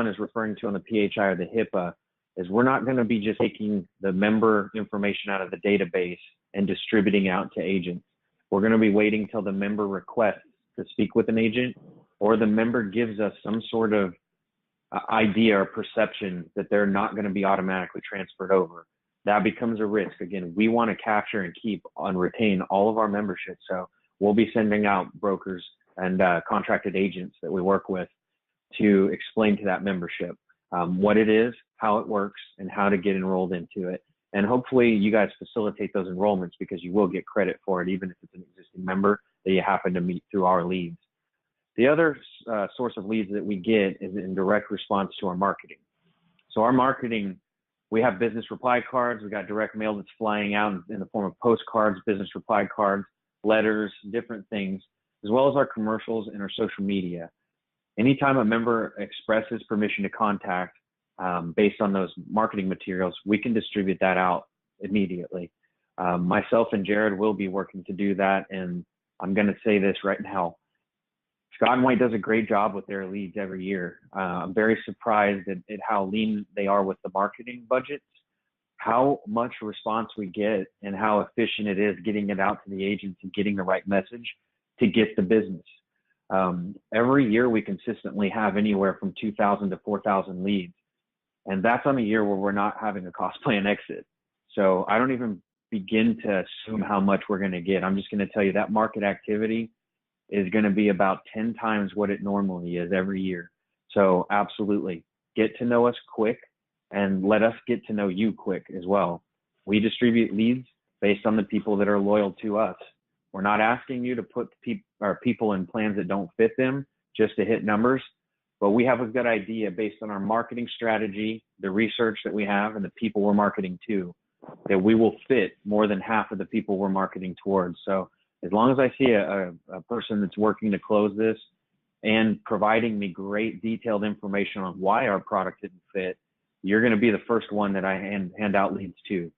Speaker 2: is referring to on the PHI or the HIPAA is we're not going to be just taking the member information out of the database and distributing out to agents. We're going to be waiting till the member requests to speak with an agent, or the member gives us some sort of idea or perception that they're not going to be automatically transferred over. That becomes a risk. Again, we want to capture and keep and retain all of our membership. So we'll be sending out brokers and contracted agents that we work with to explain to that membership what it is, how it works, and how to get enrolled into it. And hopefully you guys facilitate those enrollments because you will get credit for it, even if it's an existing member that you happen to meet through our leads. The other source of leads that we get is in direct response to our marketing. So our marketing, we have business reply cards. We got direct mail that's flying out in the form of postcards, business reply cards, letters, different things, as well as our commercials and our social media. Anytime a member expresses permission to contact based on those marketing materials, we can distribute that out immediately. Myself and Jared will be working to do that. And I'm going to say this right now. Scott and White does a great job with their leads every year. I'm very surprised at how lean they are with the marketing budgets, how much response we get, and how efficient it is getting it out to the agents and getting the right message to get the business. Every year we consistently have anywhere from 2,000 to 4,000 leads. And that's on a year where we're not having a cost plan exit. So I don't even begin to assume how much we're going to get. I'm just going to tell you that market activity is going to be about 10 times what it normally is every year. So absolutely, get to know us quick and let us get to know you quick as well. We distribute leads based on the people that are loyal to us. We're not asking you to put people in plans that don't fit them just to hit numbers, but we have a good idea based on our marketing strategy, the research that we have, and the people we're marketing to, that we will fit more than half of the people we're marketing towards. So as long as I see a person that's working to close this and providing me great detailed information on why our product didn't fit, you're going to be the first one that I hand out leads to.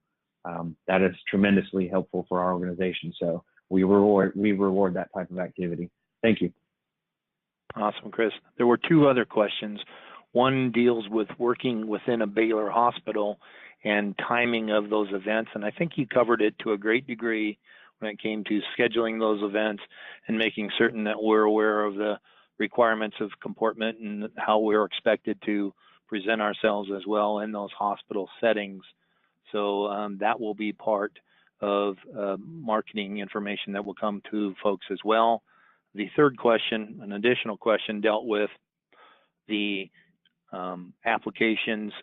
Speaker 2: That is tremendously helpful for our organization. So we reward that type of activity. Thank you.
Speaker 1: Awesome, Chris. There were two other questions. One deals with working within a Baylor hospital and timing of those events. And I think you covered it to a great degree when it came to scheduling those events and making certain that we're aware of the requirements of comportment and how we're expected to present ourselves as well in those hospital settings. So that will be part of marketing information that will come to folks as well. The third question, an additional question, dealt with the applications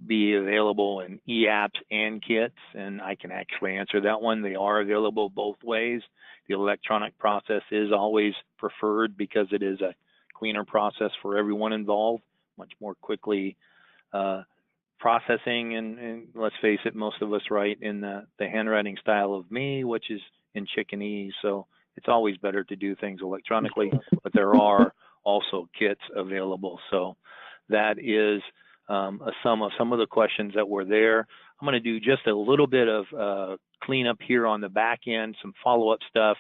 Speaker 1: be available in e-apps and kits, and I can actually answer that one. They are available both ways. The electronic process is always preferred because it is a cleaner process for everyone involved, much more quickly processing, and let's face it, most of us write in the handwriting style of me, which is in Chickanese, so it's always better to do things electronically, but there are also kits available. So that is a sum of some of the questions that were there. I'm going to do just a little bit of cleanup here on the back end, some follow-up stuff.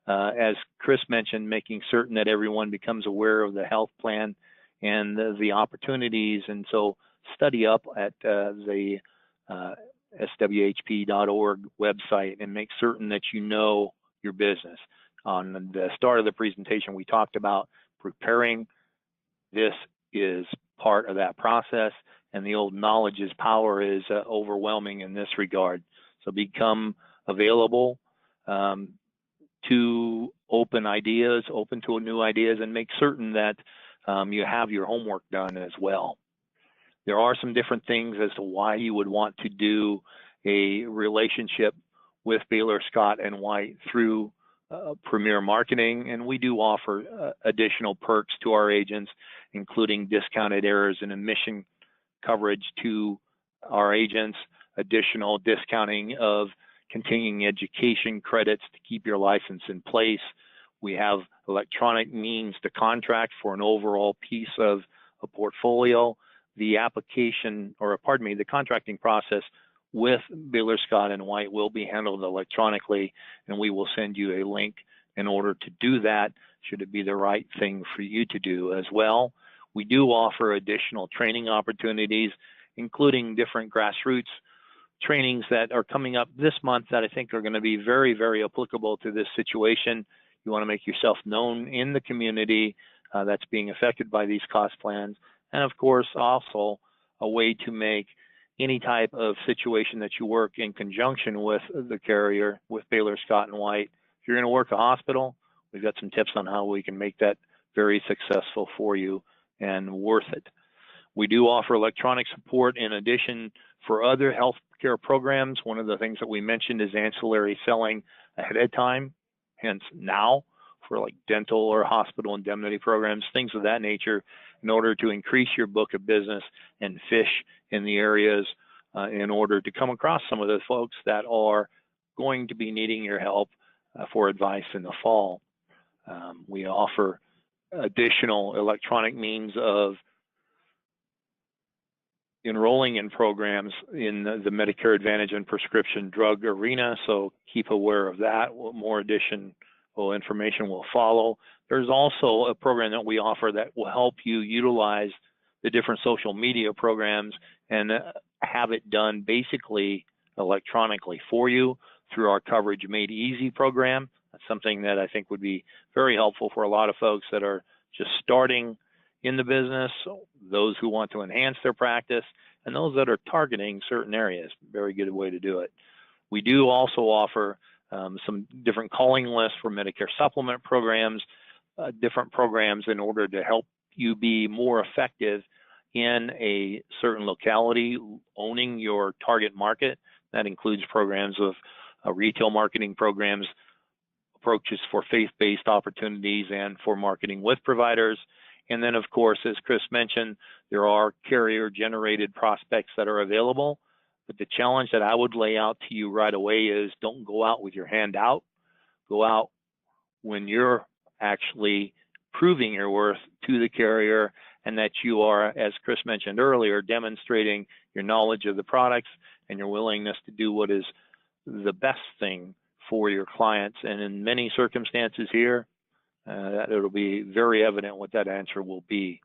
Speaker 1: As Chris mentioned, making certain that everyone becomes aware of the health plan and the opportunities. And so study up at the swhp.org website and make certain that you know your business. On the start of the presentation, we talked about preparing. This is part of that process, and the old knowledge is power is overwhelming in this regard. So become available to open to new ideas, and make certain that you have your homework done as well. There are some different things as to why you would want to do a relationship with Baylor Scott and White through Premier Marketing, and we do offer additional perks to our agents, including discounted errors and omission coverage to our agents, additional discounting of continuing education credits to keep your license in place. We have electronic means to contract for an overall piece of a portfolio. The the contracting process with Baylor Scott and White will be handled electronically, and we will send you a link in order to do that, should it be the right thing for you to do as well. We do offer additional training opportunities, including different grassroots trainings that are coming up this month that I think are going to be very, very applicable to this situation. You want to make yourself known in the community that's being affected by these cost plans. And of course, also a way to make any type of situation that you work in conjunction with the carrier, with Baylor Scott and White. If you're going to work a hospital, we've got some tips on how we can make that very successful for you and worth it. We do offer electronic support in addition for other healthcare programs. One of the things that we mentioned is ancillary selling ahead of time, hence now, for like dental or hospital indemnity programs, things of that nature, in order to increase your book of business and fish in the areas in order to come across some of the folks that are going to be needing your help for advice in the fall. We offer additional electronic means of enrolling in programs in the Medicare Advantage and prescription drug arena, so keep aware of that. More additional information will follow. There's also a program that we offer that will help you utilize the different social media programs and have it done basically electronically for you through our Coverage Made Easy program. That's something that I think would be very helpful for a lot of folks that are just starting in the business, those who want to enhance their practice, and those that are targeting certain areas. Very good way to do it. We do also offer some different calling lists for Medicare supplement programs, different programs in order to help you be more effective in a certain locality, owning your target market. That includes programs of retail marketing programs, approaches for faith-based opportunities and for marketing with providers. And then, of course, as Chris mentioned, there are carrier-generated prospects that are available. But the challenge that I would lay out to you right away is don't go out with your hand out. Go out when you're actually proving your worth to the carrier and that you are, as Chris mentioned earlier, demonstrating your knowledge of the products and your willingness to do what is the best thing for your clients. And in many circumstances here, it'll be very evident what that answer will be.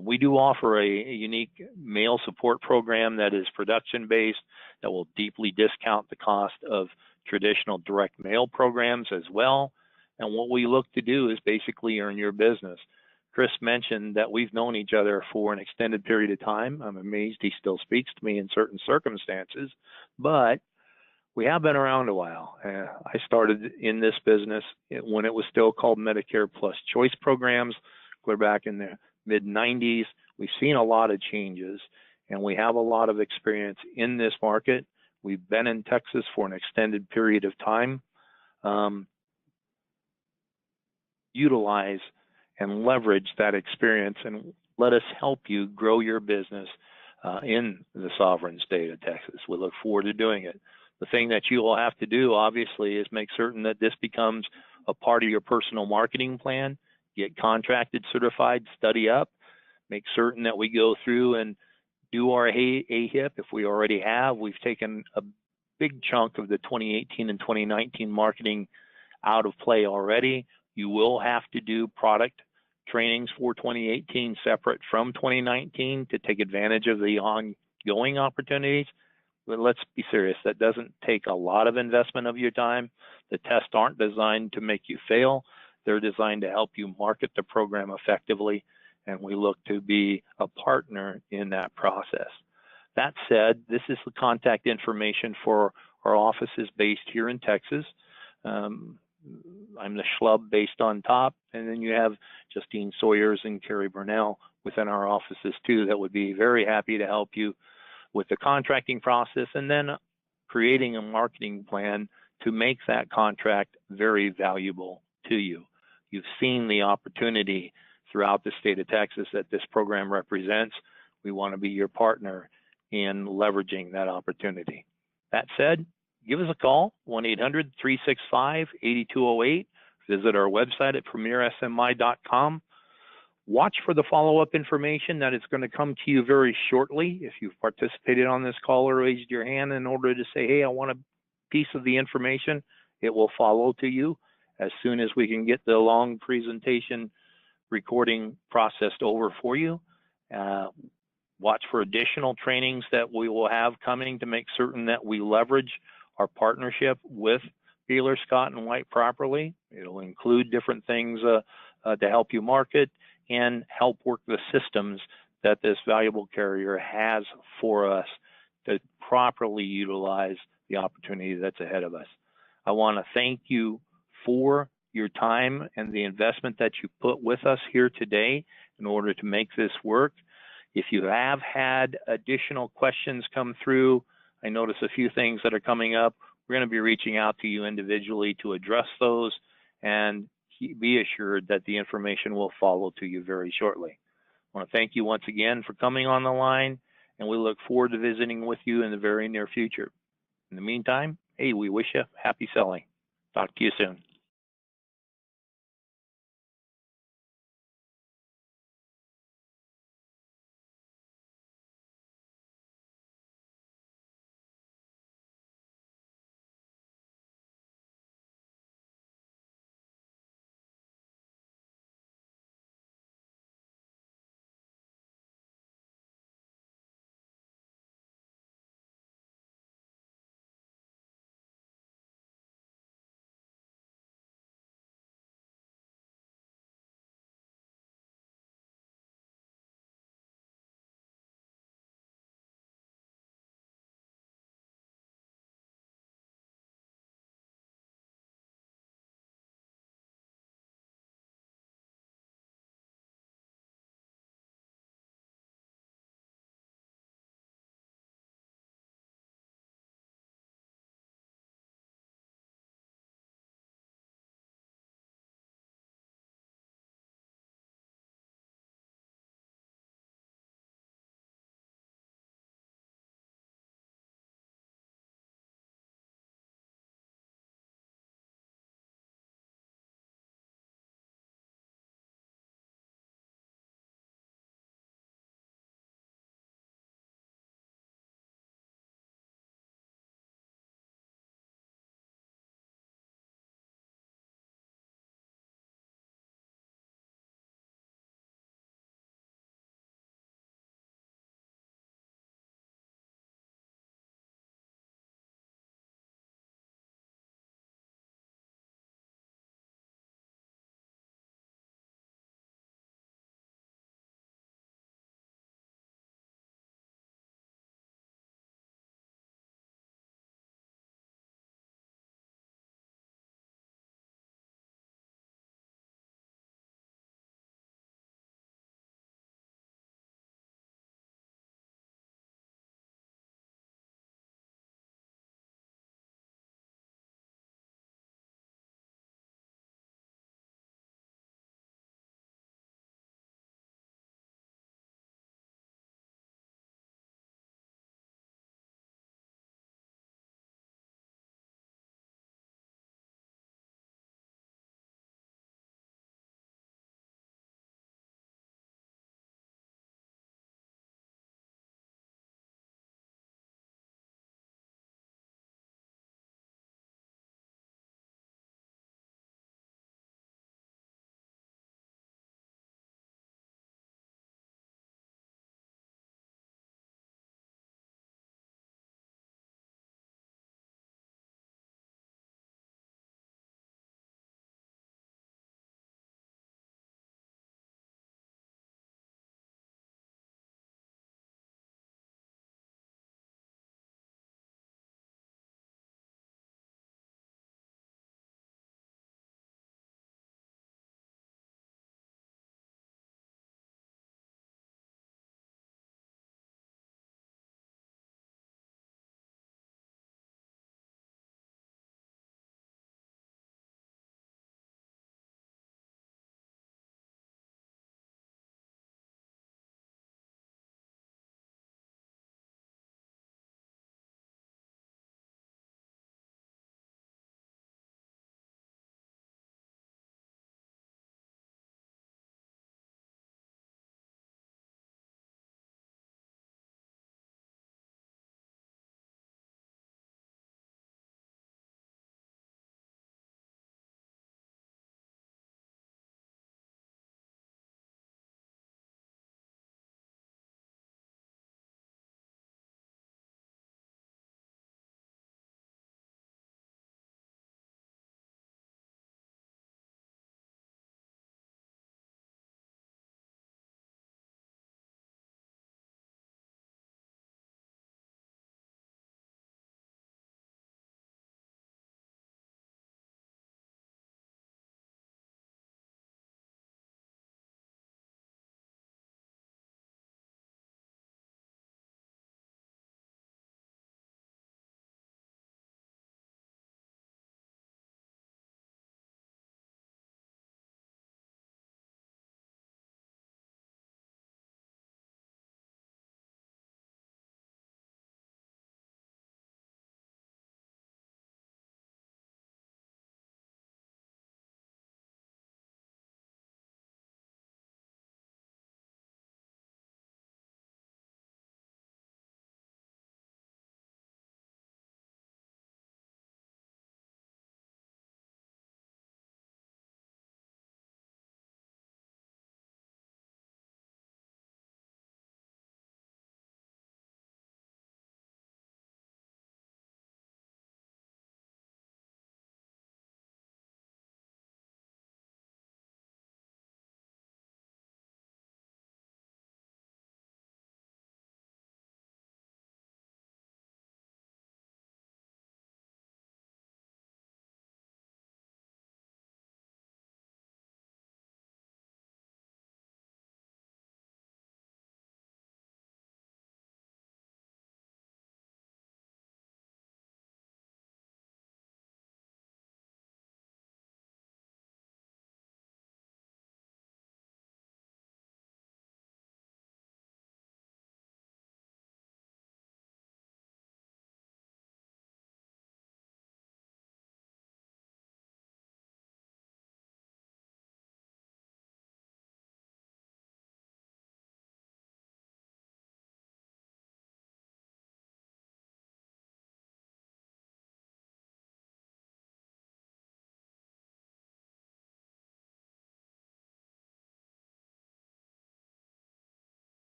Speaker 1: We do offer a unique mail support program that is production-based, that will deeply discount the cost of traditional direct mail programs as well. And what we look to do is basically earn your business. Chris mentioned that we've known each other for an extended period of time. I'm amazed he still speaks to me in certain circumstances, but we have been around a while. I started in this business when it was still called Medicare Plus Choice Programs, clear back in the mid-90s. We've seen a lot of changes, and we have a lot of experience in this market. We've been in Texas for an extended period of time. Utilize and leverage that experience and let us help you grow your business in the sovereign state of Texas. We look forward to doing it. The thing that you will have to do, obviously, is make certain that this becomes a part of your personal marketing plan. Get contracted, certified, study up. Make certain that we go through and do our AHIP. If we already have, we've taken a big chunk of the 2018 and 2019 marketing out of play already. You will have to do product trainings for 2018 separate from 2019 to take advantage of the ongoing opportunities. But let's be serious, that doesn't take a lot of investment of your time. The tests aren't designed to make you fail. They're designed to help you market the program effectively, and we look to be a partner in that process. That said, this is the contact information for our offices based here in Texas. I'm the schlub based on top, and then you have Justine Sawyers and Carrie Burnell within our offices too that would be very happy to help you with the contracting process and then creating a marketing plan to make that contract very valuable to you. You've seen the opportunity throughout the state of Texas that this program represents. We want to be your partner in leveraging that opportunity. That said, give us a call, 1-800-365-8208. Visit our website at premiersmi.com. Watch for the follow-up information that is going to come to you very shortly. If you've participated on this call or raised your hand in order to say, hey, I want a piece of the information, it will follow to you as soon as we can get the long presentation recording processed over for you. Watch for additional trainings that we will have coming to make certain that we leverage our partnership with Baylor Scott and White properly. It'll include different things to help you market and help work the systems that this valuable carrier has for us to properly utilize the opportunity that's ahead of us. I want to thank you for your time and the investment that you put with us here today in order to make this work. If you have had additional questions come through, I notice a few things that are coming up. We're going to be reaching out to you individually to address those, and be assured that the information will follow to you very shortly. I want to thank you once again for coming on the line, and we look forward to visiting with you in the very near future. In the meantime, hey, we wish you happy selling. Talk to you soon.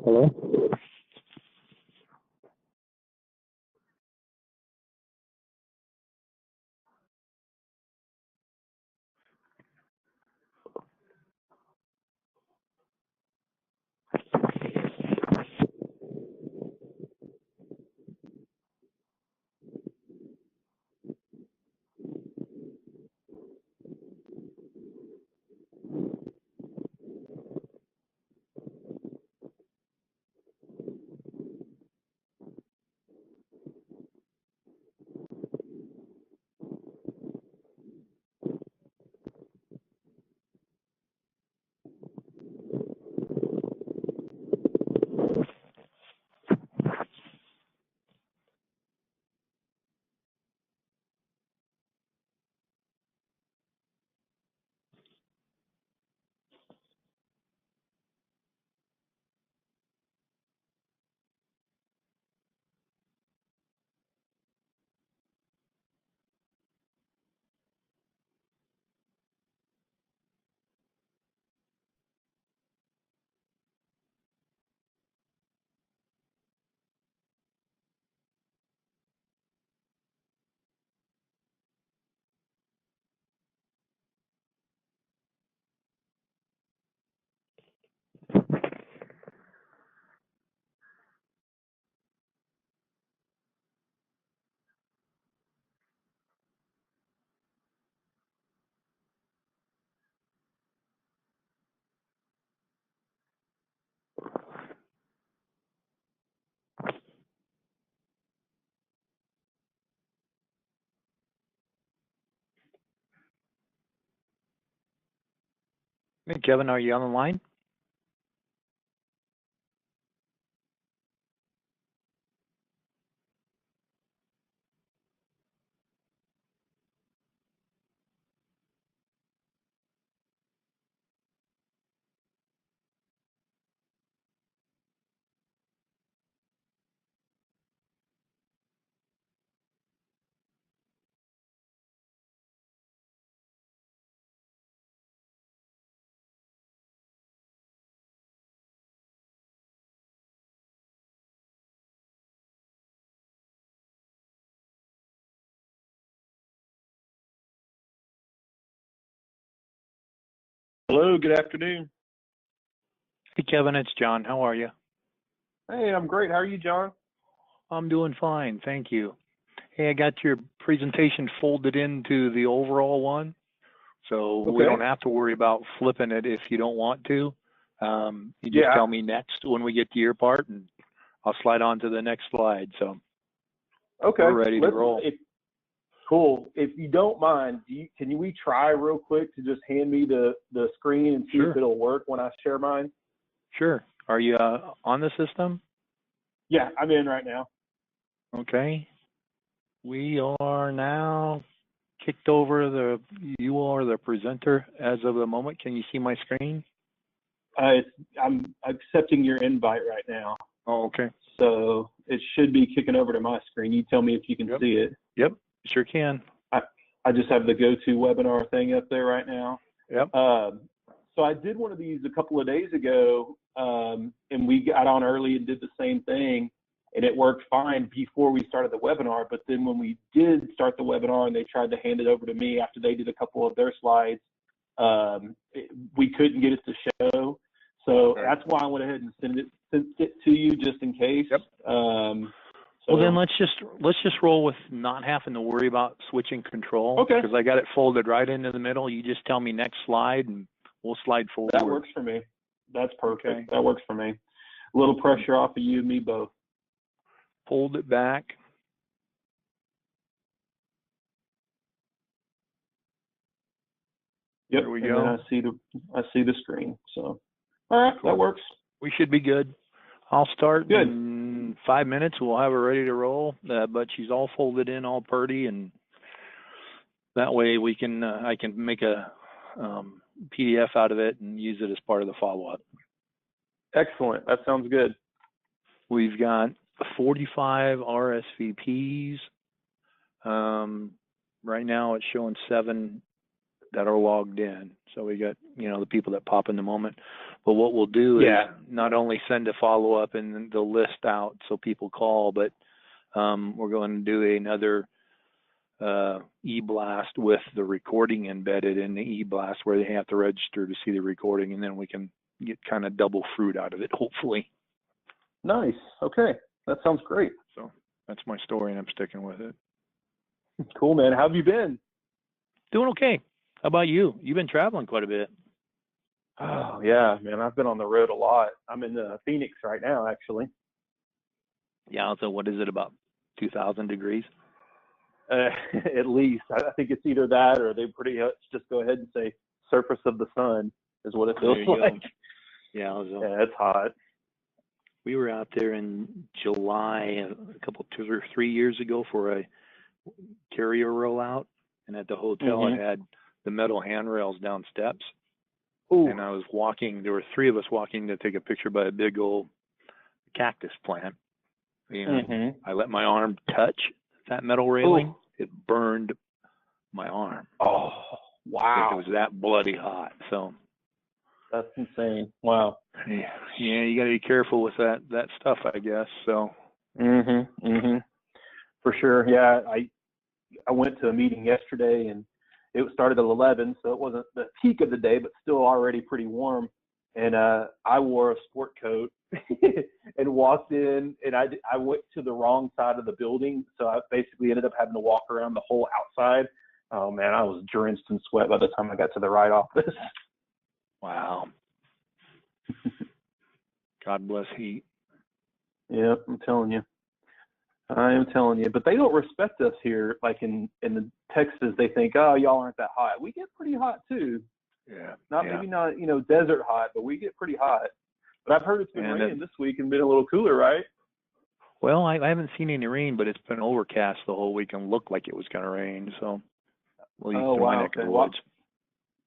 Speaker 1: Hello? Hey, Kevin, are you on the line?
Speaker 3: Hello, good afternoon.
Speaker 1: Hey, Kevin, it's John. How are you?
Speaker 3: Hey, I'm great. How are you, John?
Speaker 1: I'm doing fine, thank you. Hey, I got your presentation folded into the overall one, so we
Speaker 3: Okay.
Speaker 1: don't have to worry about flipping it if you don't want to. You just
Speaker 3: Yeah.
Speaker 1: tell me next when we get to your part, and I'll slide on to the next slide. So
Speaker 3: Okay.
Speaker 1: we're ready to roll.
Speaker 3: Cool. If you don't mind, can we try real quick to just hand me the screen and see
Speaker 1: Sure.
Speaker 3: if it'll work when I share mine?
Speaker 1: Sure. Are you on the system?
Speaker 3: Yeah, I'm in right now.
Speaker 1: Okay. We are now kicked over you are the presenter as of the moment. Can you see my screen?
Speaker 3: I'm accepting your invite right now.
Speaker 1: Oh, okay.
Speaker 3: So it should be kicking over to my screen. You tell me if you can see it.
Speaker 1: Yep, sure can.
Speaker 3: I just have the go-to webinar thing up there right now.
Speaker 1: Yep.
Speaker 3: So I did one of these a couple of days ago, and we got on early and did the same thing, and it worked fine before we started the webinar. But then when we did start the webinar and they tried to hand it over to me after they did a couple of their slides, we couldn't get it to show. So that's why I went ahead and sent it to you just in case.
Speaker 1: Yep. Well, then let's just roll with not having to worry about switching control.
Speaker 3: Okay.
Speaker 1: Because I got it folded right into the middle. You just tell me next slide, and we'll slide forward.
Speaker 3: That works for me. That's perfect.
Speaker 1: Okay.
Speaker 3: That works for me. A little pressure off of you and me both.
Speaker 1: Fold it back.
Speaker 3: Yep.
Speaker 1: There we
Speaker 3: and
Speaker 1: go.
Speaker 3: then I see the screen. So, all right,
Speaker 1: Cool.
Speaker 3: that works.
Speaker 1: We should be good. I'll start
Speaker 3: Good.
Speaker 1: in 5 minutes. We'll have her ready to roll. But she's all folded in, all pretty, and that way we can I can make a PDF out of it and use it as part of the follow-up.
Speaker 3: Excellent. That sounds good.
Speaker 1: We've got 45 RSVPs. Right now it's showing 7 that are logged in. So we got, the people that pop in the moment. But what we'll do is
Speaker 3: Yeah.
Speaker 1: not only send a follow-up and the list out so people call, but we're going to do another e-blast with the recording embedded in the e-blast where they have to register to see the recording, and then we can get kind of double fruit out of it, hopefully.
Speaker 3: Nice. Okay. That sounds great.
Speaker 1: So that's my story, and I'm sticking with it.
Speaker 3: Cool, man. How have you been?
Speaker 1: Doing okay. How about you? You've been traveling quite a bit.
Speaker 3: Oh, yeah, man. I've been on the road a lot. I'm in Phoenix right now, actually.
Speaker 1: Yeah, so what is it, about 2,000 degrees?
Speaker 3: At least. I think it's either that or they pretty much just go ahead and say surface of the sun is what it feels like.
Speaker 1: Yeah,
Speaker 3: Yeah, it's hot.
Speaker 1: We were out there in July a couple, 2 or 3 years ago for a carrier rollout, and at the hotel it had the metal handrails down steps.
Speaker 3: Ooh.
Speaker 1: And I was walking, there were 3 of us walking to take a picture by a big old cactus plant. And I let my arm touch that metal railing. Ooh. It burned my arm.
Speaker 3: Oh, wow.
Speaker 1: It was that bloody hot. So
Speaker 3: that's insane. Wow.
Speaker 1: Yeah, you got to be careful with that stuff, I guess. So.
Speaker 3: For sure. Yeah, I went to a meeting yesterday and it started at 11, so it wasn't the peak of the day, but still already pretty warm. And I wore a sport coat and walked in, and I went to the wrong side of the building, so I basically ended up having to walk around the whole outside. Oh man, I was drenched in sweat by the time I got to the right office.
Speaker 1: Wow. God bless heat.
Speaker 3: Yeah, I'm telling you. I am telling you, but they don't respect us here. Like in the Texas, they think, oh, y'all aren't that hot. We get pretty hot too.
Speaker 1: Yeah.
Speaker 3: Maybe not, desert hot, but we get pretty hot. But I've heard it's been raining this week and been a little cooler, right?
Speaker 1: Well, I haven't seen any rain, but it's been overcast the whole week and looked like it was going to rain. So,
Speaker 3: wow. Okay. Well,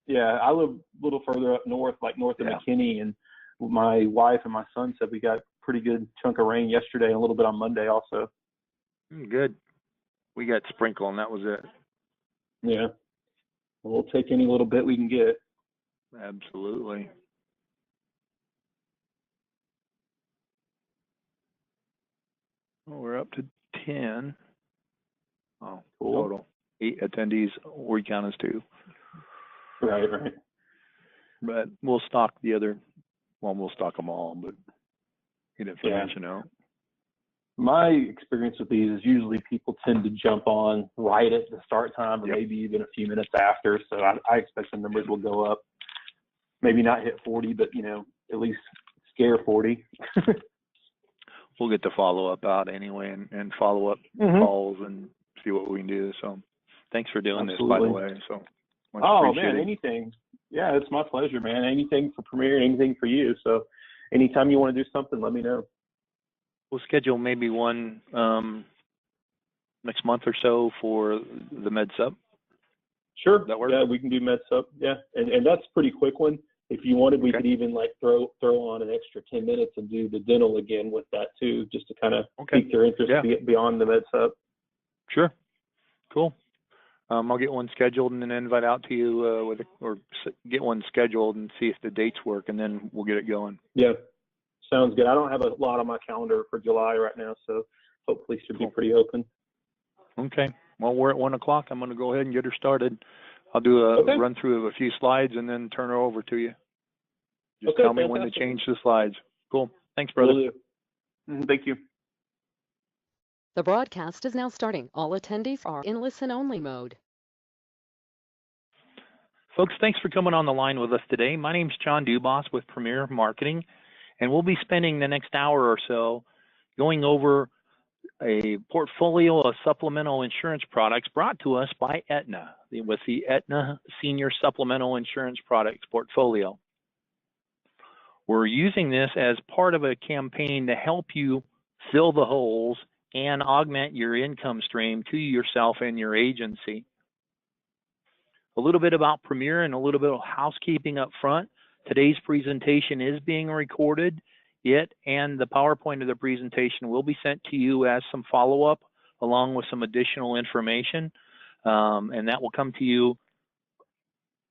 Speaker 3: yeah, I live a little further up north, like north of McKinney, and my wife and my son said we got a pretty good chunk of rain yesterday and a little bit on Monday also.
Speaker 1: Good. We got sprinkle, and that was it.
Speaker 3: Yeah. We'll take any little bit we can get.
Speaker 1: Absolutely. Well, we're up to 10. Oh, cool. Total. 8 attendees. We count as 2.
Speaker 3: Right.
Speaker 1: But we'll stock the other. Well, we'll stock them all, but get information out.
Speaker 3: My experience with these is usually people tend to jump on right at the start time or maybe even a few minutes after. So I expect the numbers will go up. Maybe not hit 40, but, at least scare 40.
Speaker 1: We'll get the follow-up out anyway and follow-up calls and see what we can do. So thanks for doing this, by the way. So much appreciated.
Speaker 3: Anything. Yeah, it's my pleasure, man. Anything for Premier, anything for you. So anytime you want to do something, let me know.
Speaker 1: We'll schedule maybe one next month or so for the MedSup.
Speaker 3: Sure.
Speaker 1: That work?
Speaker 3: Yeah, we can do MedSup. Yeah, and that's a pretty quick one. If you wanted, we could even throw on an extra 10 minutes and do the dental again with that too, just to kind of pique their interest beyond the MedSup.
Speaker 1: Sure. Cool. I'll get one scheduled and then invite out to you or get one scheduled and see if the dates work, and then we'll get it going.
Speaker 3: Yeah. Sounds good. I don't have a lot on my calendar for July right now, so hopefully should be pretty open.
Speaker 1: Okay. Well, we're at 1 o'clock. I'm going to go ahead and get her started. I'll do a run through of a few slides and then turn her over to you. Just tell me when to change the slides. Cool. Thanks, brother.
Speaker 3: Will do. Thank you.
Speaker 4: The broadcast is now starting. All attendees are in listen-only mode.
Speaker 1: Folks, thanks for coming on the line with us today. My name's John Dubas with Premier Marketing, and we'll be spending the next hour or so going over a portfolio of supplemental insurance products brought to us by Aetna with the Aetna Senior Supplemental Insurance Products portfolio. We're using this as part of a campaign to help you fill the holes and augment your income stream to yourself and your agency. A little bit about Premier and a little bit of housekeeping up front. Today's presentation is being recorded. It and the PowerPoint of the presentation will be sent to you as some follow-up along with some additional information, and that will come to you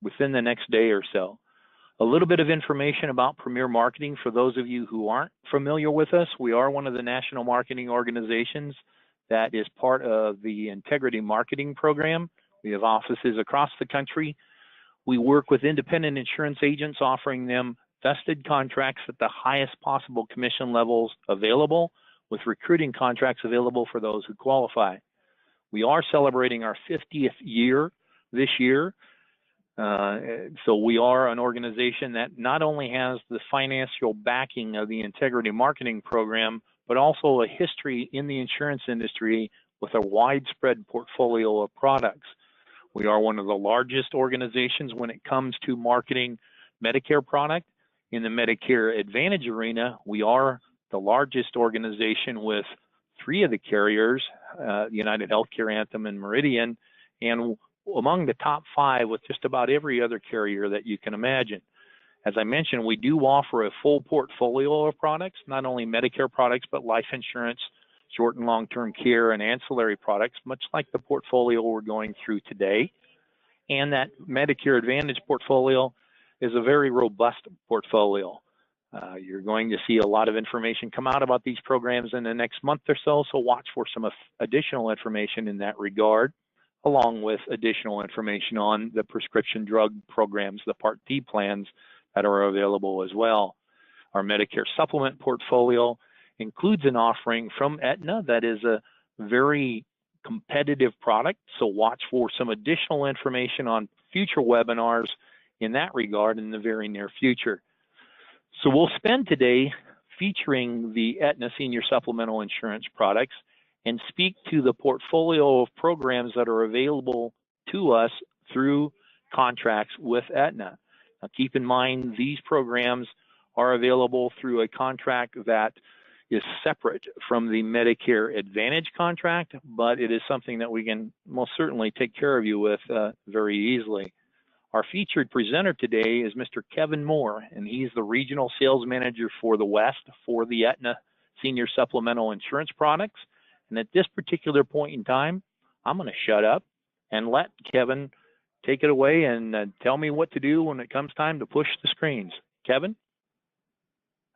Speaker 1: within the next day or so. A little bit of information about Premier Marketing for those of you who aren't familiar with us. We are one of the national marketing organizations that is part of the Integrity Marketing Program. We have offices across the country. We work with independent insurance agents, offering them vested contracts at the highest possible commission levels available, with recruiting contracts available for those who qualify. We are celebrating our 50th year this year. So we are an organization that not only has the financial backing of the Integrity Marketing Program, but also a history in the insurance industry with a widespread portfolio of products. We are one of the largest organizations when it comes to marketing Medicare product. In the Medicare Advantage arena, we are the largest organization with 3 of the carriers, United Healthcare, Anthem, and Meridian, and among the top 5 with just about every other carrier that you can imagine. As I mentioned, we do offer a full portfolio of products, not only Medicare products, but life insurance, short and long-term care, and ancillary products, much like the portfolio we're going through today. And that Medicare Advantage portfolio is a very robust portfolio. You're going to see a lot of information come out about these programs in the next month or so, so watch for some additional information in that regard, along with additional information on the prescription drug programs, the Part D plans that are available as well. Our Medicare supplement portfolio includes an offering from Aetna that is a very competitive product, so watch for some additional information on future webinars in that regard in the very near future. So we'll spend today featuring the Aetna Senior Supplemental Insurance products and speak to the portfolio of programs that are available to us through contracts with Aetna. Now, keep in mind, these programs are available through a contract that is separate from the Medicare Advantage contract, but it is something that we can most certainly take care of you with very easily. Our featured presenter today is Mr. Kevin Moore, and he's the Regional Sales Manager for the West for the Aetna Senior Supplemental Insurance products. And at this particular point in time, I'm going to shut up and let Kevin take it away and tell me what to do when it comes time to push the screens. Kevin?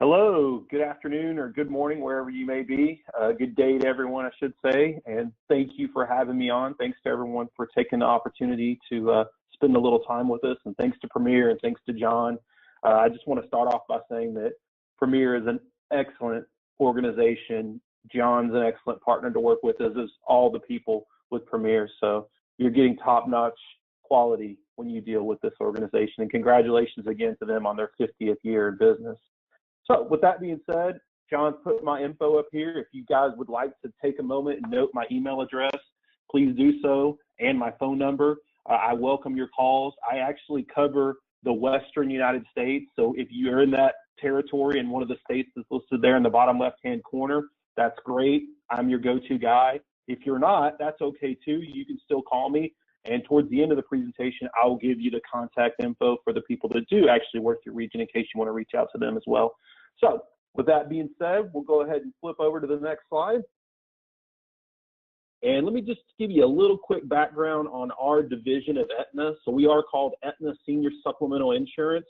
Speaker 3: Hello, good afternoon or good morning, wherever you may be. Good day to everyone, I should say. And thank you for having me on. Thanks to everyone for taking the opportunity to spend a little time with us. And thanks to Premier and thanks to John. I just want to start off by saying that Premier is an excellent organization. John's an excellent partner to work with, as is all the people with Premier. So you're getting top-notch quality when you deal with this organization. And congratulations again to them on their 50th year in business. So with that being said, John put my info up here. If you guys would like to take a moment and note my email address, please do so, and my phone number. I welcome your calls. I actually cover the Western United States. So if you're in that territory in one of the states that's listed there in the bottom left-hand corner, that's great. I'm your go-to guy. If you're not, that's okay too. You can still call me. And towards the end of the presentation, I'll give you the contact info for the people that do actually work your region in case you want to reach out to them as well. So with that being said, we'll go ahead and flip over to the next slide. And let me just give you a little quick background on our division of Aetna. So we are called Aetna Senior Supplemental Insurance.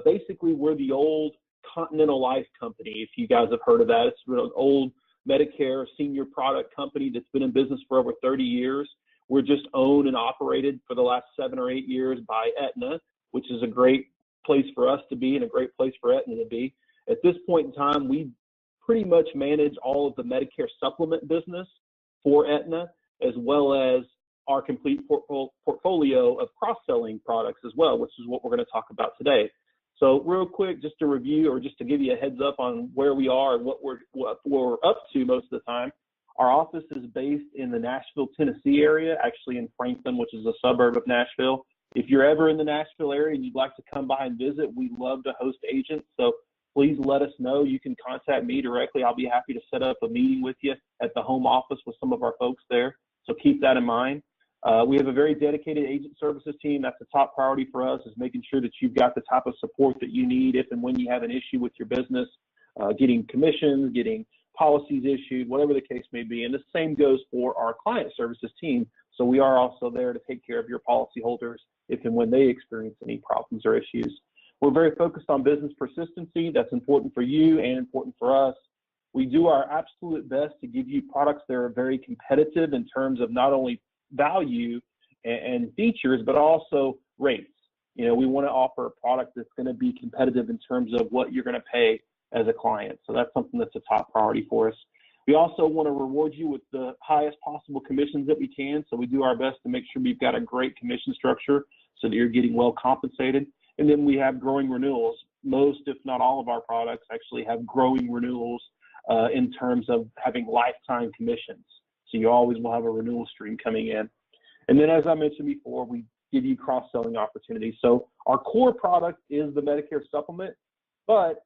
Speaker 3: Basically, we're the old Continental Life company, if you guys have heard of that. It's an old Medicare senior product company that's been in business for over 30 years. We're just owned and operated for the last 7 or 8 years by Aetna, which is a great place for us to be and a great place for Aetna to be. At this point in time, we pretty much manage all of the Medicare supplement business for Aetna, as well as our complete portfolio of cross-selling products as well, which is what we're going to talk about today. So real quick, just to review or just to give you a heads up on where we are and what we're up to most of the time. Our office is based in the Nashville, Tennessee area, actually in Franklin, which is a suburb of Nashville. If you're ever in the Nashville area and you'd like to come by and visit, we'd love to host agents. So please let us know. You can contact me directly. I'll be happy to set up a meeting with you at the home office with some of our folks there. So keep that in mind. We have a very dedicated agent services team. That's a top priority for us, is making sure that you've got the type of support that you need if and when you have an issue with your business, getting commissions, getting policies issued, whatever the case may be. And the same goes for our client services team. So we are also there to take care of your policyholders if and when they experience any problems or issues. We're very focused on business persistency. That's important for you and important for us. We do our absolute best to give you products that are very competitive in terms of not only value and features, but also rates. You know, we want to offer a product that's going to be competitive in terms of what you're going to pay as a client. So that's something that's a top priority for us. We also want to reward you with the highest possible commissions that we can. So we do our best to make sure we've got a great commission structure so that you're getting well compensated. And then we have growing renewals. Most, if not all of our products actually have growing renewals in terms of having lifetime commissions. So you always will have a renewal stream coming in. And then, as I mentioned before, we give you cross-selling opportunities. So our core product is the Medicare supplement, but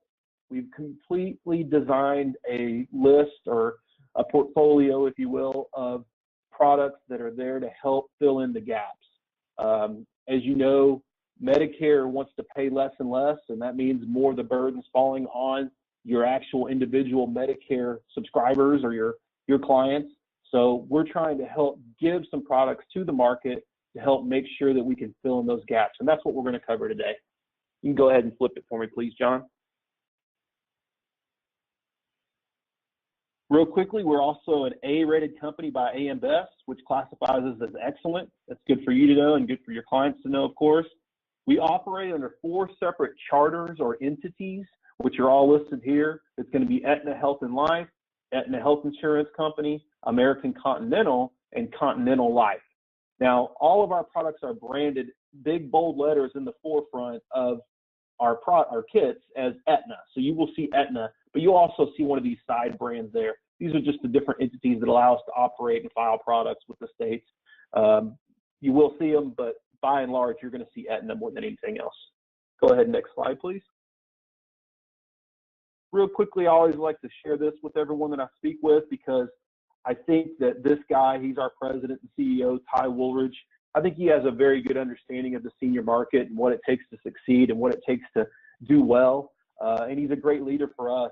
Speaker 3: we've completely designed a list or a portfolio, if you will, of products that are there to help fill in the gaps. As you know, Medicare wants to pay less and less, and that means more of the burden's falling on your actual individual Medicare subscribers or your clients. So we're trying to help give some products to the market to help make sure that we can fill in those gaps. And that's what we're going to cover today. You can go ahead and flip it for me, please, John. Real quickly, we're also an A-rated company by AM Best, which classifies us as excellent. That's good for you to know and good for your clients to know, of course. We operate under 4 separate charters or entities, which are all listed here. It's going to be Aetna Health and Life, Aetna Health Insurance Company, American Continental, and Continental Life. Now, all of our products are branded big, bold letters in the forefront of our kits as Aetna. So you will see Aetna, but you'll also see one of these side brands there. These are just the different entities that allow us to operate and file products with the states. You will see them, but by and large, you're going to see Aetna more than anything else. Go ahead, next slide, please. Real quickly, I always like to share this with everyone that I speak with because I think that this guy, he's our president and CEO, Ty Woolridge. I think he has a very good understanding of the senior market and what it takes to succeed and what it takes to do well. And he's a great leader for us.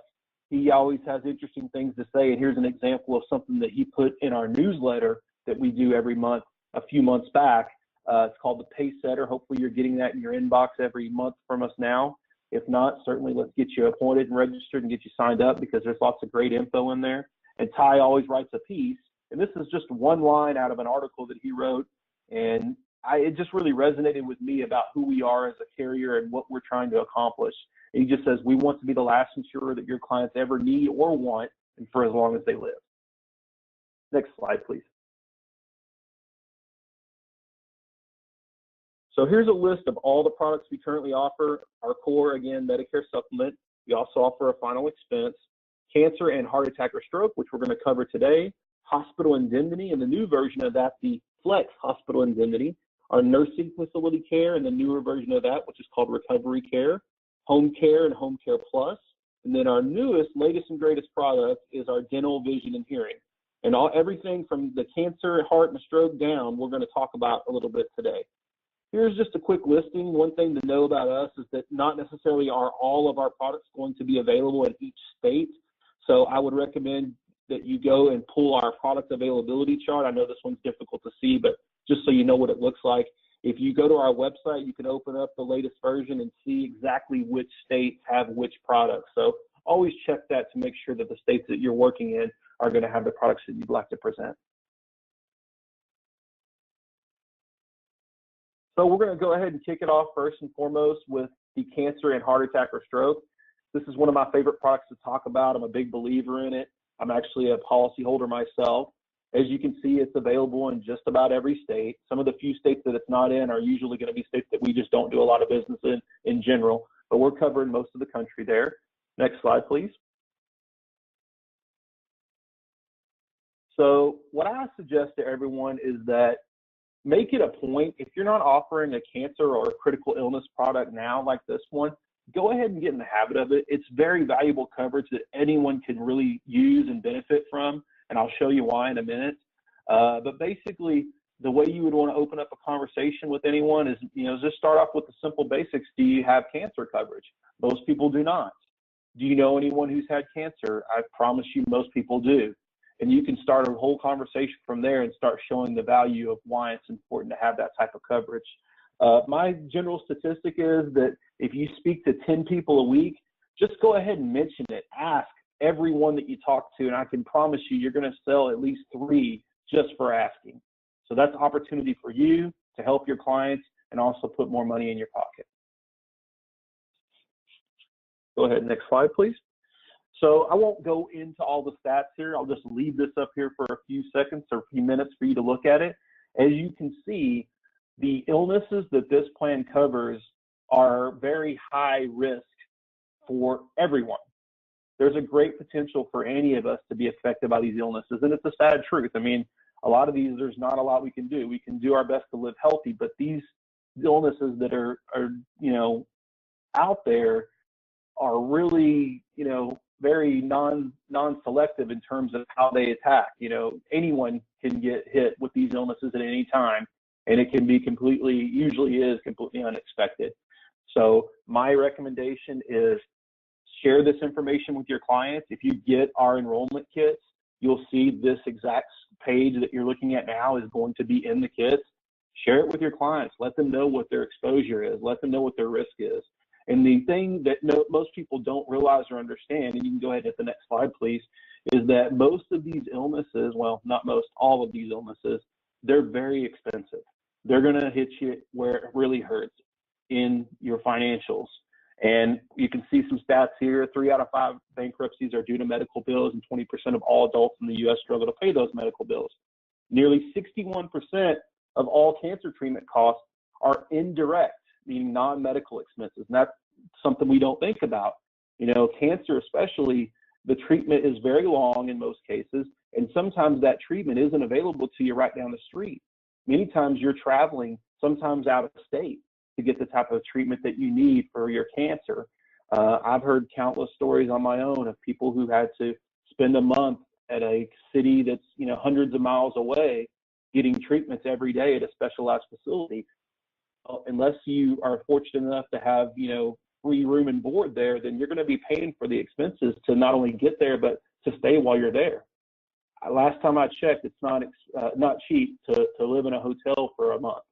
Speaker 3: He always has interesting things to say. And here's an example of something that he put in our newsletter that we do every month, a few months back. It's called the Pace Setter. Hopefully you're getting that in your inbox every month from us now. If not, certainly let's get you appointed and registered and get you signed up because there's lots of great info in there. And Ty always writes a piece. And this is just one line out of an article that he wrote. And it just really resonated with me about who we are as a carrier and what we're trying to accomplish. And he just says, we want to be the last insurer that your clients ever need or want, and for as long as they live. Next slide, please. So here's a list of all the products we currently offer. Our core, again, Medicare supplement. We also offer a final expense, cancer and heart attack or stroke, which we're going to cover today, hospital indemnity, and the new version of that, the Flex Hospital Indemnity, our nursing facility care, and the newer version of that, which is called Recovery Care, Home Care and Home Care Plus. And then our newest, latest, and greatest product is our dental, vision, and hearing. And everything from the cancer, heart, and stroke down, we're going to talk about a little bit today. Here's just a quick listing. One thing to know about us is that not necessarily are all of our products going to be available in each state. So I would recommend that you go and pull our product availability chart. I know this one's difficult to see, but just so you know what it looks like, if you go to our website, you can open up the latest version and see exactly which states have which products. So always check that to make sure that the states that you're working in are going to have the products that you'd like to present. So we're going to go ahead and kick it off first and foremost with the cancer and heart attack or stroke. This is one of my favorite products to talk about. I'm a big believer in it. I'm actually a policyholder myself. As you can see, it's available in just about every state. Some of the few states that it's not in are usually going to be states that we just don't do a lot of business in general, but we're covering most of the country there. Next slide, please. So what I suggest to everyone is that make it a point, if you're not offering a cancer or a critical illness product now like this one, go ahead and get in the habit of it. It's very valuable coverage that anyone can really use and benefit from, and I'll show you why in a minute. But basically, the way you would want to open up a conversation with anyone is, just start off with the simple basics. Do you have cancer coverage? Most people do not. Do you know anyone who's had cancer? I promise you most people do. And you can start a whole conversation from there and start showing the value of why it's important to have that type of coverage. My general statistic is that if you speak to 10 people a week, just go ahead and mention it. Ask everyone that you talk to, and I can promise you, you're going to sell at least 3 just for asking. So that's opportunity for you to help your clients and also put more money in your pocket. Go ahead, next slide, please. So I won't go into all the stats here. I'll just leave this up here for a few seconds or a few minutes for you to look at it. As you can see, the illnesses that this plan covers are very high risk for everyone. There's a great potential for any of us to be affected by these illnesses, and it's a sad truth. I mean, a lot of these, there's not a lot we can do. We can do our best to live healthy, but these illnesses that are out there are really, very non-selective in terms of how they attack. Anyone can get hit with these illnesses at any time, and it can be usually is completely unexpected. So my recommendation is share this information with your clients. If you get our enrollment kits, you'll see this exact page that you're looking at now is going to be in the kits. Share it with your clients. Let them know what their exposure is. Let them know what their risk is. And the thing that most people don't realize or understand, and you can go ahead and hit the next slide, please, is that most of these illnesses, well, not most, all of these illnesses, they're very expensive. They're going to hit you where it really hurts in your financials. And you can see some stats here. 3 out of 5 bankruptcies are due to medical bills, and 20% of all adults in the U.S. struggle to pay those medical bills. Nearly 61% of all cancer treatment costs are indirect, meaning non-medical expenses. And that's something we don't think about. Cancer especially, the treatment is very long in most cases, and sometimes that treatment isn't available to you right down the street. Many times you're traveling, sometimes out of state, to get the type of treatment that you need for your cancer. I've heard countless stories on my own of people who had to spend a month at a city that's hundreds of miles away getting treatments every day at a specialized facility. Unless you are fortunate enough to have free room and board there, then you're going to be paying for the expenses to not only get there but to stay while you're there. Last time I checked, it's not cheap to live in a hotel for a month.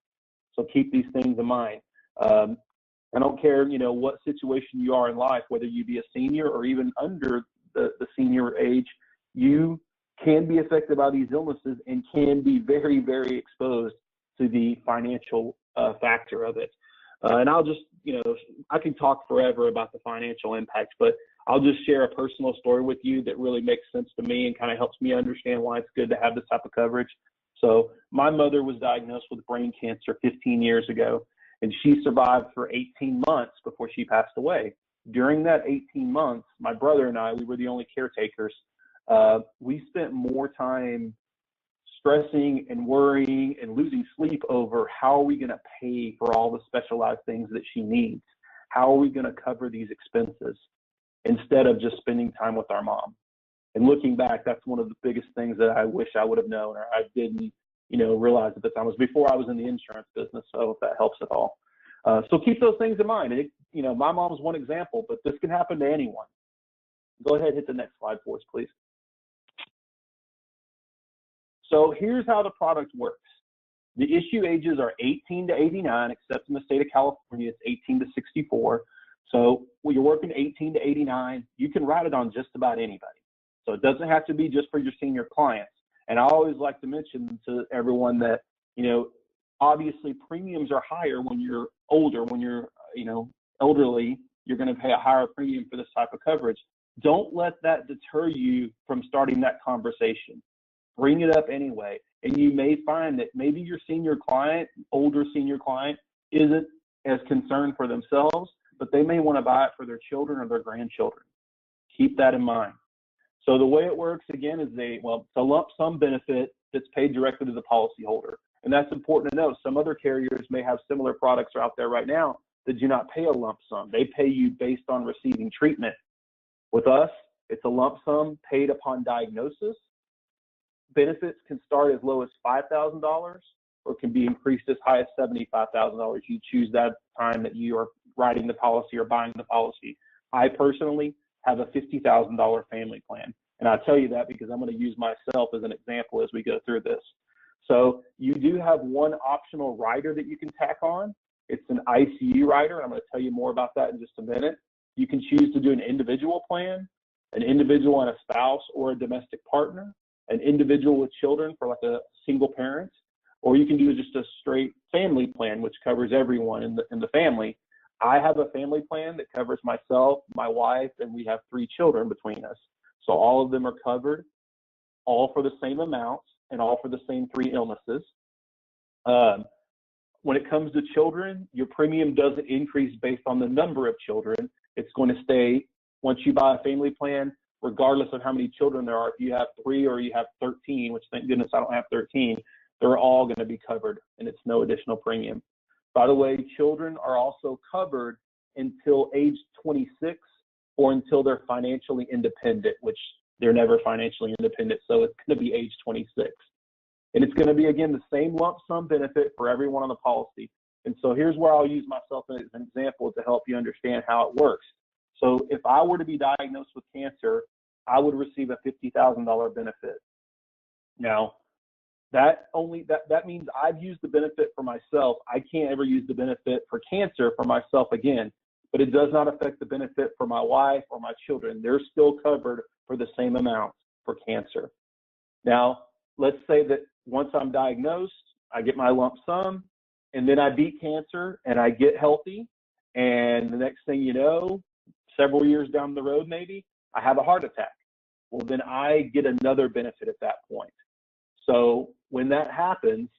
Speaker 3: So keep these things in mind. I don't care, what situation you are in life, whether you be a senior or even under the senior age, you can be affected by these illnesses and can be very, very exposed to the financial factor of it. And I'll just, I can talk forever about the financial impacts, but I'll just share a personal story with you that really makes sense to me and kind of helps me understand why it's good to have this type of coverage. So my mother was diagnosed with brain cancer 15 years ago, and she survived for 18 months before she passed away. During that 18 months, my brother and I, we were the only caretakers. We spent more time stressing and worrying and losing sleep over how are we going to pay for all the specialized things that she needs? How are we going to cover these expenses instead of just spending time with our mom? And looking back, that's one of the biggest things that I wish I would have known or I didn't, realize at the time. It was before I was in the insurance business, so if that helps at all. So keep those things in mind. My mom is one example, but this can happen to anyone. Go ahead and hit the next slide for us, please. So here's how the product works. The issue ages are 18 to 89, except in the state of California, it's 18 to 64. So when you're working 18 to 89, you can write it on just about anybody. So it doesn't have to be just for your senior clients. And I always like to mention to everyone that, obviously premiums are higher when you're older. When you're, elderly, you're going to pay a higher premium for this type of coverage. Don't let that deter you from starting that conversation. Bring it up anyway. And you may find that maybe your older senior client, isn't as concerned for themselves, but they may want to buy it for their children or their grandchildren. Keep that in mind. So the way it works, again, is it's a lump sum benefit that's paid directly to the policyholder. And that's important to know. Some other carriers may have similar products out there right now that do not pay a lump sum. They pay you based on receiving treatment. With us, it's a lump sum paid upon diagnosis. Benefits can start as low as $5,000 or can be increased as high as $75,000. You choose that time that you are writing the policy or buying the policy. I personally have a $50,000 family plan. And I tell you that because I'm going to use myself as an example as we go through this. So you do have one optional rider that you can tack on. It's an ICU rider, and I'm going to tell you more about that in just a minute. You can choose to do an individual plan, an individual and a spouse or a domestic partner, an individual with children for like a single parent, or you can do just a straight family plan, which covers everyone in the family. I have a family plan that covers myself, my wife, and we have 3 children between us. So all of them are covered, all for the same amounts and all for the same 3 illnesses. When it comes to children, your premium doesn't increase based on the number of children. It's going to stay, once you buy a family plan, regardless of how many children there are. If you have 3 or you have 13, which thank goodness I don't have 13, they're all going to be covered, and it's no additional premium. By the way, children are also covered until age 26 or until they're financially independent, which they're never financially independent, so it's going to be age 26. And it's going to be, again, the same lump sum benefit for everyone on the policy. And so here's where I'll use myself as an example to help you understand how it works. So if I were to be diagnosed with cancer, I would receive a $50,000 benefit. Now, that means I've used the benefit for myself. I can't ever use the benefit for cancer for myself again, but it does not affect the benefit for my wife or my children. They're still covered for the same amount for cancer. Now, let's say that once I'm diagnosed, I get my lump sum, and then I beat cancer and I get healthy, and the next thing you know, several years down the road maybe, I have a heart attack. Well, then I get another benefit at that point. So when that happens,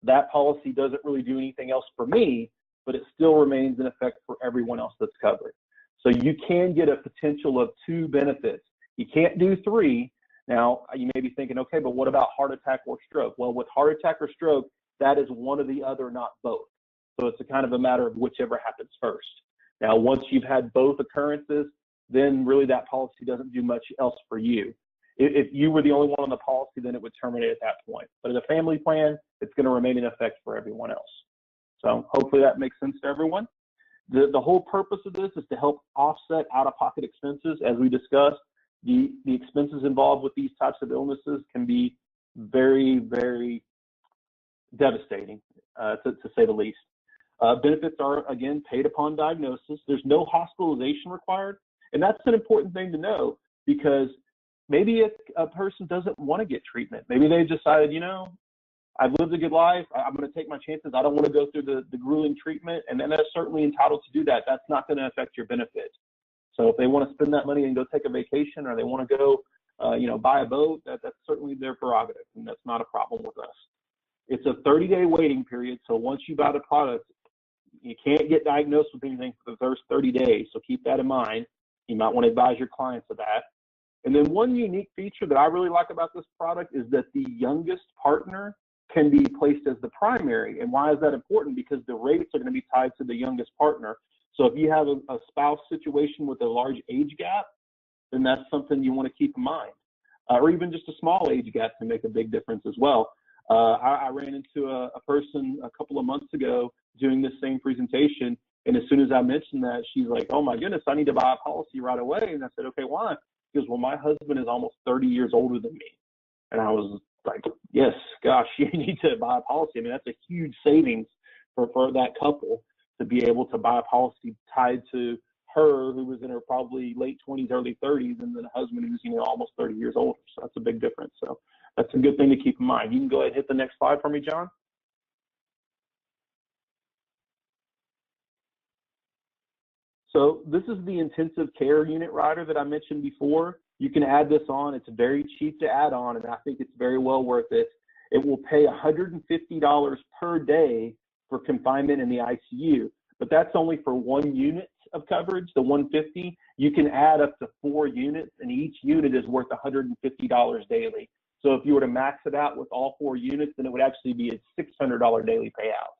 Speaker 3: that policy doesn't really do anything else for me, but it still remains in effect for everyone else that's covered. So you can get a potential of 2 benefits. You can't do 3. Now, you may be thinking, okay, but what about heart attack or stroke? Well, with heart attack or stroke, that is one or the other, not both. So it's a kind of a matter of whichever happens first. Now, once you've had both occurrences, then really that policy doesn't do much else for you. If you were the only one on the policy, then it would terminate at that point. But as a family plan, it's going to remain in effect for everyone else. So hopefully that makes sense to everyone. The whole purpose of this is to help offset out-of-pocket expenses. As we discussed, the expenses involved with these types of illnesses can be very, very devastating, to say the least. Benefits are, again, paid upon diagnosis. There's no hospitalization required. And that's an important thing to know, because maybe a person doesn't want to get treatment. Maybe they've decided, I've lived a good life. I'm going to take my chances. I don't want to go through the grueling treatment. And then they're certainly entitled to do that. That's not going to affect your benefit. So if they want to spend that money and go take a vacation, or they want to go, buy a boat, that's certainly their prerogative, and that's not a problem with us. It's a 30-day waiting period. So once you buy the product, you can't get diagnosed with anything for the first 30 days. So keep that in mind. You might want to advise your clients of that. And then one unique feature that I really like about this product is that the youngest partner can be placed as the primary. And why is that important? Because the rates are going to be tied to the youngest partner. So if you have a spouse situation with a large age gap, then that's something you want to keep in mind. Or even just a small age gap can make a big difference as well. I ran into a person a couple of months ago doing this same presentation. And as soon as I mentioned that, she's like, oh my goodness, I need to buy a policy right away. And I said, okay, why? She goes, well, my husband is almost 30 years older than me. And I was like, yes, gosh, you need to buy a policy. I mean, that's a huge savings for that couple to be able to buy a policy tied to her, who was in her probably late 20s, early 30s, and then a husband who's, almost 30 years older. So that's a big difference. So that's a good thing to keep in mind. You can go ahead and hit the next slide for me, John. So this is the intensive care unit rider that I mentioned before. You can add this on. It's very cheap to add on, and I think it's very well worth it. It will pay $150 per day for confinement in the ICU, but that's only for 1 unit of coverage, the $150. You can add up to 4 units, and each unit is worth $150 daily. So if you were to max it out with all 4 units, then it would actually be a $600 daily payout.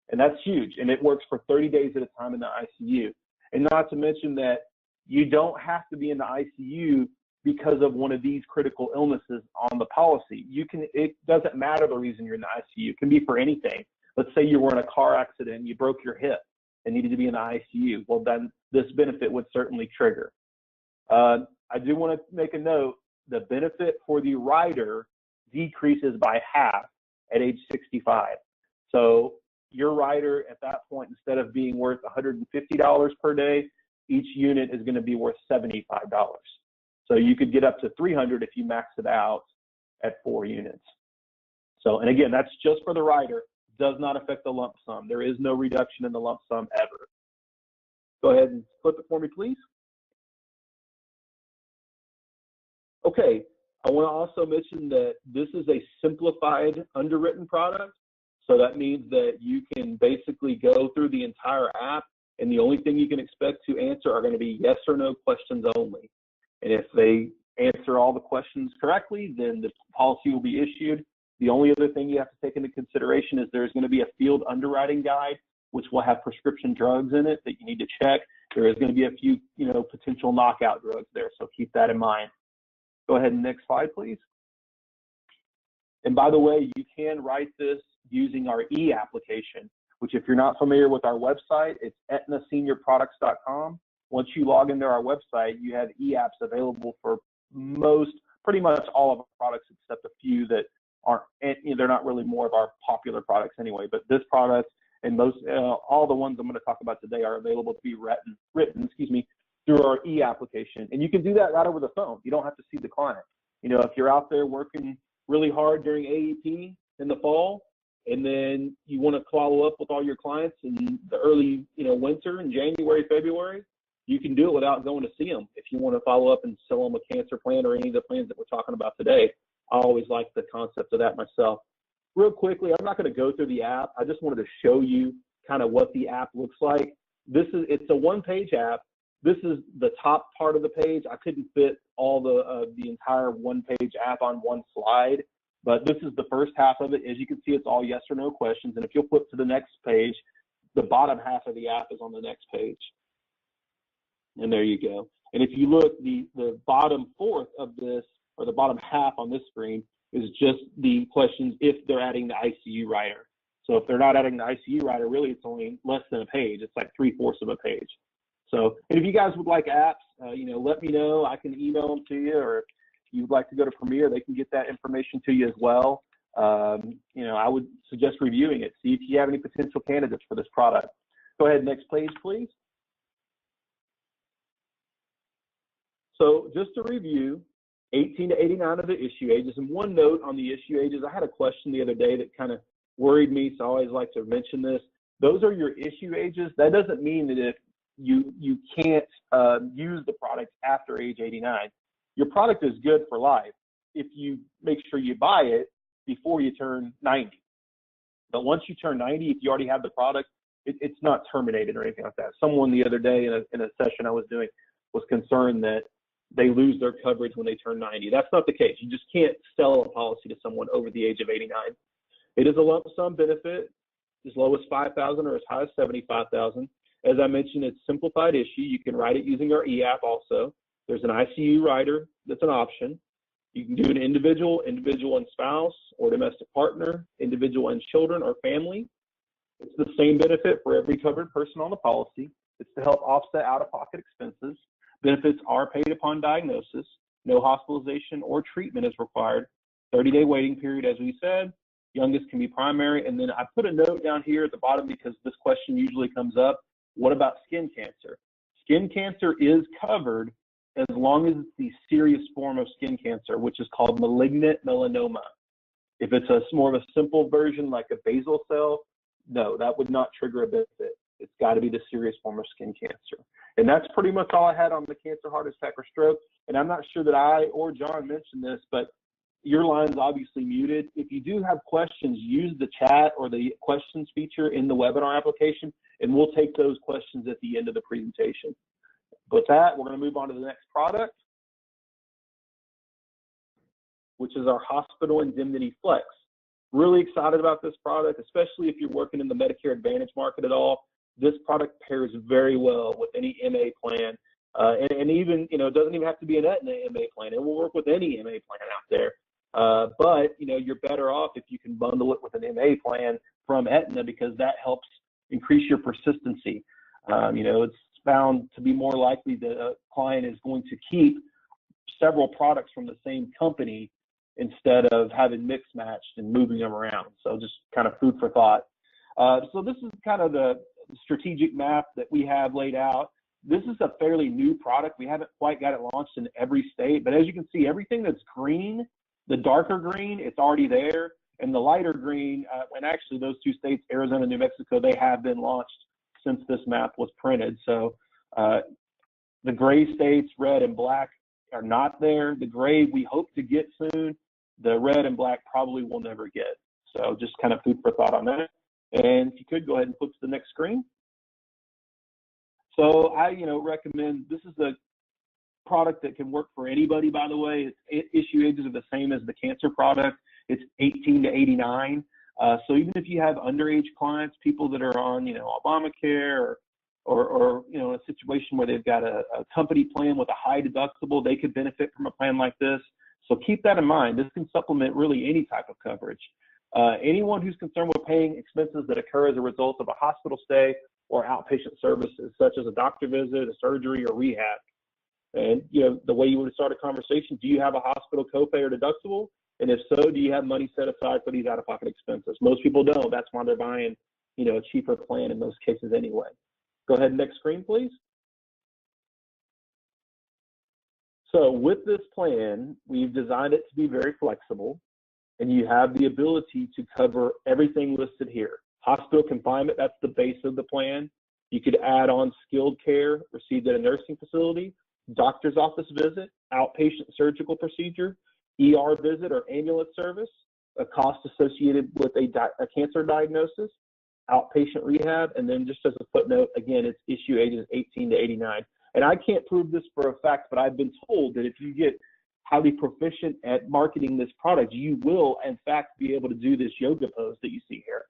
Speaker 3: And that's huge, and it works for 30 days at a time in the ICU. And not to mention that you don't have to be in the ICU because of one of these critical illnesses on the policy. It doesn't matter the reason you're in the ICU. It can be for anything. Let's say you were in a car accident and you broke your hip and needed to be in the ICU. Well, then this benefit would certainly trigger. I do want to make a note. The benefit for the rider decreases by half at age 65. So your rider at that point, instead of being worth $150 per day, each unit is going to be worth $75. So you could get up to $300 if you max it out at 4 units. So, and again, that's just for the rider, does not affect the lump sum. There is no reduction in the lump sum ever. Go ahead and flip it for me, please. Okay, I want to also mention that this is a simplified underwritten product. So that means that you can basically go through the entire app, and the only thing you can expect to answer are going to be yes or no questions only. And if they answer all the questions correctly, then the policy will be issued. The only other thing you have to take into consideration is there's going to be a field underwriting guide, which will have prescription drugs in it that you need to check. There is going to be a few, potential knockout drugs there, so keep that in mind. Go ahead and next slide, please. And by the way, you can write this using our e-application, which if you're not familiar with our website, it's aetnaseniorproducts.com. Once you log into our website, you have e-apps available for pretty much all of our products, except a few that aren't, they're not really more of our popular products anyway. But this product and most, all the ones I'm going to talk about today are available to be written through our e-application. And you can do that right over the phone. You don't have to see the client. If you're out there working really hard during AEP in the fall, and then you want to follow up with all your clients in the early, winter in January, February, you can do it without going to see them. If you want to follow up and sell them a cancer plan or any of the plans that we're talking about today, I always like the concept of that myself. Real quickly, I'm not going to go through the app. I just wanted to show you kind of what the app looks like. It's a one-page app. This is the top part of the page. I couldn't fit all the entire one-page app on one slide, but this is the first half of it. As you can see, it's all yes or no questions. And if you'll flip to the next page, the bottom half of the app is on the next page. And there you go. And if you look, the bottom fourth of this, or the bottom half on this screen, is just the questions if they're adding the ICU rider. So if they're not adding the ICU rider, really it's only less than a page. It's like 3/4 of a page. So, and if you guys would like apps, let me know. I can email them to you, or if you would like to go to Premier, they can get that information to you as well. I would suggest reviewing it. See if you have any potential candidates for this product. Go ahead, next page, please. So just to review, 18 to 89 are the issue ages. And one note on the issue ages, I had a question the other day that kind of worried me, so I always like to mention this. Those are your issue ages. That doesn't mean that if you can't use the product after age 89. Your product is good for life if you make sure you buy it before you turn 90. But once you turn 90, if you already have the product, it's not terminated or anything like that. Someone the other day in a session I was doing was concerned that they lose their coverage when they turn 90. That's not the case. You just can't sell a policy to someone over the age of 89. It is a lump sum benefit, as low as $5,000 or as high as $75,000. As I mentioned, it's simplified issue. You can write it using our e-app also. There's an ICU rider that's an option. You can do an individual and spouse, or domestic partner, individual and children or family. It's the same benefit for every covered person on the policy. It's to help offset out-of-pocket expenses. Benefits are paid upon diagnosis. No hospitalization or treatment is required. 30-day waiting period, as we said. Youngest can be primary. And then I put a note down here at the bottom because this question usually comes up. What about skin cancer? Skin cancer is covered as long as it's the serious form of skin cancer, which is called malignant melanoma. If it's more of a simple version like a basal cell, no, that would not trigger a benefit. It's got to be the serious form of skin cancer. And that's pretty much all I had on the cancer, heart attack, or stroke. And I'm not sure that I or John mentioned this, but your line's obviously muted. If you do have questions, use the chat or the questions feature in the webinar application, and we'll take those questions at the end of the presentation. With that, we're going to move on to the next product, which is our Hospital Indemnity Flex. Really excited about this product, especially if you're working in the Medicare Advantage market at all. This product pairs very well with any MA plan, and even, it doesn't even have to be an Aetna MA plan. It will work with any MA plan out there. But you're better off if you can bundle it with an MA plan from Aetna, because that helps increase your persistency. It's found to be more likely that a client is going to keep several products from the same company instead of having mixed matched and moving them around. So just kind of food for thought. So this is kind of the strategic map that we have laid out. This is a fairly new product. We haven't quite got it launched in every state, but as you can see, everything that's green, the darker green, it's already there, and the lighter green, and actually those two states, Arizona and New Mexico, they have been launched since this map was printed. So the gray states, red and black, are not there. The gray we hope to get soon. The red and black probably will never get. So just kind of food for thought on that. And if you could go ahead and flip to the next screen. So I, recommend, this is a product that can work for anybody, by the way. Its issue ages are the same as the cancer product. It's 18 to 89. So even if you have underage clients, people that are on, Obamacare or a situation where they've got a company plan with a high deductible, they could benefit from a plan like this. So keep that in mind. This can supplement really any type of coverage. Anyone who's concerned with paying expenses that occur as a result of a hospital stay or outpatient services, such as a doctor visit, a surgery, or rehab. And, the way you would start a conversation, do you have a hospital copay or deductible? And if so, do you have money set aside for these out-of-pocket expenses? Most people don't. That's why they're buying, a cheaper plan in those cases anyway. Go ahead, next screen, please. So with this plan, we've designed it to be very flexible, and you have the ability to cover everything listed here. Hospital confinement, that's the base of the plan. You could add on skilled care received at a nursing facility, doctor's office visit, outpatient surgical procedure, ER visit or ambulance service, a cost associated with a cancer diagnosis, outpatient rehab, and then just as a footnote, again, its issue ages 18 to 89. And I can't prove this for a fact, but I've been told that if you get highly proficient at marketing this product, you will, in fact, be able to do this yoga pose that you see here.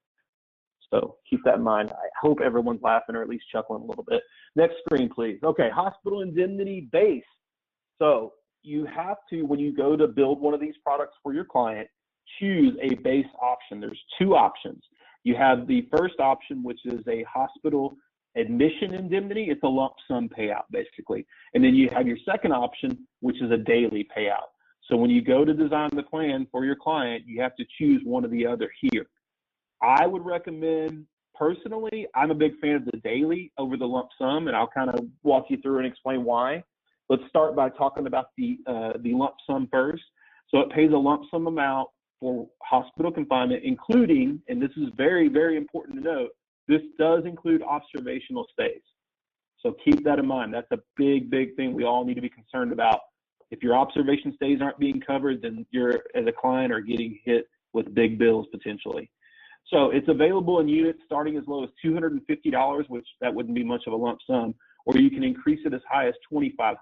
Speaker 3: So keep that in mind. I hope everyone's laughing or at least chuckling a little bit. Next screen, please. Okay, hospital indemnity base. So you have to, when you go to build one of these products for your client, choose a base option. There's two options. You have the first option, which is a hospital admission indemnity. It's a lump sum payout, basically. And then you have your second option, which is a daily payout. So when you go to design the plan for your client, you have to choose one or the other here. I would recommend, personally, I'm a big fan of the daily over the lump sum, and I'll kind of walk you through and explain why. Let's start by talking about the lump sum first. So it pays a lump sum amount for hospital confinement, including, and this is very, very important to note, this does include observational stays. So keep that in mind. That's a big, big thing we all need to be concerned about. If your observation stays aren't being covered, then you're, as a client, are getting hit with big bills potentially. So it's available in units starting as low as $250, which that wouldn't be much of a lump sum, or you can increase it as high as $2,500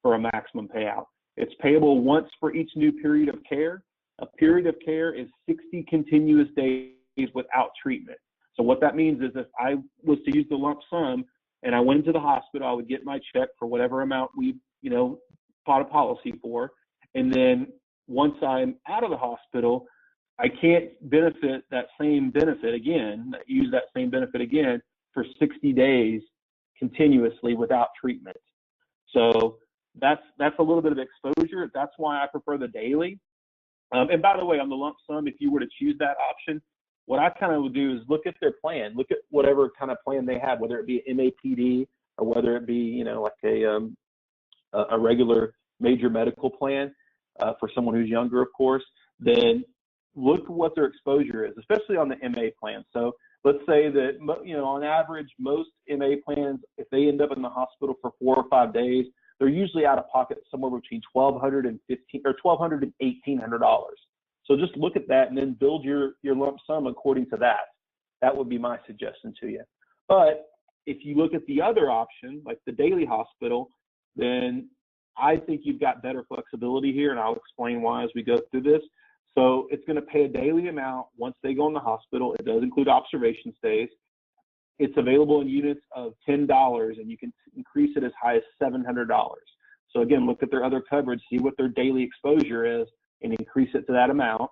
Speaker 3: for a maximum payout. It's payable once for each new period of care. A period of care is 60 continuous days without treatment. So what that means is if I was to use the lump sum and I went into the hospital, I would get my check for whatever amount we, bought a policy for. And then once I'm out of the hospital, I can't benefit that same benefit again, use that same benefit again for 60 days continuously without treatment. So that's a little bit of exposure. That's why I prefer the daily. And by the way, on the lump sum, if you were to choose that option, what I kind of would do is look at their plan, look at whatever kind of plan they have, whether it be MAPD or whether it be, like a regular major medical plan for someone who's younger, of course. Then look at what their exposure is, especially on the MA plan. So let's say that, on average, most MA plans, if they end up in the hospital for 4 or 5 days, they're usually out of pocket somewhere between $1,200 and $1,800. So just look at that and then build your lump sum according to that. That would be my suggestion to you. But if you look at the other option, like the daily hospital, then I think you've got better flexibility here, and I'll explain why as we go through this. So it's going to pay a daily amount once they go in the hospital. It does include observation stays. It's available in units of $10, and you can increase it as high as $700. So again, look at their other coverage, see what their daily exposure is, and increase it to that amount.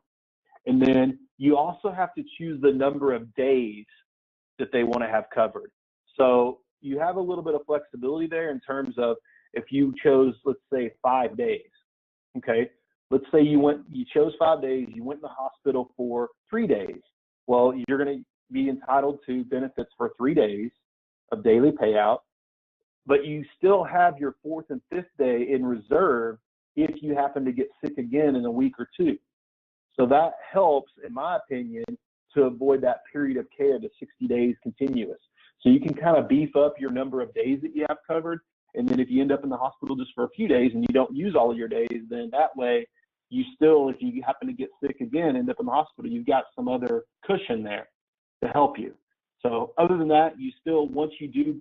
Speaker 3: And then you also have to choose the number of days that they want to have covered. So you have a little bit of flexibility there in terms of if you chose, let's say, 5 days, okay? Let's say you chose 5 days, you went in the hospital for 3 days. Well, you're going to be entitled to benefits for 3 days of daily payout, but you still have your 4th and 5th day in reserve if you happen to get sick again in a week or two. So that helps, in my opinion, to avoid that period of care, the 60 days continuous. So you can kind of beef up your number of days that you have covered. And then if you end up in the hospital just for a few days and you don't use all of your days, then that way you still, if you happen to get sick again, end up in the hospital, you've got some other cushion there to help you. So other than that, you still, once you do,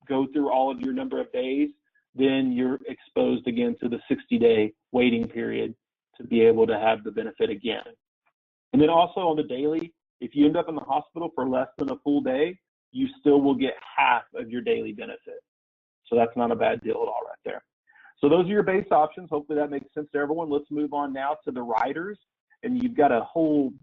Speaker 3: go through all of your number of days, then you're exposed again to the 60-day waiting period to be able to have the benefit again. And then also on the daily, if you end up in the hospital for less than a full day, you still will get half of your daily benefit. So that's not a bad deal at all right there. So those are your base options. Hopefully that makes sense to everyone. Let's move on now to the riders. And you've got a whole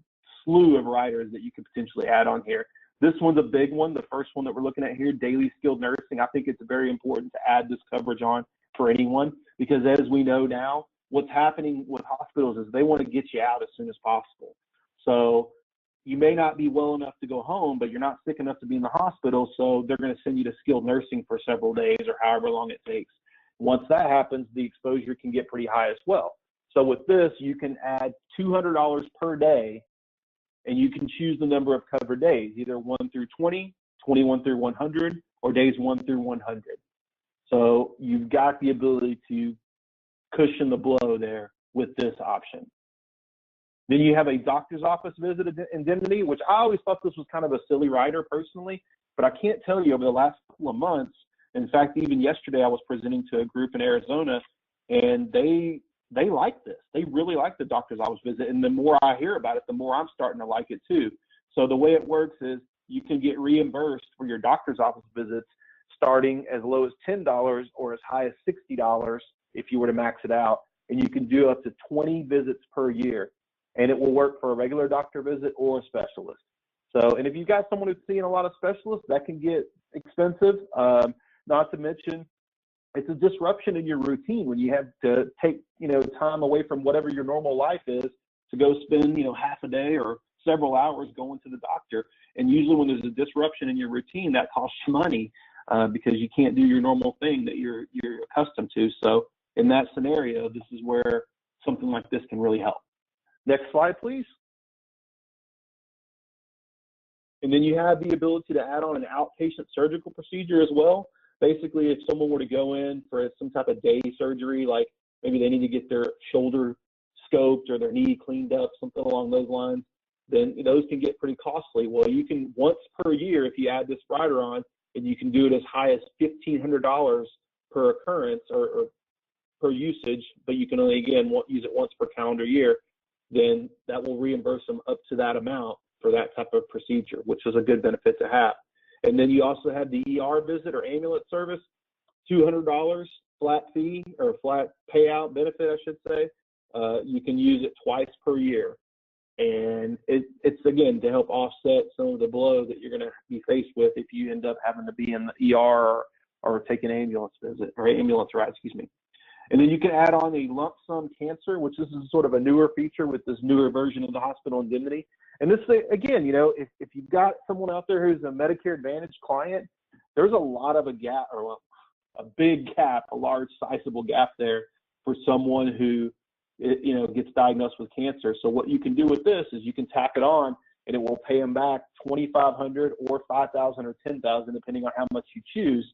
Speaker 3: slew of riders that you could potentially add on here. This one's a big one. The first one that we're looking at here, daily skilled nursing. I think it's very important to add this coverage on for anyone, because as we know now, what's happening with hospitals is they want to get you out as soon as possible. So you may not be well enough to go home, but you're not sick enough to be in the hospital, so they're going to send you to skilled nursing for several days or however long it takes. Once that happens, the exposure can get pretty high as well. So with this, you can add $200 per day, and you can choose the number of covered days, either 1 through 20, 21 through 100, or days 1 through 100. So you've got the ability to cushion the blow there with this option. Then you have a doctor's office visit indemnity, which I always thought this was kind of a silly rider personally, but I can't tell you over the last couple of months, in fact, even yesterday I was presenting to a group in Arizona, and they like this. They really like the doctor's office visit, and the more I hear about it, the more I'm starting to like it too. So the way it works is you can get reimbursed for your doctor's office visits starting as low as $10 or as high as $60 if you were to max it out, and you can do up to 20 visits per year. And it will work for a regular doctor visit or a specialist. So, and if you've got someone who's seeing a lot of specialists, that can get expensive. Not to mention, it's a disruption in your routine when you have to take, time away from whatever your normal life is to go spend, half a day or several hours going to the doctor. And usually when there's a disruption in your routine, that costs you money because you can't do your normal thing that you're accustomed to. So in that scenario, this is where something like this can really help. Next slide, please. And then you have the ability to add on an outpatient surgical procedure as well. Basically, if someone were to go in for some type of day surgery, like maybe they need to get their shoulder scoped or their knee cleaned up, something along those lines, then those can get pretty costly. Well, you can once per year, if you add this rider on, and you can do it as high as $1,500 per occurrence or per usage, but you can only, again, use it once per calendar year, then that will reimburse them up to that amount for that type of procedure, which is a good benefit to have. And then you also have the ER visit or ambulance service, $200 flat fee or flat payout benefit, I should say. You can use it twice per year. And it's, again, to help offset some of the blow that you're going to be faced with if you end up having to be in the ER or take an ambulance visit or ambulance ride, excuse me. And then you can add on a lump sum cancer, which this is sort of a newer feature with this newer version of the hospital indemnity. And this, again, if you've got someone out there who's a Medicare Advantage client, there's a lot of a gap, or a big gap, a large sizable gap there for someone who, gets diagnosed with cancer. So what you can do with this is you can tack it on, and it will pay them back $2,500 or $5,000 or $10,000, depending on how much you choose,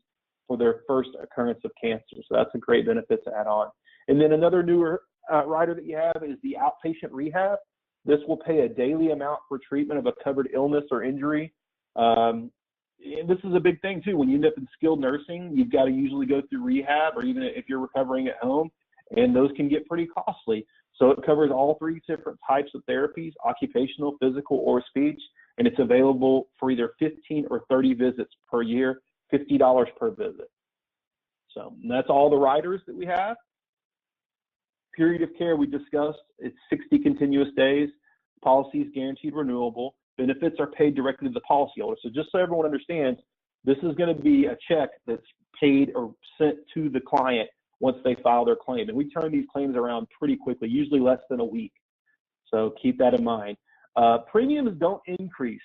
Speaker 3: for their first occurrence of cancer. So that's a great benefit to add on. And then another newer rider that you have is the outpatient rehab. This will pay a daily amount for treatment of a covered illness or injury. And this is a big thing too. When you end up in skilled nursing, you've got to usually go through rehab, or even if you're recovering at home, and those can get pretty costly. So it covers all 3 different types of therapies: occupational, physical, or speech, and it's available for either 15 or 30 visits per year, $50 per visit. So that's all the riders that we have. Period of care we discussed, it's 60 continuous days. Policy is guaranteed renewable. Benefits are paid directly to the policyholder. So just so everyone understands, this is going to be a check that's paid or sent to the client once they file their claim. And we turn these claims around pretty quickly, usually less than a week. So keep that in mind. Premiums don't increase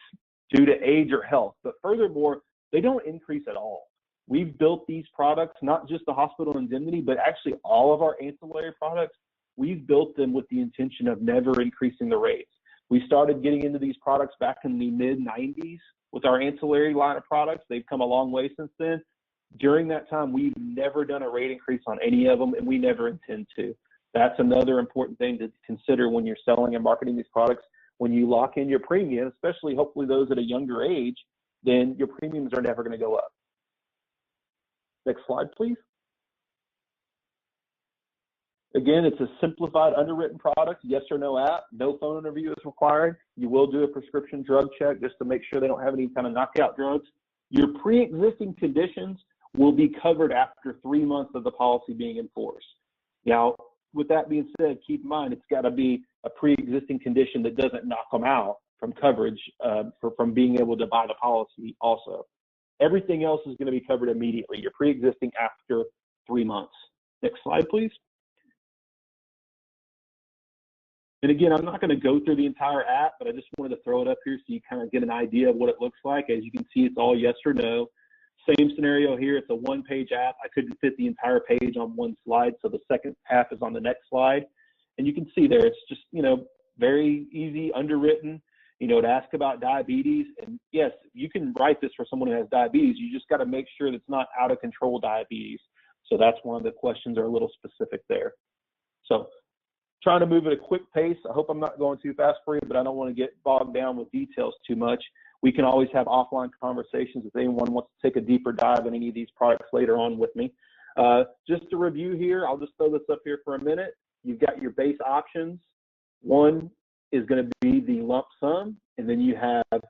Speaker 3: due to age or health. But furthermore, they don't increase at all. We've built these products, not just the hospital indemnity, but actually all of our ancillary products. We've built them with the intention of never increasing the rates. We started getting into these products back in the mid-90s with our ancillary line of products. They've come a long way since then. During that time, we've never done a rate increase on any of them, and we never intend to. That's another important thing to consider when you're selling and marketing these products. When you lock in your premium, especially hopefully those at a younger age, then your premiums are never going to go up. Next slide, please. Again, it's a simplified underwritten product, yes or no app, no phone interview is required. You will do a prescription drug check just to make sure they don't have any kind of knockout drugs. Your pre-existing conditions will be covered after 3 months of the policy being enforced. Now, with that being said, keep in mind, it's got to be a pre-existing condition that doesn't knock them out from coverage from being able to buy the policy also. Everything else is going to be covered immediately. Your pre-existing after 3 months. Next slide, please. And again, I'm not going to go through the entire app, but I just wanted to throw it up here so you kind of get an idea of what it looks like. As you can see, it's all yes or no. Same scenario here. It's a one-page app. I couldn't fit the entire page on one slide, so the second half is on the next slide. And you can see there, it's just, very easy, underwritten. To ask about diabetes. And yes, you can write this for someone who has diabetes. You just got to make sure that it's not out of control diabetes. So that's one of the questions are a little specific there. So trying to move at a quick pace. I hope I'm not going too fast for you, but I don't want to get bogged down with details too much. We can always have offline conversations if anyone wants to take a deeper dive in any of these products later on with me. Just to review here, I'll just throw this up here for a minute. You've got your base options. One is going to be the lump sum, and then you have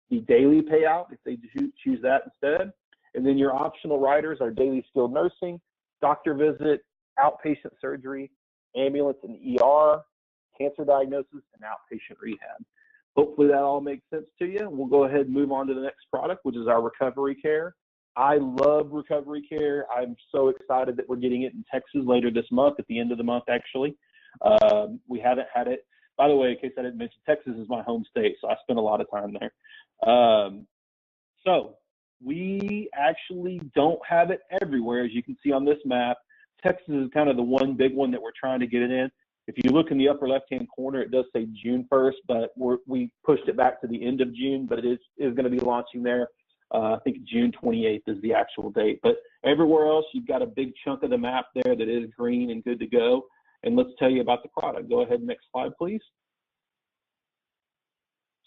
Speaker 3: the daily payout if they choose that instead. And then your optional riders are daily skilled nursing, doctor visit, outpatient surgery, ambulance and ER, cancer diagnosis, and outpatient rehab. Hopefully that all makes sense to you. We'll go ahead and move on to the next product, which is our recovery care. I love recovery care. I'm so excited that we're getting it in Texas later this month, at the end of the month, actually. We haven't had it. By the way, in case I didn't mention, Texas is my home state, so I spend a lot of time there. So we actually don't have it everywhere, as you can see on this map. Texas is kind of the one big one that we're trying to get it in. If you look in the upper left-hand corner, it does say June 1st, but we pushed it back to the end of June, but it is going to be launching there. I think June 28th is the actual date. But everywhere else, you've got a big chunk of the map there that is green and good to go. And let's tell you about the product. Go ahead, next slide, please.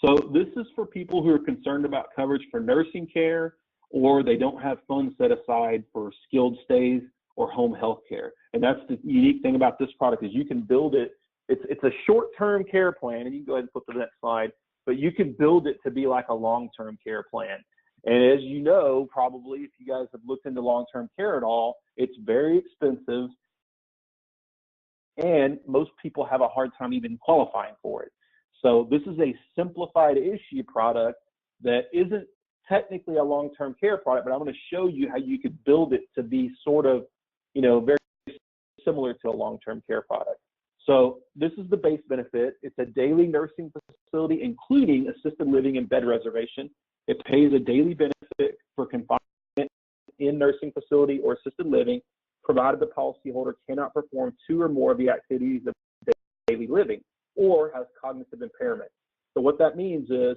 Speaker 3: So this is for people who are concerned about coverage for nursing care, or they don't have funds set aside for skilled stays or home health care. And that's the unique thing about this product is you can build it. It's a short-term care plan, and you can go ahead and put the next slide, but you can build it to be like a long-term care plan. And as you know, probably if you guys have looked into long-term care at all, it's very expensive, and most people have a hard time even qualifying for it. So this is a simplified issue product that isn't technically a long-term care product, but I'm going to show you how you could build it to be sort of, very similar to a long-term care product. So this is the base benefit. It's a daily nursing facility, including assisted living and bed reservation. It pays a daily benefit for confinement in nursing facility or assisted living, provided the policyholder cannot perform 2 or more of the activities of daily living or has cognitive impairment. So what that means is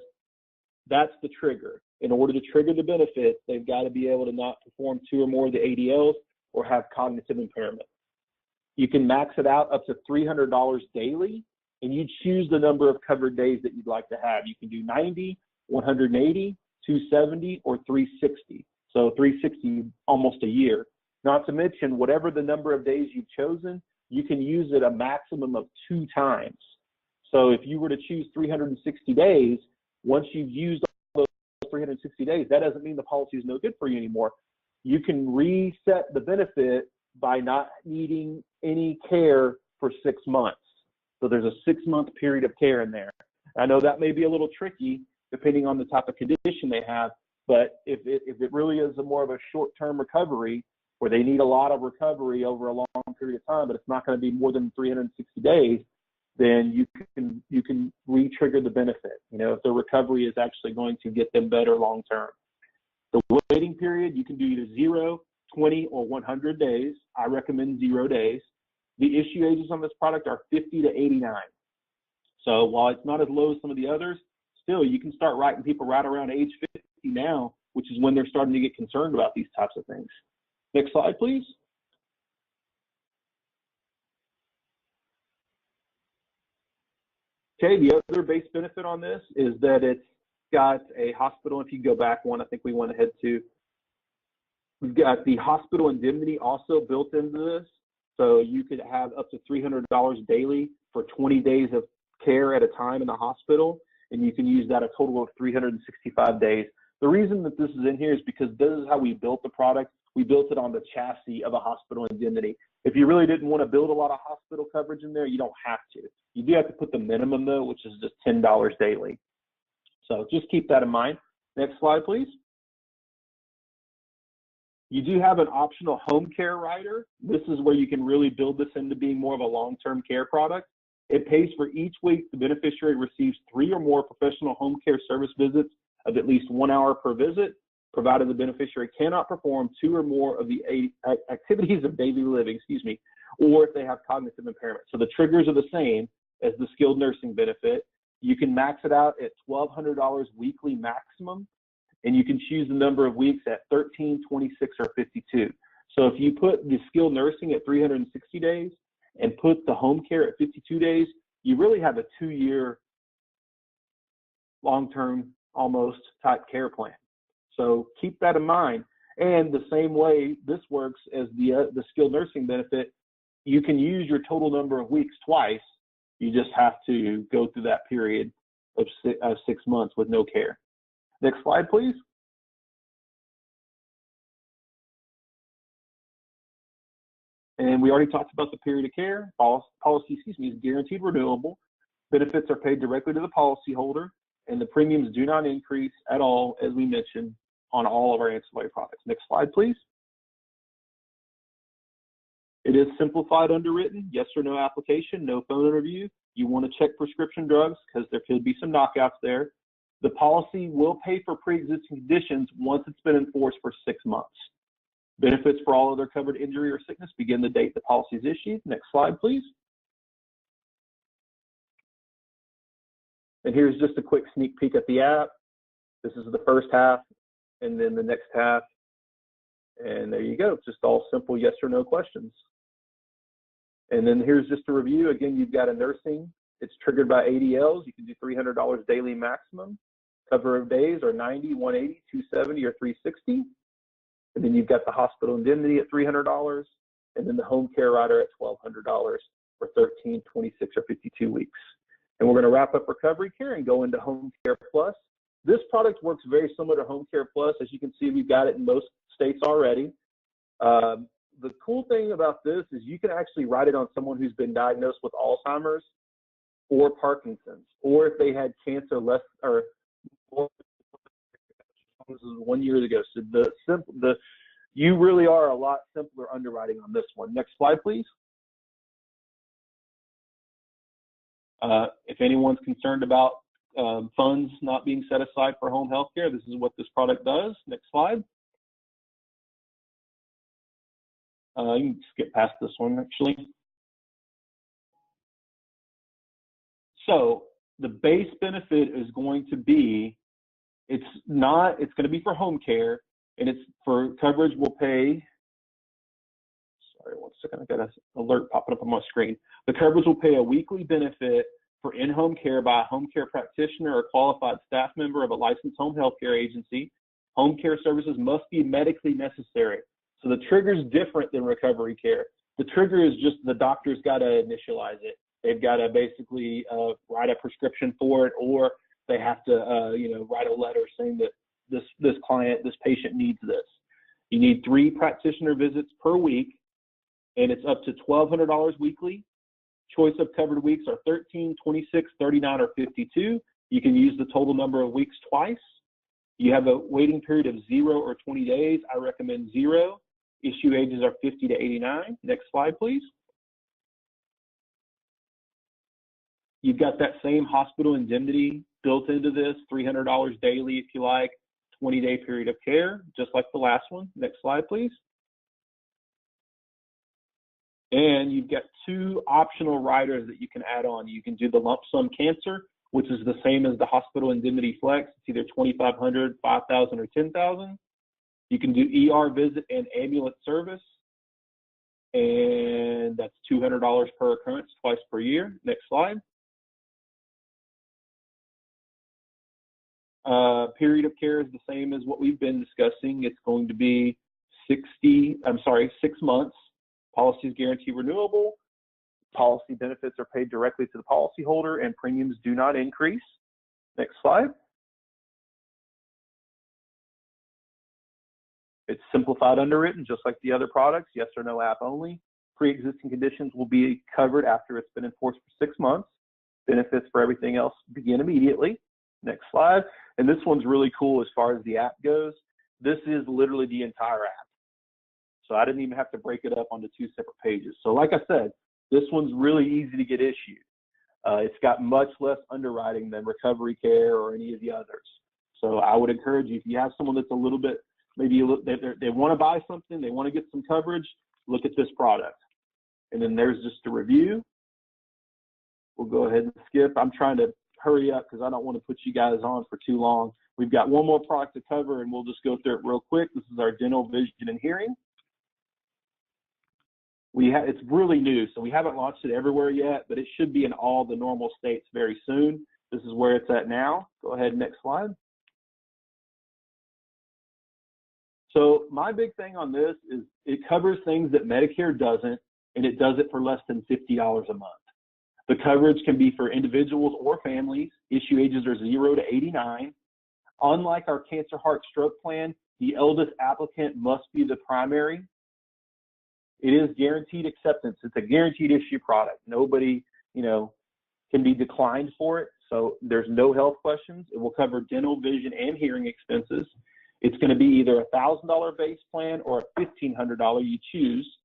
Speaker 3: that's the trigger. In order to trigger the benefits, they've got to be able to not perform 2 or more of the ADLs or have cognitive impairment. You can max it out up to $300 daily, and you choose the number of covered days that you'd like to have. You can do 90, 180, 270, or 360. So 360, almost a year. Not to mention, whatever the number of days you've chosen, you can use it a maximum of 2 times. So if you were to choose 360 days, once you've used all those 360 days, that doesn't mean the policy is no good for you anymore. You can reset the benefit by not needing any care for 6 months. So there's a 6-month period of care in there. I know that may be a little tricky depending on the type of condition they have, but if it really is more of a short-term recovery where they need a lot of recovery over a long period of time, but it's not going to be more than 360 days, then you can re-trigger the benefit. You know, if the recovery is actually going to get them better long term. The waiting period, you can do either 0, 20, or 100 days. I recommend 0 days. The issue ages on this product are 50 to 89. So while it's not as low as some of the others, still you can start writing people right around age 50 now, which is when they're starting to get concerned about these types of things. Next slide, please. Okay, the other base benefit on this is that it's got a hospital. If you go back one, I think we went ahead to. We've got the hospital indemnity also built into this. So you could have up to $300 daily for 20 days of care at a time in the hospital, and you can use that a total of 365 days. The reason that this is in here is because this is how we built the product. We built it on the chassis of a hospital indemnity. If you really didn't want to build a lot of hospital coverage in there, you don't have to. You do have to put the minimum though, which is just $10 daily. So just keep that in mind. Next slide, please. You do have an optional home care rider. This is where you can really build this into being more of a long-term care product. It pays for each week the beneficiary receives 3 or more professional home care service visits of at least 1 hour per visit, provided the beneficiary cannot perform 2 or more of the activities of daily living, or if they have cognitive impairment. So the triggers are the same as the skilled nursing benefit. You can max it out at $1,200 weekly maximum, and you can choose the number of weeks at 13, 26, or 52. So if you put the skilled nursing at 360 days and put the home care at 52 days, you really have a 2-year long-term almost type care plan. So keep that in mind. And the same way this works as the skilled nursing benefit, you can use your total number of weeks twice. You just have to go through that period of 6 months with no care. Next slide, please. And we already talked about the period of care. Policy, is guaranteed renewable. Benefits are paid directly to the policyholder, and the premiums do not increase at all, as we mentioned, on all of our ancillary products. Next slide, please. It is simplified underwritten, yes or no application, no phone interview. You want to check prescription drugs because there could be some knockouts there. The policy will pay for pre-existing conditions once it's been enforced for 6 months. Benefits for all other covered injury or sickness begin the date the policy is issued. Next slide, please. And here's just a quick sneak peek at the app. This is the first half, and then the next half. And there you go. It's just all simple yes or no questions. And then here's just a review. Again, you've got a nursing. It's triggered by ADLs. You can do $300 daily maximum. Cover of days are 90, 180, 270, or 360. And then you've got the hospital indemnity at $300, and then the home care rider at $1,200 for 13, 26, or 52 weeks. And we're going to wrap up recovery care and go into home care plus. This product works very similar to home care plus. As you can see, we've got it in most states already. The cool thing about this is you can actually write it on someone who's been diagnosed with Alzheimer's or Parkinson's, or if they had cancer less or more. This is 1 year ago. So you really are a lot simpler underwriting on this one. Next slide, please. If anyone's concerned about funds not being set aside for home health care, this is what this product does. Next slide. You can skip past this one, actually. So the base benefit is going to be, it's going to be for home care, and it's for coverage will pay, sorry, 1 second, I got an alert popping up on my screen. The coverage will pay a weekly benefit for in-home care by a home care practitioner or qualified staff member of a licensed home health care agency. Home care services must be medically necessary. So the trigger is different than recovery care. The trigger is just the doctor's got to initialize it. They've got to basically write a prescription for it, or they have to, write a letter saying that this patient needs this. You need 3 practitioner visits per week, and it's up to $1,200 weekly. Choice of covered weeks are 13, 26, 39, or 52. You can use the total number of weeks twice. You have a waiting period of 0 or 20 days. I recommend 0. Issue ages are 50 to 89. Next slide, please. You've got that same hospital indemnity built into this, $300 daily if you like, 20-day period of care, just like the last one. Next slide, please. And you've got 2 optional riders that you can add on. You can do the lump sum cancer, which is the same as the hospital indemnity flex. It's either $2,500, $5,000, or $10,000. You can do ER visit and ambulance service, and that's $200 per occurrence, twice per year. Next slide. Period of care is the same as what we've been discussing. It's going to be 6 months. Policy is guaranteed renewable. Policy benefits are paid directly to the policyholder, and premiums do not increase. Next slide. It's simplified underwritten, just like the other products, yes or no app only. Pre-existing conditions will be covered after it's been enforced for 6 months. Benefits for everything else begin immediately. Next slide. And this one's really cool as far as the app goes. This is literally the entire app. So I didn't even have to break it up onto 2 separate pages. So like I said, this one's really easy to get issued. It's got much less underwriting than Recovery Care or any of the others. So I would encourage you, if you have someone that's a little bit, maybe they want to buy something, they want to get some coverage, look at this product. And then there's just a review. We'll go ahead and skip. I'm trying to hurry up because I don't want to put you guys on for too long. We've got one more product to cover, and we'll just go through it real quick. This is our dental, vision, and hearing. It's really new, so we haven't launched it everywhere yet, but it should be in all the normal states very soon. This is where it's at now. Go ahead, next slide. So my big thing on this is it covers things that Medicare doesn't, and it does it for less than $50 a month. The coverage can be for individuals or families. Issue ages are 0 to 89. Unlike our cancer, heart, stroke plan, the eldest applicant must be the primary. It is guaranteed acceptance. It's a guaranteed issue product. Nobody, can be declined for it. So there's no health questions. It will cover dental, vision, and hearing expenses. It's going to be either a $1,000 base plan or a $1,500. You choose.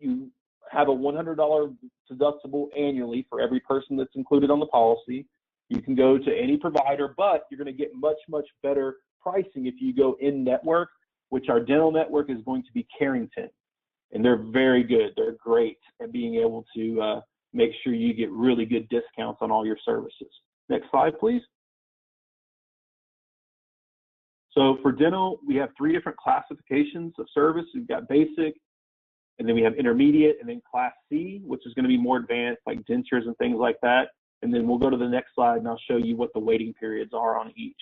Speaker 3: You have a $100 deductible annually for every person that's included on the policy. You can go to any provider, but you're going to get much, much better pricing if you go in network, which our dental network is going to be Carrington. And they're very good. They're great at being able to make sure you get really good discounts on all your services. Next slide, please. So for dental, we have 3 different classifications of service. We've got basic, and then we have intermediate, and then class C, which is going to be more advanced, like dentures and things like that. And then we'll go to the next slide, and I'll show you what the waiting periods are on each.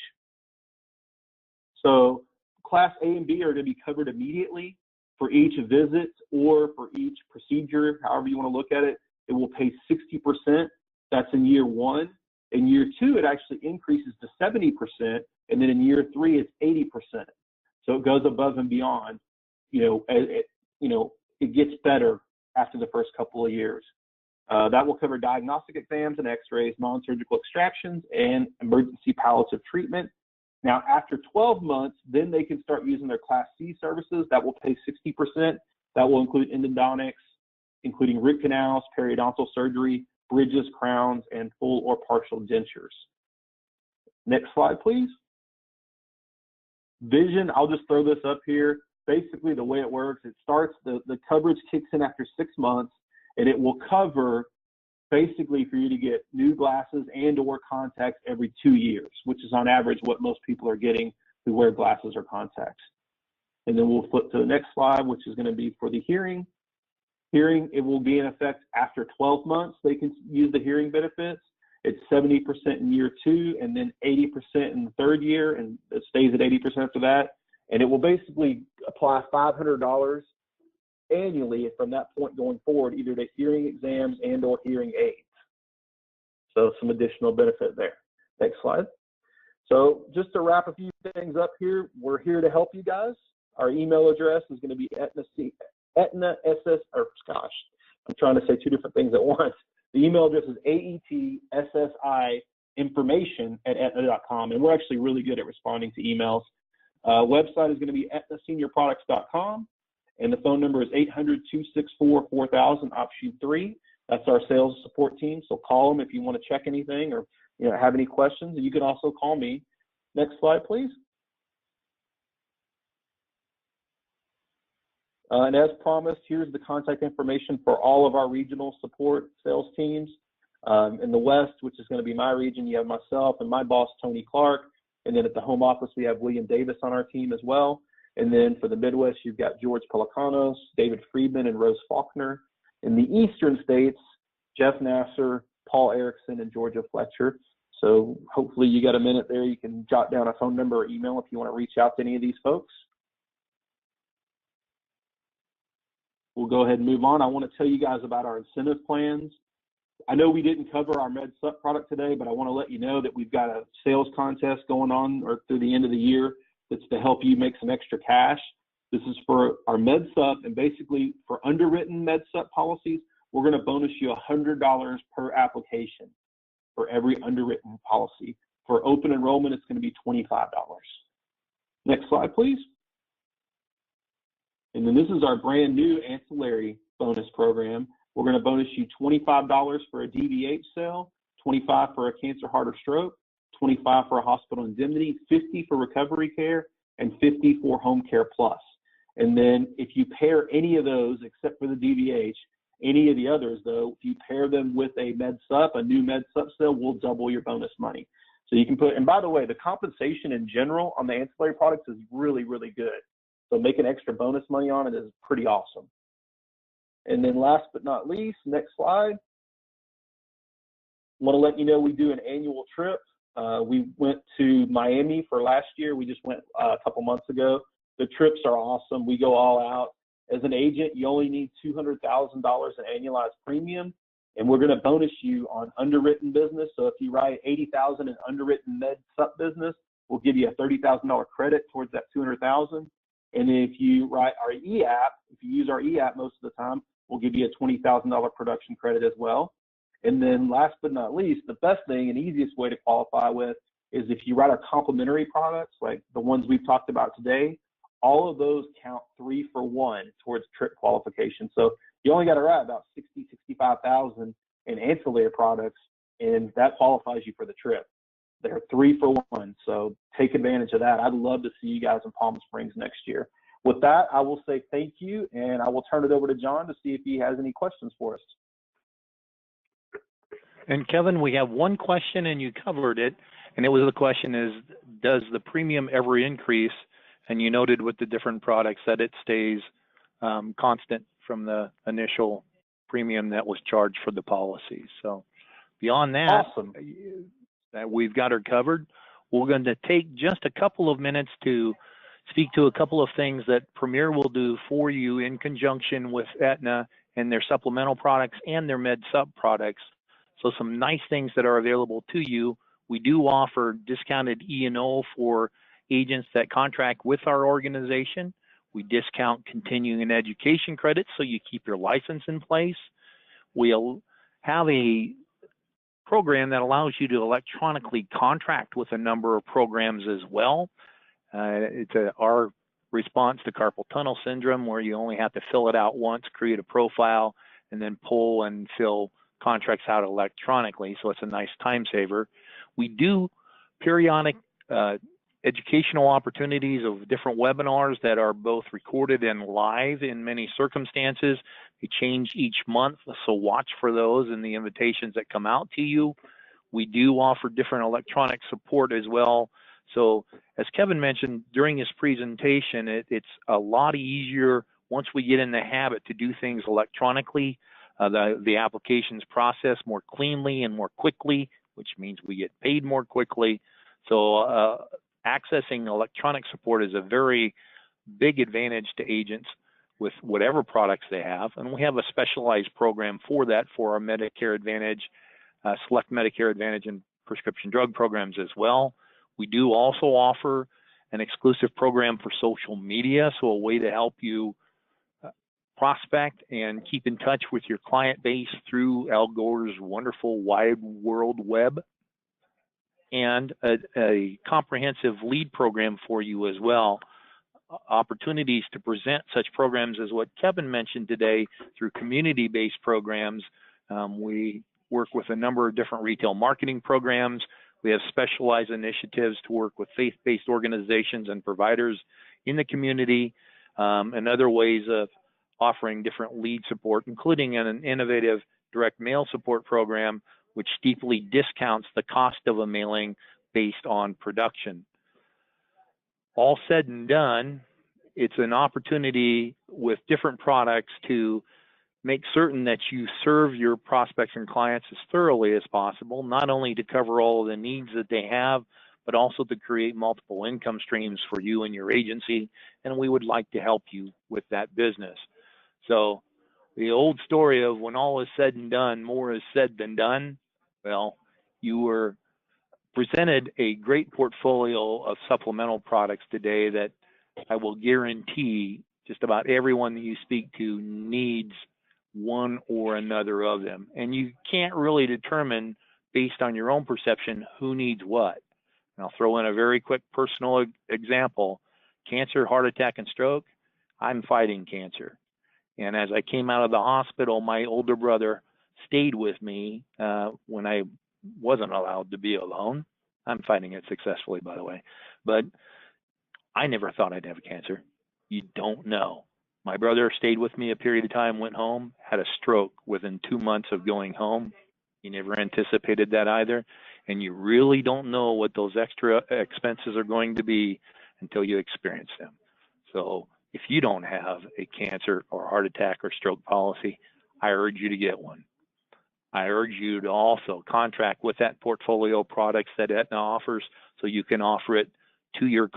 Speaker 3: So class A and B are going to be covered immediately for each visit or for each procedure, however you want to look at it. It will pay 60%. That's in year 1. In year 2, it actually increases to 70%. And then in year 3, it's 80%. So it goes above and beyond. It gets better after the first couple of years. That will cover diagnostic exams and x-rays, non-surgical extractions, and emergency palliative treatment. Now, after 12 months, then they can start using their Class C services. That will pay 60%. That will include endodontics, including root canals, periodontal surgery, bridges, crowns, and full or partial dentures. Next slide, please. Vision, I'll just throw this up here. Basically, the way it works, it starts, the coverage kicks in after 6 months, and it will cover basically for you to get new glasses and or contacts every 2 years, which is on average what most people are getting who wear glasses or contacts. And then we'll flip to the next slide, which is going to be for the hearing. Hearing, it will be in effect after 12 months. They can use the hearing benefits. It's 70% in year 2 and then 80% in the 3rd year, and it stays at 80% after that. And it will basically apply $500 annually from that point going forward, either to hearing exams and or hearing aids. So some additional benefit there. Next slide. So just to wrap a few things up here, we're here to help you guys. Our email address is going to be I'm trying to say 2 different things at once. The email address is aetssiinformation@aetna.com, and we're actually really good at responding to emails. Website is going to be aetnaseniorproducts.com, and the phone number is 800-264-4000, option 3. That's our sales support team. So call them if you want to check anything or have any questions. And you can also call me. Next slide, please. And as promised, here's the contact information for all of our regional support sales teams. In the West, which is going to be my region, you have myself and my boss, Tony Clark. And then at the home office, we have William Davis on our team as well. And then for the Midwest, you've got George Pelicanos, David Friedman, and Rose Faulkner. In the Eastern states, Jeff Nasser, Paul Erickson, and Georgia Fletcher. So hopefully you got a minute there. You can jot down a phone number or email if you want to reach out to any of these folks. We'll go ahead and move on. I want to tell you guys about our incentive plans. I know we didn't cover our MedSup product today, but I want to let you know that we've got a sales contest going on or through the end of the year that's to help you make some extra cash. This is for our MedSup, and basically for underwritten MedSup policies, we're going to bonus you $100 per application for every underwritten policy. For open enrollment, it's going to be $25. Next slide, please. And then this is our brand new ancillary bonus program. We're going to bonus you $25 for a DVH sale, $25 for a cancer, heart, or stroke, $25 for a hospital indemnity, $50 for recovery care, and $50 for home care plus. And then if you pair any of those, except for the DVH, any of the others though, if you pair them with a MedSup, a new MedSup sale, we'll double your bonus money. So you can put, and by the way, the compensation in general on the ancillary products is really, really good. So making extra bonus money on it is pretty awesome. And then last but not least, next slide. I want to let you know we do an annual trip. We went to Miami for last year. We just went a couple months ago. The trips are awesome. We go all out. As an agent, you only need $200,000 in annualized premium, and we're going to bonus you on underwritten business. So if you write $80,000 in underwritten MedSup business, we'll give you a $30,000 credit towards that $200,000. And if you write our e-app, if you use our e-app most of the time, we'll give you a $20,000 production credit as well. And then last but not least, the best thing and easiest way to qualify with is if you write our complementary products, like the ones we've talked about today, all of those count 3 for 1 towards trip qualification. So you only got to write about 65,000 in ancillary products, and that qualifies you for the trip. They're 3 for 1, so take advantage of that. I'd love to see you guys in Palm Springs next year. With that, I will say thank you, and I will turn it over to John to see if he has any questions for us.
Speaker 1: And Kevin, we have one question, and you covered it, and it was the question is, does the premium ever increase? And you noted with the different products that it stays constant from the initial premium that was charged for the policy. So beyond that,
Speaker 3: awesome.
Speaker 1: We've got her covered. We're going to take just a couple of minutes to speak to a couple of things that Premier will do for you in conjunction with Aetna and their supplemental products and their MedSup products. So some nice things that are available to you. We do offer discounted E&O for agents that contract with our organization. We discount continuing education credits so you keep your license in place. We'll have a program that allows you to electronically contract with a number of programs as well. It's our response to carpal tunnel syndrome, where you only have to fill it out once, create a profile, and then pull and fill contracts out electronically. So it's a nice time saver. We do periodic educational opportunities of different webinars that are both recorded and live in many circumstances. They change each month, so watch for those and the invitations that come out to you. We do offer different electronic support as well. So as Kevin mentioned during his presentation, it's a lot easier once we get in the habit to do things electronically. The applications process more cleanly and more quickly, which means we get paid more quickly. So accessing electronic support is a very big advantage to agents with whatever products they have. And we have a specialized program for that for our Medicare Advantage, select Medicare Advantage and prescription drug programs as well. We do also offer an exclusive program for social media, so a way to help you prospect and keep in touch with your client base through Al Gore's wonderful wide world web, and a comprehensive lead program for you as well. Opportunities to present such programs as what Kevin mentioned today through community-based programs We work with a number of different retail marketing programs. We have specialized initiatives to work with faith-based organizations and providers in the community, and other ways of offering different lead support, including an innovative direct mail support program, which steeply discounts the cost of a mailing based on production. All said and done, it's an opportunity with different products to make certain that you serve your prospects and clients as thoroughly as possible, not only to cover all of the needs that they have, but also to create multiple income streams for you and your agency. And we would like to help you with that business. So the old story of when all is said and done, more is said than done. Well, you were presented a great portfolio of supplemental products today that I will guarantee just about everyone that you speak to needs one or another of them. And you can't really determine based on your own perception who needs what. And I'll throw in a very quick personal example. Cancer, heart attack, and stroke. I'm fighting cancer. And as I came out of the hospital, my older brother stayed with me when I wasn't allowed to be alone. I'm fighting it successfully, by the way. But I never thought I'd have cancer. You don't know. My brother stayed with me a period of time, went home, had a stroke within 2 months of going home. You never anticipated that either. And you really don't know what those extra expenses are going to be until you experience them. So if you don't have a cancer or heart attack or stroke policy, I urge you to get one. I urge you to also contract with that portfolio of products that Aetna offers so you can offer it to your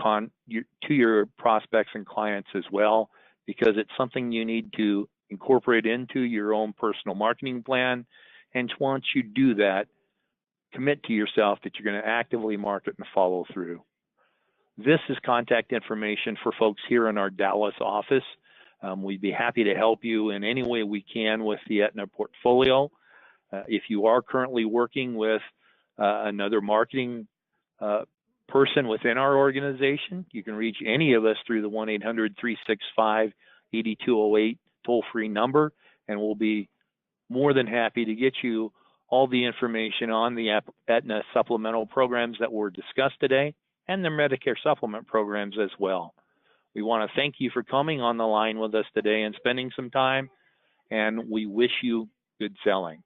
Speaker 1: prospects and clients as well, because it's something you need to incorporate into your own personal marketing plan. And once you do that, commit to yourself that you're going to actively market and follow through. This is contact information for folks here in our Dallas office. We'd be happy to help you in any way we can with the Aetna portfolio. If you are currently working with another marketing person within our organization, you can reach any of us through the 1-800-365-8208 toll-free number, and we'll be more than happy to get you all the information on the Aetna supplemental programs that were discussed today and the Medicare supplement programs as well. We want to thank you for coming on the line with us today and spending some time, and we wish you good selling.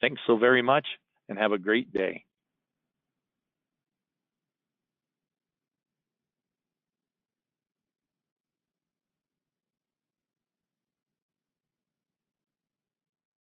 Speaker 1: Thanks so very much, and have a great day.